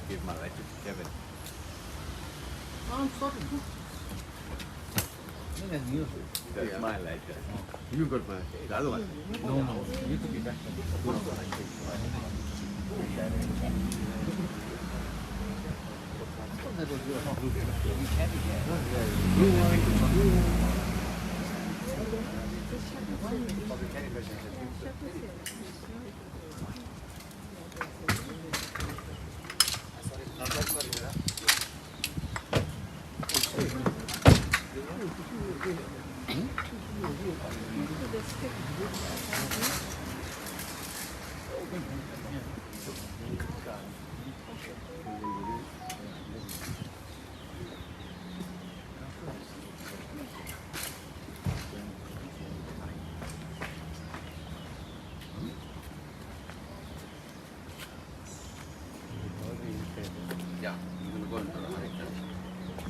Give my life to Kevin. I'm sorry. That's my life. You got my the other one. No, you need to be back.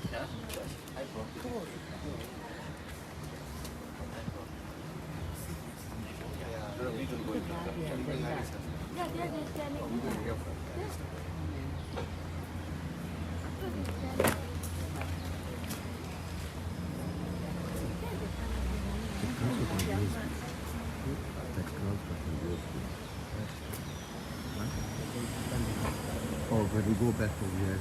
Oh, when we go back over here.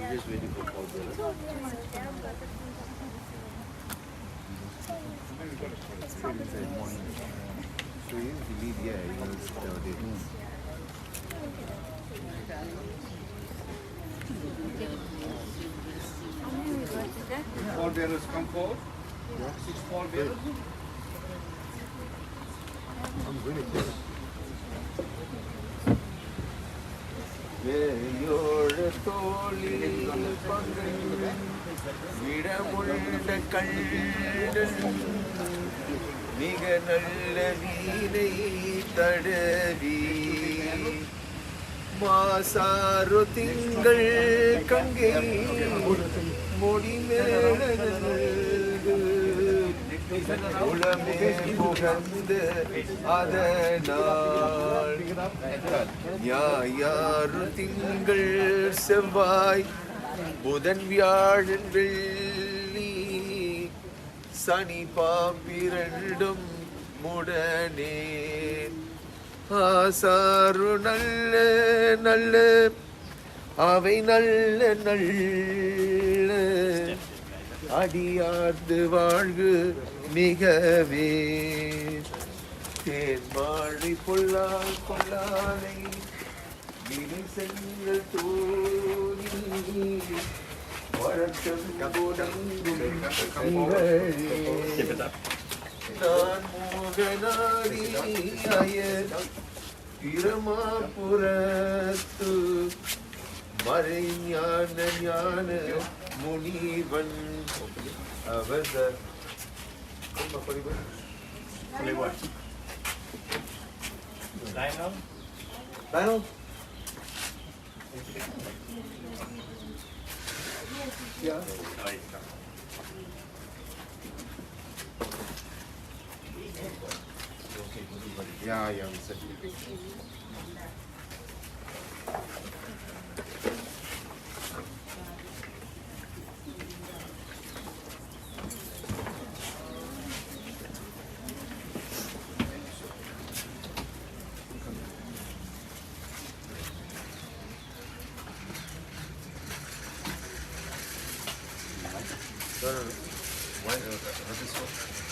Just waiting for Paul. So you leave, yeah, you know, Paul bearers come forward. 6 Paul bearers. I'm really close. வேயோடு தோளில் விடமுள்ள கள்ளன் மிக நல்ல வீணை தடவி மாசாறு திங்கள் கங்கை முடிமேள உளமே புகழ்ந்து அதனால் ஞாயிறு திங்கள் செவ்வாய் புதன் வியாழன் வெள்ளி சனி பாம்பிரண்டும் முடனே ஆசாறு நல்ல நல்ல அவை நல்ல நல்ல அடியார்ந்து வாழ்கு மிகவே தேன்மாழி பொல்லால் பொல்லாலை வினை செங்கல் தோணி வரட்டும் குடங்கும் நான் மோகனாரியாய பிரமாபுரத்து மறை ஞான ஞான முனிவன் அவத Lionel? Lionel? Yeah. Yeah, yeah. No. Why this one?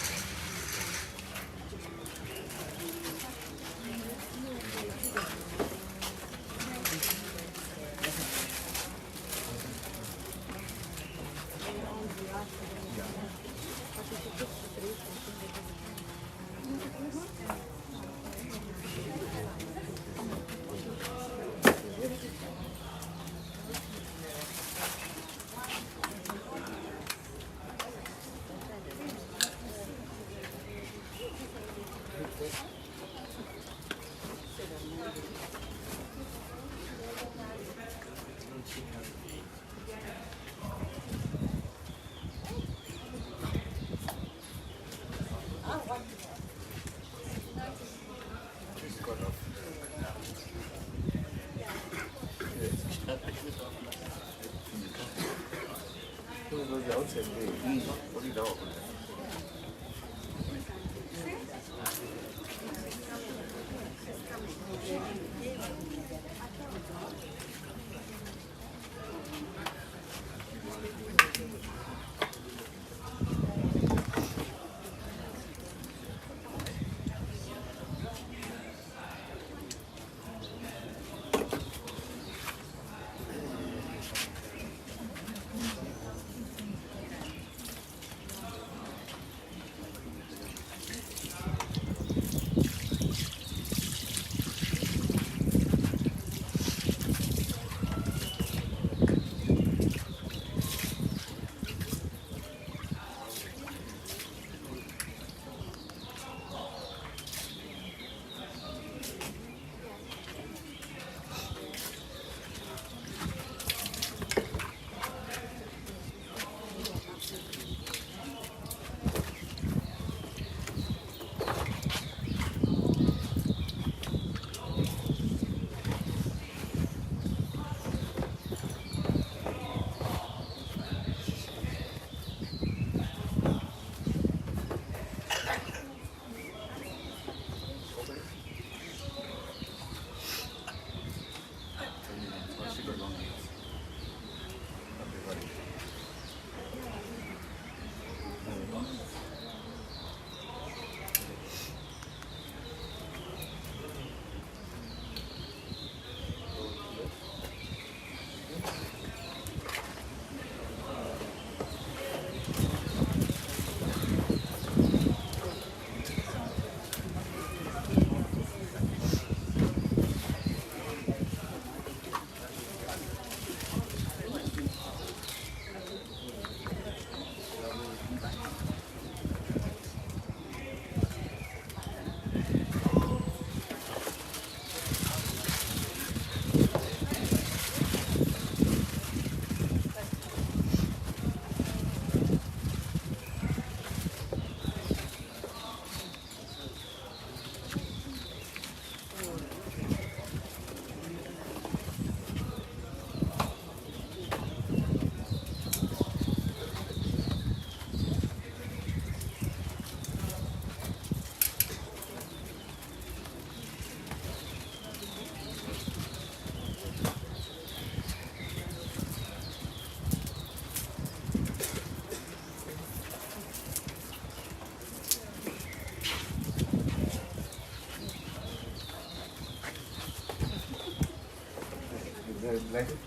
Later.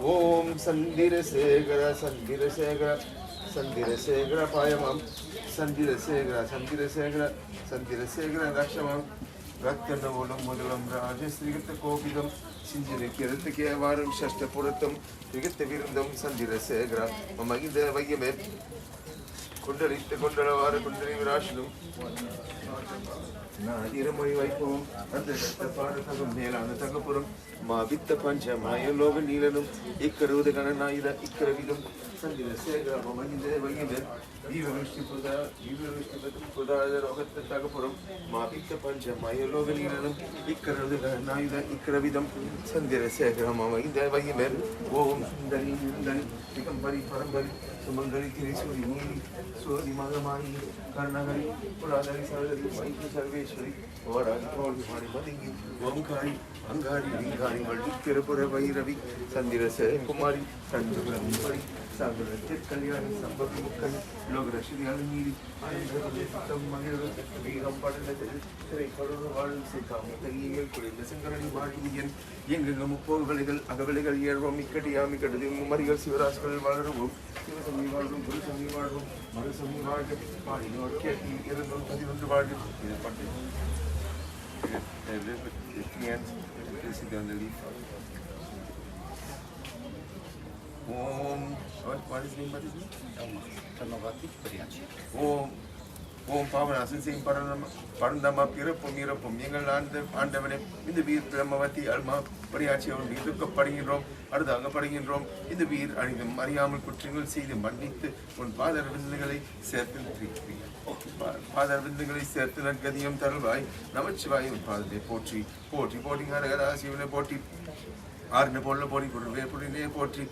Om Sandirasegara Sandirasegara Sandirasegara Payamam Sandirasegara Sandirasegara Sandirasegara Rakshamam Rakkana Volam Modalam Rajasrigata Kopidam Sinjana Kiratake Varam Shasta Puratam Rigata Virundam Sandirasegara Mamagida Vayame Kundarita Kundaravara Kundari Virashanum Iramayi Vaipum and the Paratagam Nela and the Tagapuram Mavita Pancha Maya Logan Nilanum Ikaru the Gananaida Ikaravidum Sandira Sega Mamagida Vayame Vivarushi Puda Vivarushi Puda Rogat the Tagapuram Mavita Pancha Maya Logan Nilanum Ikaru the Gananaida Ikaravidum Sandira Sega Mamagida Vayame Om Dani Dani Pikampari Parambari Sumangari Kirisuri Muni Suri Magamani Karnagari Puradari Sarari Vaiki Sarveshwari Varadi Koli Mari Madingi Vamkari Angari Vingari Maldi Kirapura Vairavi Sandira Se Kumari Sanjura Mari Sagara Tit Kalyani Sambhavi Mukkani Logra Shri Alamiri Anandra Magara Vigam Padana Sri Korona Varu Sikam Tangil Kuri Sankarani Martin Yengam Pogaligal Agavaligal Year Mikati Amikati Marigal Sivaraskal Valaru Sami Vardu Guru Sami Vardu Mara Sami Vardu Pari Nor Keti Irano Padivundu Vardu on the leaf. What is name? Elma. Premavathie, Padayachee. Om Pavanasan saying Parandama Pira Pomira Pomingal and in the beer Premavathie, Elma, Padayachee, or Viduka Padding in Rome, Ardanga Padding in Rome, in the beer, and the Mariamal Kutringal see the Mandit, one father Vindagally, certain 3. Father Vindagally, certain at Gadium Taralai, Namachivai, Father Poetry, Porting Haragas, even a potty. Arnapola body for a put in a pottery,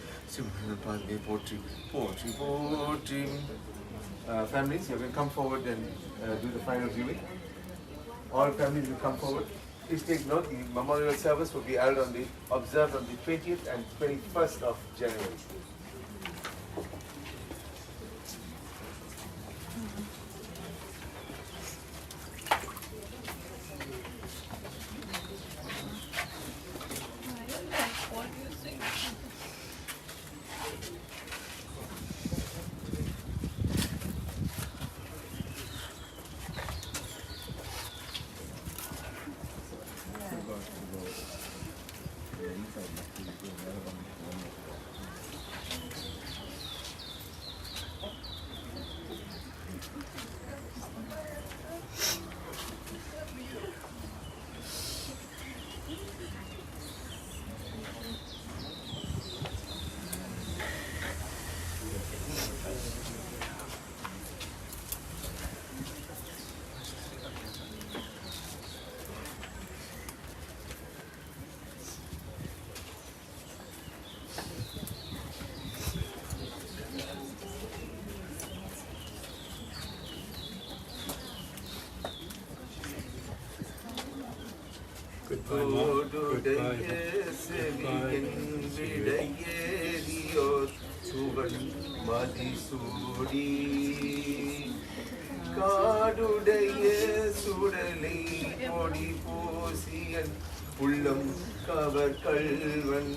poetry. Families, you can come forward and do the final viewing. All families will come forward. Please take note, the memorial service will be held observed on the 20th and 21st of January. Ullam Kavar Kalvan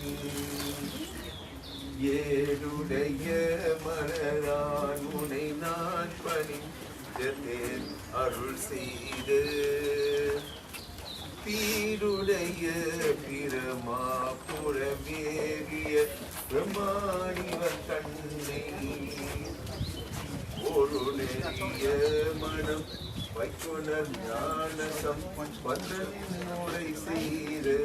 Yedudaya Manaran Munai Nan Panim Jatin Arul Seide Pirudaya Pirama Puraviriya Brahmani Vatanni Oruneriya Manam Vaikunar Jnanasam Vandan Murai Seire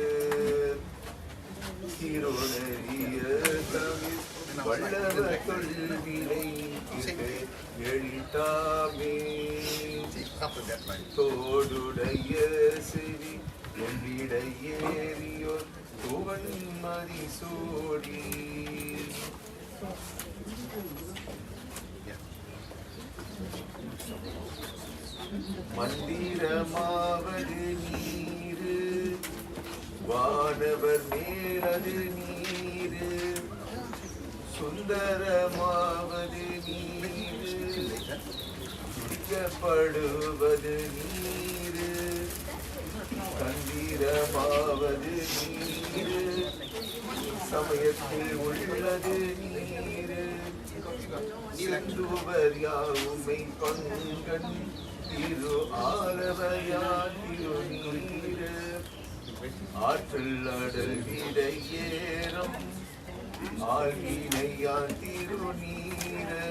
Siruneriya Tamil Vallava Kolvilai Kite Elitame Todudaya Sivi Yembidaya Riyo Tuvan Marisodi மந்திரமாவது நீரு வானவர் மேலது நீரு சுந்தரமாவது நீரு குடிக்கப்படுவது நீரு கண்டீரமாவது நீரு சமயத்தில் உள்ளது நீரு சென்றுவர் யாவுமை பங்கன் திரு ஆலவையா திருநீரு ஆற்றல் அடல் இடையேறம் ஆகினையான் திருநீரு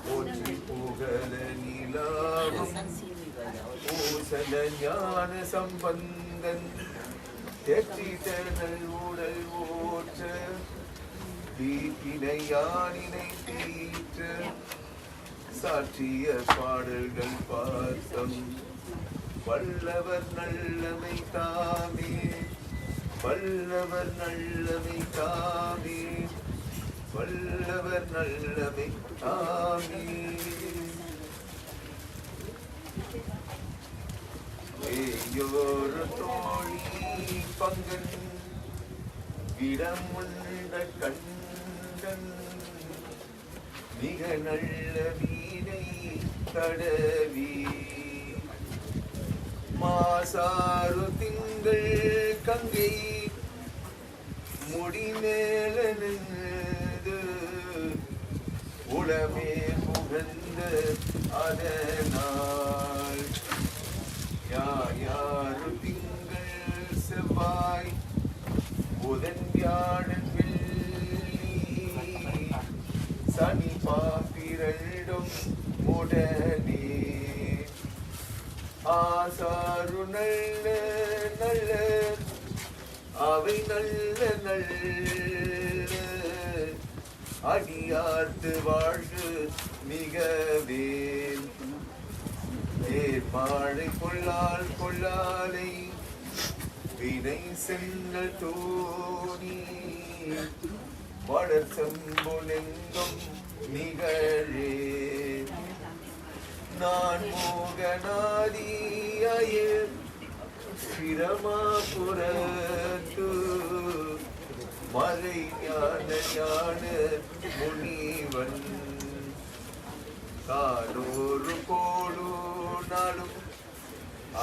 போற்றி புகழ நிலாவும் பூசல ஞான சம்பந்தன் தெற்றிட்டனல் உடல் ஓற்ற தீப்பினை யானினை தீற்ற சாற்றிய பாடல்கள் பார்த்தம் வல்லவர் நல்லமை தாமே வல்லவர் நல்லமை தாமே வல்லவர் நல்லமை தாமே ஏயோரு தோழி பங்கன் இடமுண்ட கண்டன் மிக நல்ல வீணை தடவி மாசாறு திங்கள் கங்கை முடிமேல நின்று உளமே புகழ்ந்த அதனால் யாரு திங்கள் செவ்வாய் புதன் வியாழன் வெள்ளி சனி பாப்பிரண்டும் உடனே ஆசாரு நல்ல நல்ல அவை நல்ல நல்ல அடியார்த்து வாழ்வு மிகவே மாழை கொள்ளால் கொள்ளாலை வினை சென்னல் தோணி வளர் செம்பொலெங்கும் நிகழே நான் மோகனாதியர் பிரமாபுரத்து மறை ஞான ஞான முனிவன் காலோரு கோடு நாளும்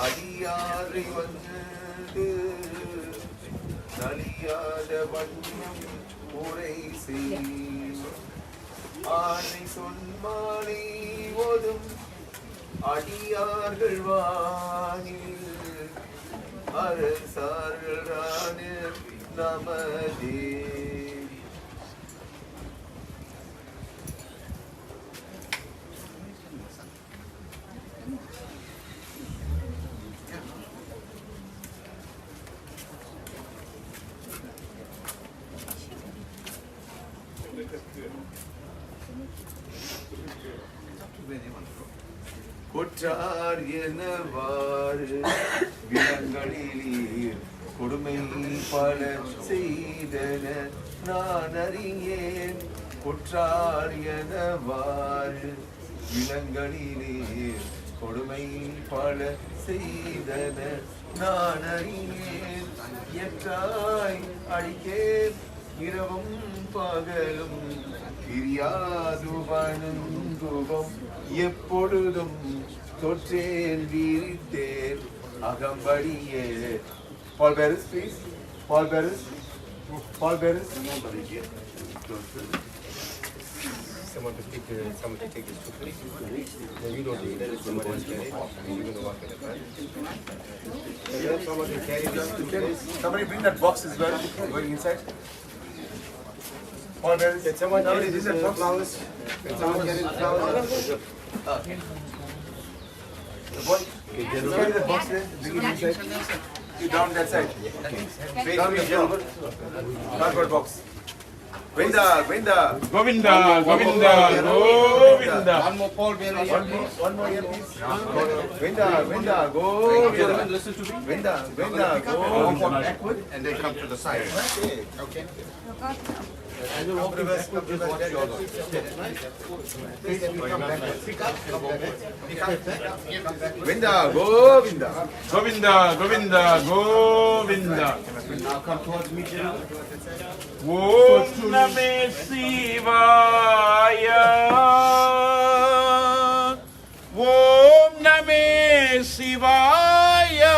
அடியாரை வந்து நலியாத வண்ணம் உரை செய் ஆனை சொன்மாலை ஓதும் அடியார்கள் வானில் அரசார்களான நமதே கொற்றார் எனவாறு விலங்களிலீர் கொடுமை பல செய்தன நான் அறியேன் கொற்றார் எனவாறு விலங்களிலீர் கொடுமை பல செய்தன நான் அறியேன் எற்றாய் அடிக்கேன் இரவும் பகலும் பிரியாது வணங்குவோம் எப்பொழுதும் தொற்றேன் வீரித்தேன் அகம்படியே Paul Beres, please. Paul Beres. Paul Beres. Someone to take this to please. No, you don't do it. Someone else carry it. You're going to walk in the front. Someone to carry this. Somebody bring that box as well. Going inside. Paul Beres. Can someone carry this flowers? Can someone carry the flowers? The boy. Carry the box there. Bring it inside. You down that side. Okay. Down the gentleman. Cardboard box. Govinda, Govinda. Govinda, Govinda, Govinda. One more Paul Beres. One more here, please. Govinda, Govinda, Govinda. Listen to me. Govinda, Govinda, Govinda. Backward and then come to the side. Okay. And you'll walk backward, just watch your Lord. Govinda, Govinda. Govinda, Govinda, Govinda. Now come towards me, gentlemen. Om Name Shivaya. Om Name Shivaya.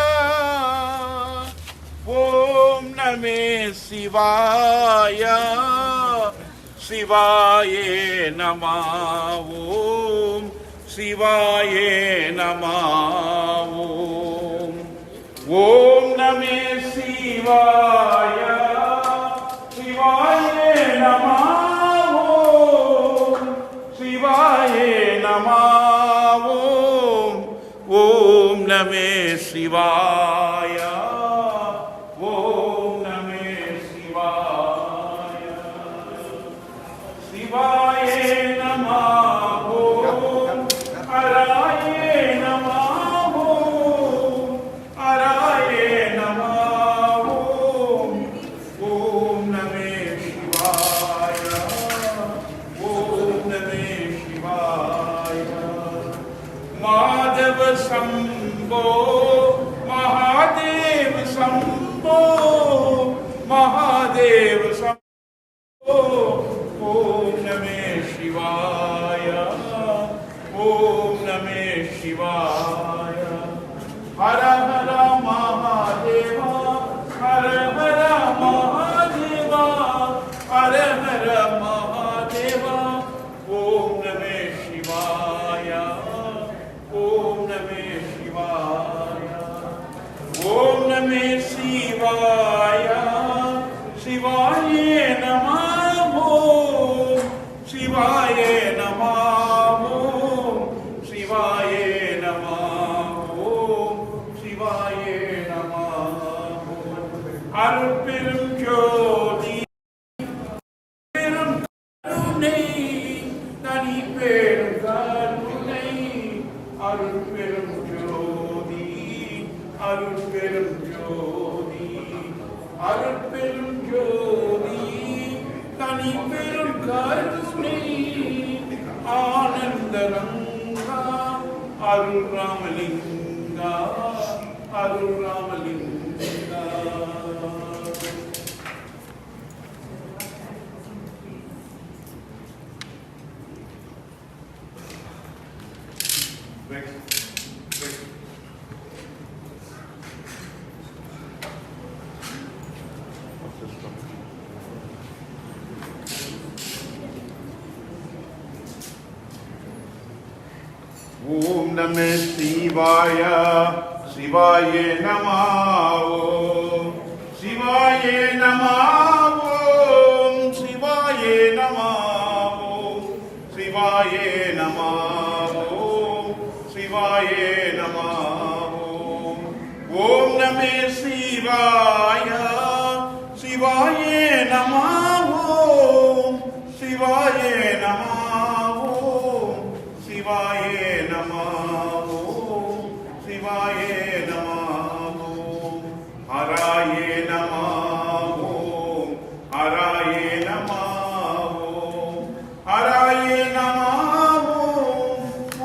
சிவாய சிவாயே நம ஓம் சிவாயே நம ஓம் நமே சிவாய சிவாயே நம ஓம் சிவாயே நம ஓம் நமே சிவாய ஓம் நமே சிவாய சிவாயே நம ஓம் ஹராயே நம ஓம் ஹராயே நம ஓம் நமே சிவாய ஓம் நமே சிவாய மாதவ சம்போ महादेव शंभो महादेव शंभो ओम नमः शिवाय ओम नमः शिवाय हर हर महादेव हर हर महादेव हर हर महादेव ओम नमः शिवाय ओम नमः शिवाय ओम नमः शिवाय शिवाये नमः ओम शिवाये नमः ओम शिवाये नमः ओम शिवाये नमः अरुள் பெரும் ஜோதி பெரும் கருணை தனி பெரும் கருணை அருள் பெரும் ஜோதி அருள் பெரும் ஜோதி அருள் பெரும் ஜோதி தனி பெரும் கருணை ஆனந்தரங்கா அருள் ராமலிங்கா அருள் ராமலிங்கா ओम नमः शिवाय शिवाये नमः ओम शिवाये नमः ओम शिवाये नमः ओम शिवाये नमः ओम शिवाये नमः ओम नमः शिवाय शिवाये नमः ओम शिवाये नमः ओम शिवाये नमः ओम शिवाये नमः ओम हराये नमः ओम हराये नमः ओम हराये नमः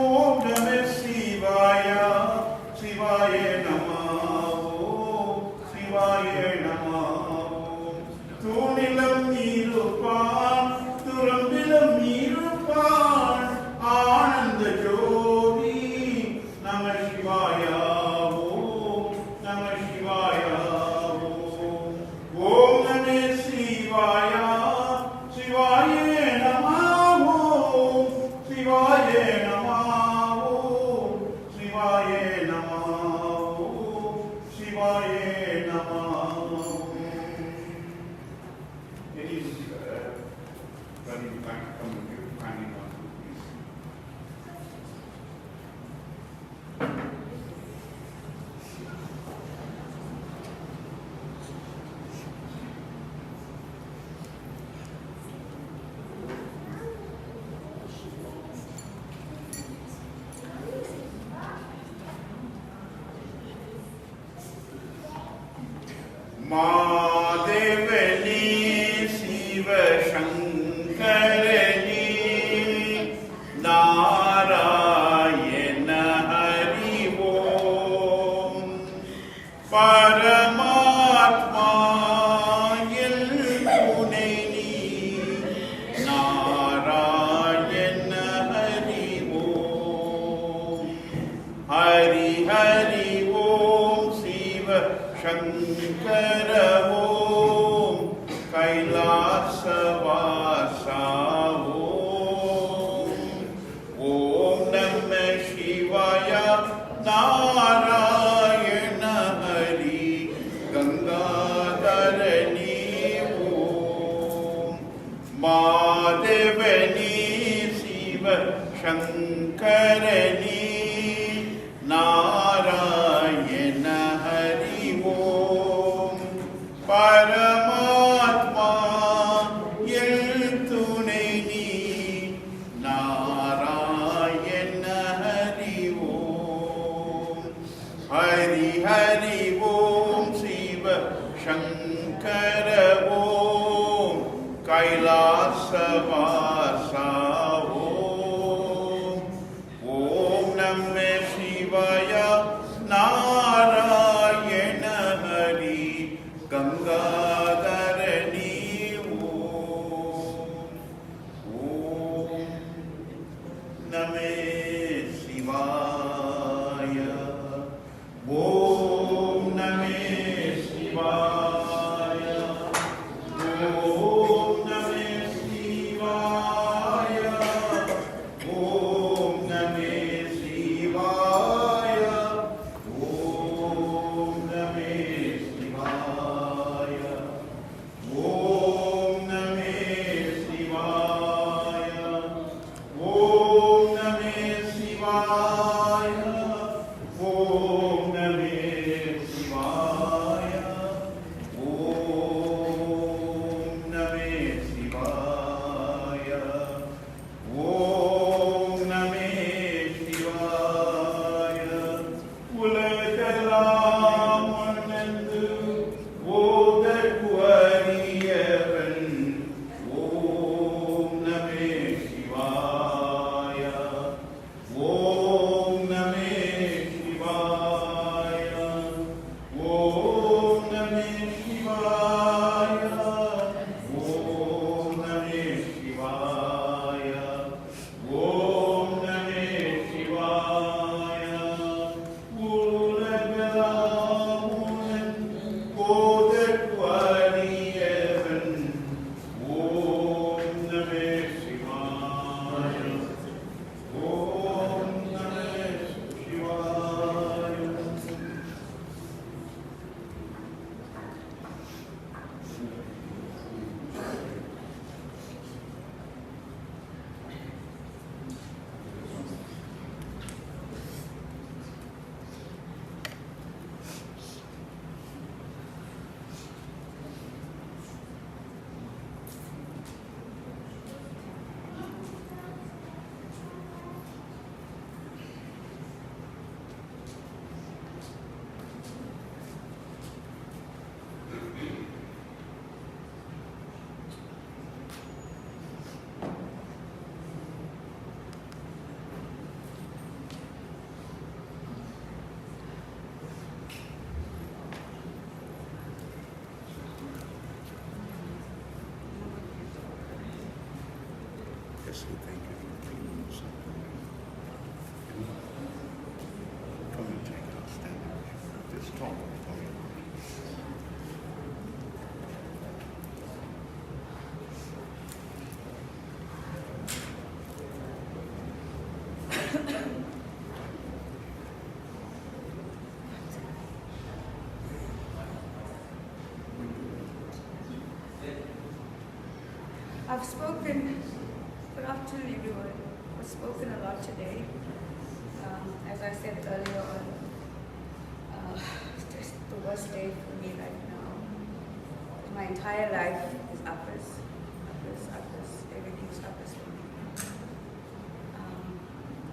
ओम नमः शिवाय शिवाये नमः ओम शिवाये नमः तूनिलम नीरुपान तुरंबिलम नीरुपान आनंद ज्योति नमः शिवाय ओम नमः शिवाय ओम नमः शिवाय शिवाये नमः ओम शिवाये नमः ओम शिवाये नमः ओम शिवाये नमः महादेवनी शिव शंकरनी नारायण हरि ओम परमात्मा मुनेनी नारायण हरि ओम हरि हरि ओम शिव शंकर ओम Narayana Hari Gangadharani Om Madhavani Shiva Shankarani Narayana Hari Om Paramatma Yeltuneni Narayana Hari Om Hari Hari Om Shiva Shankara Om Kailasavasa Om Om Namah Shivaya Narayana Hari Gangadharani Om Om Namah Shivaya Om Namah Shivaya Om Namah Shivaya Om Namah Shivaya Om Namah Shivaya Om Namah Shivaya Om Namah Shivaya Om Namah Shivaya Om Namah Shivaya Om Namah Shivaya உலகெல்லாம் உணர்ந்து ஓதற்குரியவன் ஓம் நமே சிவாய ஓம் நமே சிவாய ஓம் நமே சிவாய ஓம் நமே சிவாய ஓம் நமே சிவாய உலகெல்லாம் உணர்ந்து ஓதற்குரியவன் ஓம் நமே சிவாய ஓம் நமே சிவாய Yes, we thank you for being with us. Come and take it. Stand up. Just talk. I've spoken, good afternoon everyone. I've spoken a lot today. As I said earlier on, it's just the worst day for me right now. My entire life is uppers, everything's uppers for me.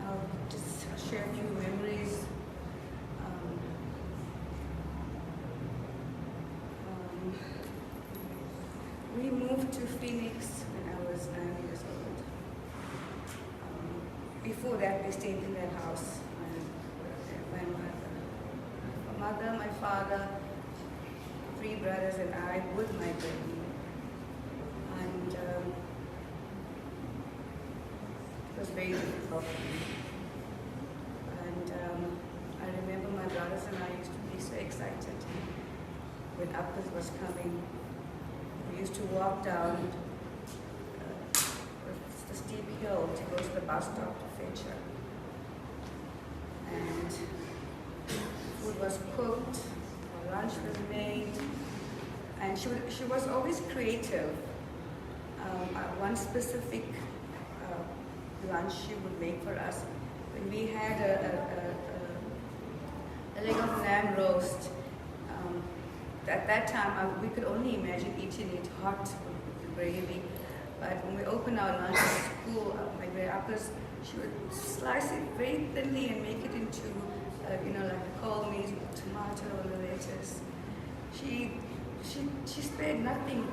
I'll just share a few memories. We moved to Phoenix when I was 9 years old. Before that, we stayed in that house. My mother, my father, 3 brothers, and I with my baby. And it was very difficult for me. And I remember my brothers and I used to be so excited when uppers was coming. We used to walk down the steep hill to go to the bus stop to fetch her. and food was cooked, lunch was made, and she was always creative. One specific lunch she would make for us. When we had a leg of lamb roast, at that time we could only imagine eating it hot with the gravy. But when we opened our lunch at school, my great uncles, she would slice it very thinly and make it into, like a cold meat with tomato and the lettuce. She spared nothing.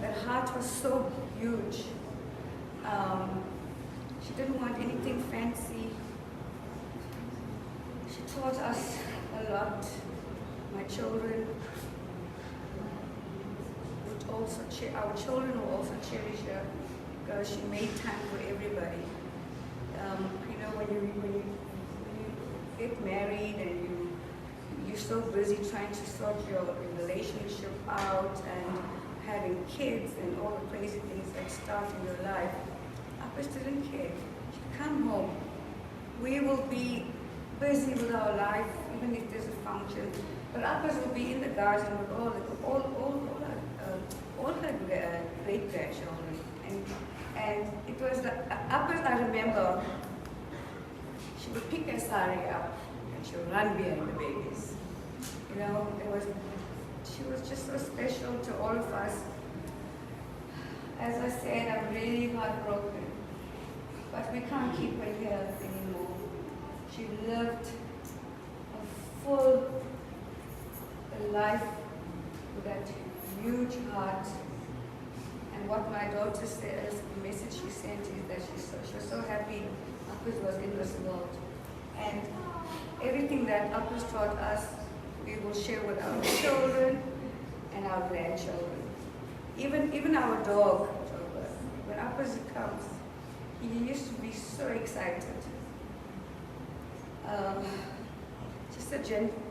That heart was so huge. She didn't want anything fancy. She taught us a lot. My children would also, our children will also cherish her because she made time for everybody. When you get married and you're so busy trying to sort your relationship out and having kids and all the crazy things that start in your life, Appas didn't care. She'd come home. We will be busy with our life, even if there's a function. But Appas will be in the garden with all her great-grandchildren. And it was Appas, I remember, she would pick her sari up and she would run behind the babies. She was just so special to all of us. As I said, I'm really heartbroken, but we can't keep her here anymore. She lived a full life with that huge heart. And what my daughter says, the message she sent is that she was so happy Appas was in this world. And everything that Appas taught us, we will share with our children and our grandchildren. Even our dog, when Appas comes, he used to be so excited. Just a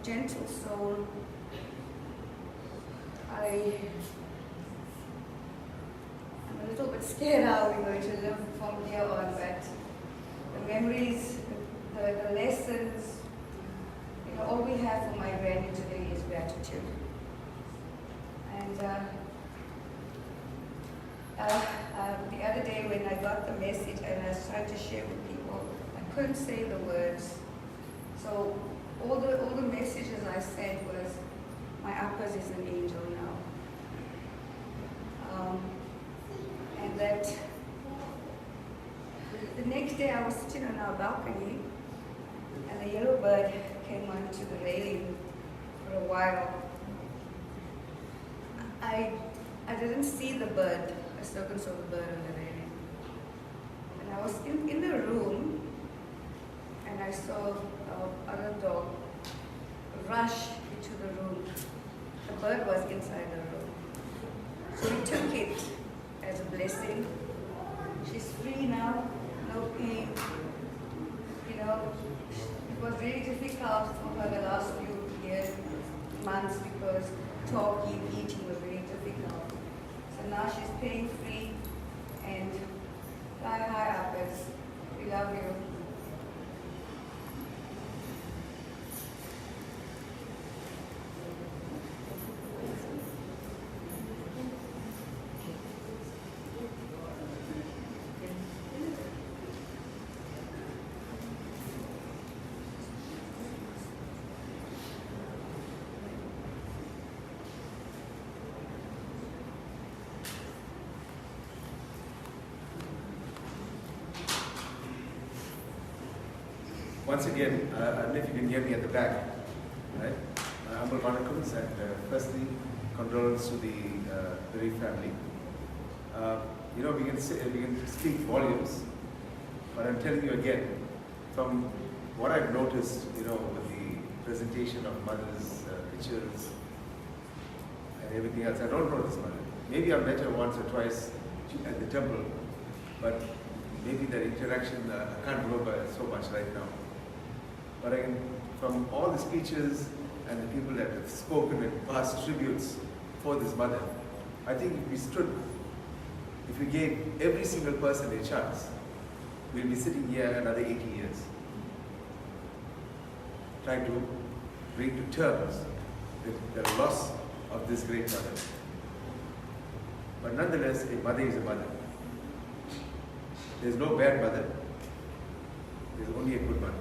gentle soul. I'm a little bit scared how we're going to live from here on, but the memories, the lessons, all we have for my granny today is gratitude. And the other day when I got the message and I was trying to share with people, I couldn't say the words. So all the messages I sent was, my Appas is an angel now. And that the next day I was sitting on our balcony and a yellow bird came onto the railing for a while. I didn't see the bird. I still saw the bird on the railing. And I was in the room and I saw other dog rush into the room. The bird was inside the room. So we took it as a blessing. She's free now, no pain. It was really difficult for her the last few years, months, because talking, eating was very difficult. So now she's pain free and fly high, Appas. We love you. Once again, I don't know if you can hear me at the back, right? Humble Manakums, and firstly, condolence to the bereaved family. We can speak volumes, but I'm telling you again, from what I've noticed, with the presentation of mother's pictures and everything else, I don't know this mother. Maybe I've met her once or twice at the temple, but maybe that interaction, I can't remember so much right now. But again, from all the speeches and the people that have spoken and passed tributes for this mother, I think if we gave every single person a chance we'll be sitting here another 80 years, trying to bring to terms the loss of this great mother. But nonetheless, a mother is a mother. There's no bad mother. There's only a good mother.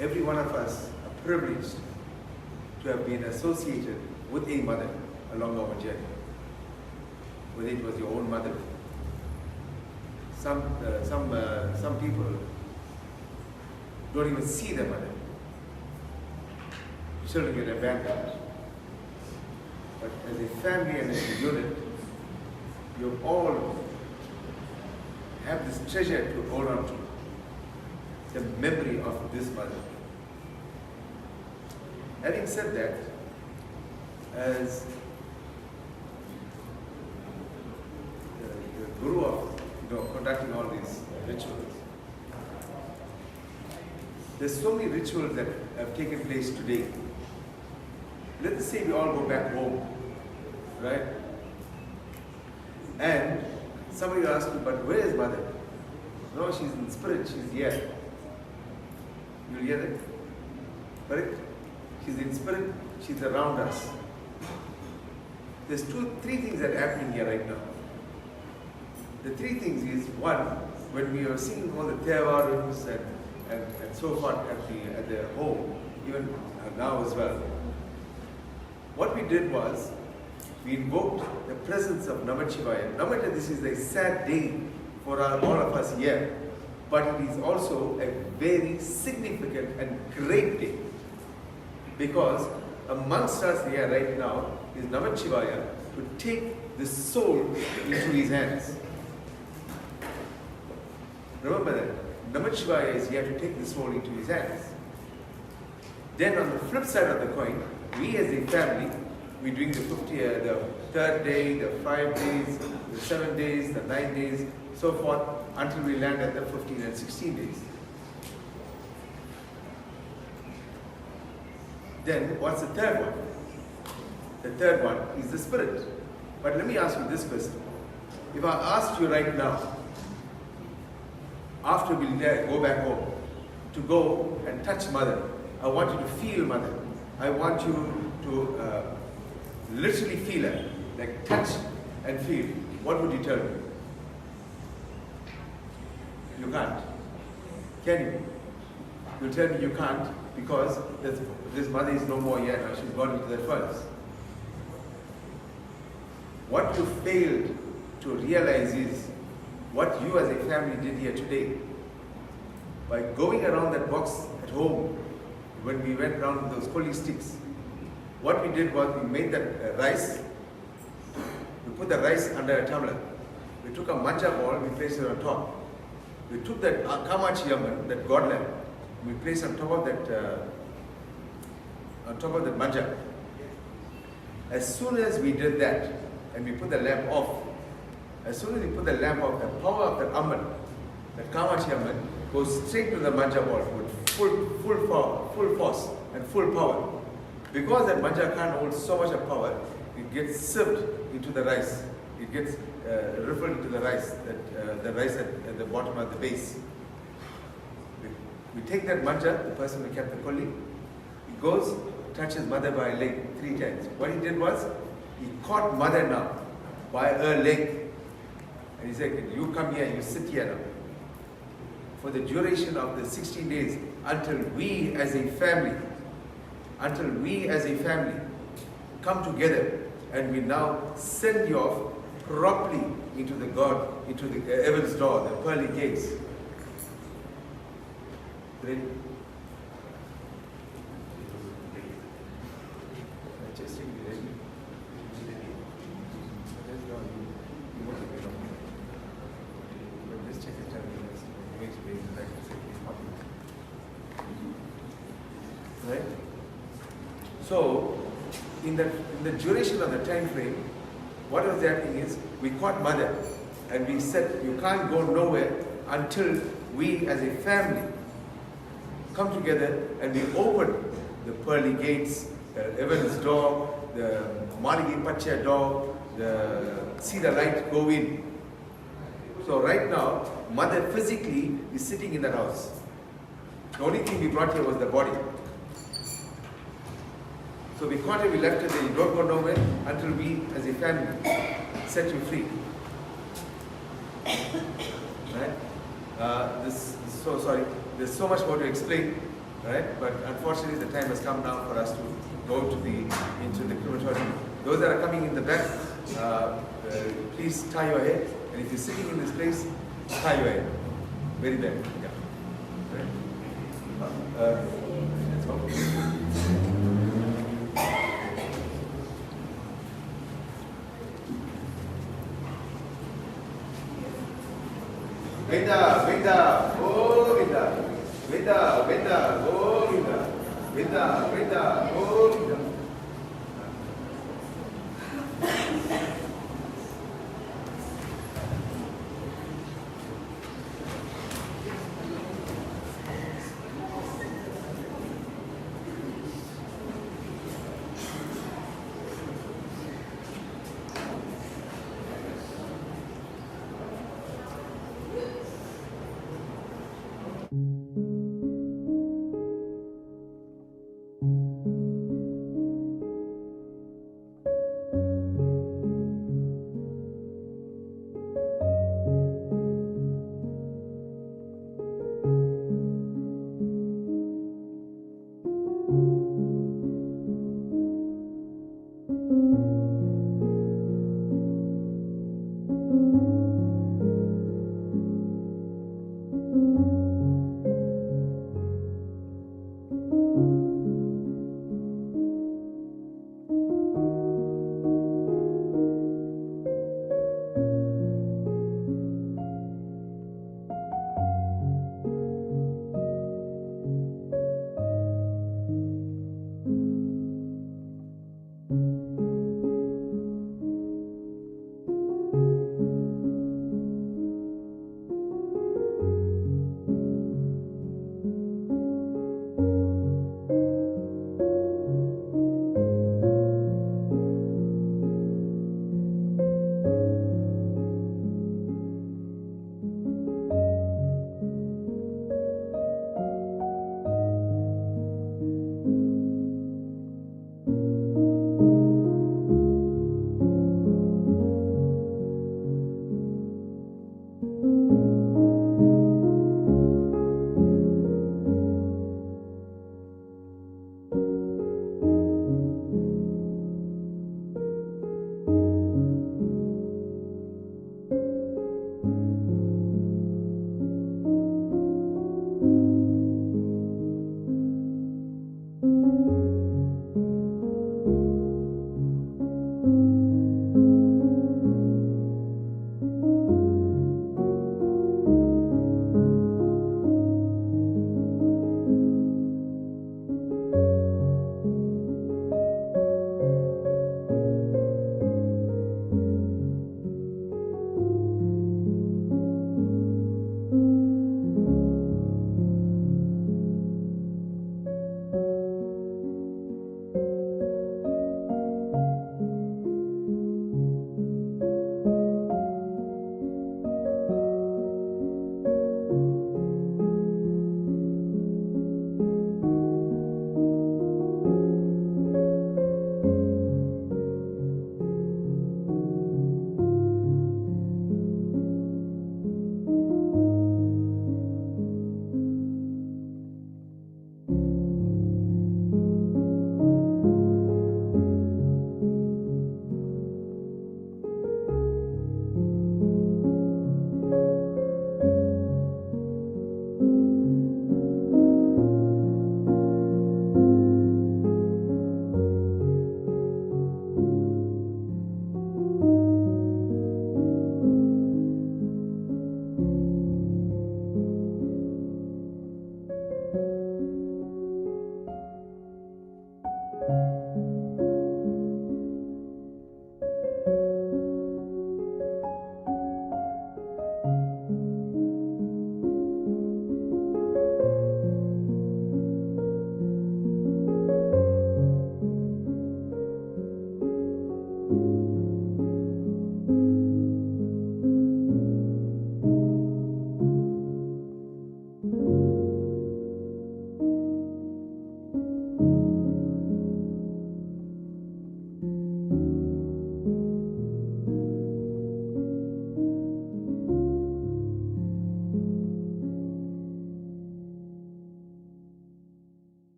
Every one of us are privileged to have been associated with a mother along our journey. Whether it was your own mother. Some people don't even see their mother. Children get abandoned. But as a family and as a unit, you all have this treasure to hold on to, the memory of this mother. Having said that, as the guru of conducting all these rituals, there's so many rituals that have taken place today. Let us say we all go back home, right? And somebody will ask me, but where is mother? No, she's in spirit, she's here. You'll hear that? Correct? She's in spirit, she's around us. There's three things that are happening here right now. The three things is, one, when we are singing all the thevarams and so forth at the home, even now as well, what we did was, we invoked the presence of Namachivaya. No matter this is a sad day for all of us here, but it is also a very significant and great day. Because amongst us here right now is Namachivaya to take the soul into his hands. Remember that. Namachivaya is here to take the soul into his hands. Then on the flip side of the coin, we as a family, we're doing the 3rd day, the 5 days, the 7 days, the 9 days, so forth, until we land at the 15 and 16 days. Then what's the third one? The third one is the spirit. But let me ask you this question. If I asked you right now, after we go back home, to go and touch mother, I want you to feel mother. I want you to literally feel her, like touch and feel. What would you tell me? You can't. Can you? You tell me you can't because this mother is no more here now. She's gone into the furnace. What you failed to realize is what you as a family did here today. By going around that box at home, when we went around with those holy sticks, what we did was we made that rice, we put the rice under a tumbler. We took a manja ball, we placed it on top. We took that Kamachi Yaman, that god lamb, we placed on top of that manja. As soon as we did that, and we put the lamp off, as soon as we put the lamp off, the power of that Amman, that Kamachi Yaman, goes straight to the manja ball with full force and full power. Because that manja can't hold so much of power, it gets sieved into the rice. It gets riffled into the rice, the rice at the bottom of the base. We take that manja, the person who kept the koli, he goes, touches mother by her leg 3 times. What he did was, he caught mother now by her leg. And he said, you come here, you sit here now. For the duration of the 16 days, until we as a family come together and we now send you off properly into the heaven's door, the pearly gates. Ready? Right? So, in the duration of the time frame, what was happening is, we caught mother and we said, you can't go nowhere until we as a family come together and we open the pearly gates, the heaven's door, the Maligi Pacha door, see the light go in. So right now, mother physically is sitting in that house. The only thing we brought here was the body. So we can't have you left it there. You don't go nowhere until we, as a family, set you free. Right? So sorry. There's so much more to explain, right? But unfortunately, the time has come now for us to go to into the crematorium. Those that are coming in the back, please tie your hair. And if you're sitting in this place, tie your hair. Very bad. Yeah. Right? Let's go. Veda, Veda, oh Veda, Veda, Veda, oh Veda, Veda, Veda, oh Veda.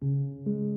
you.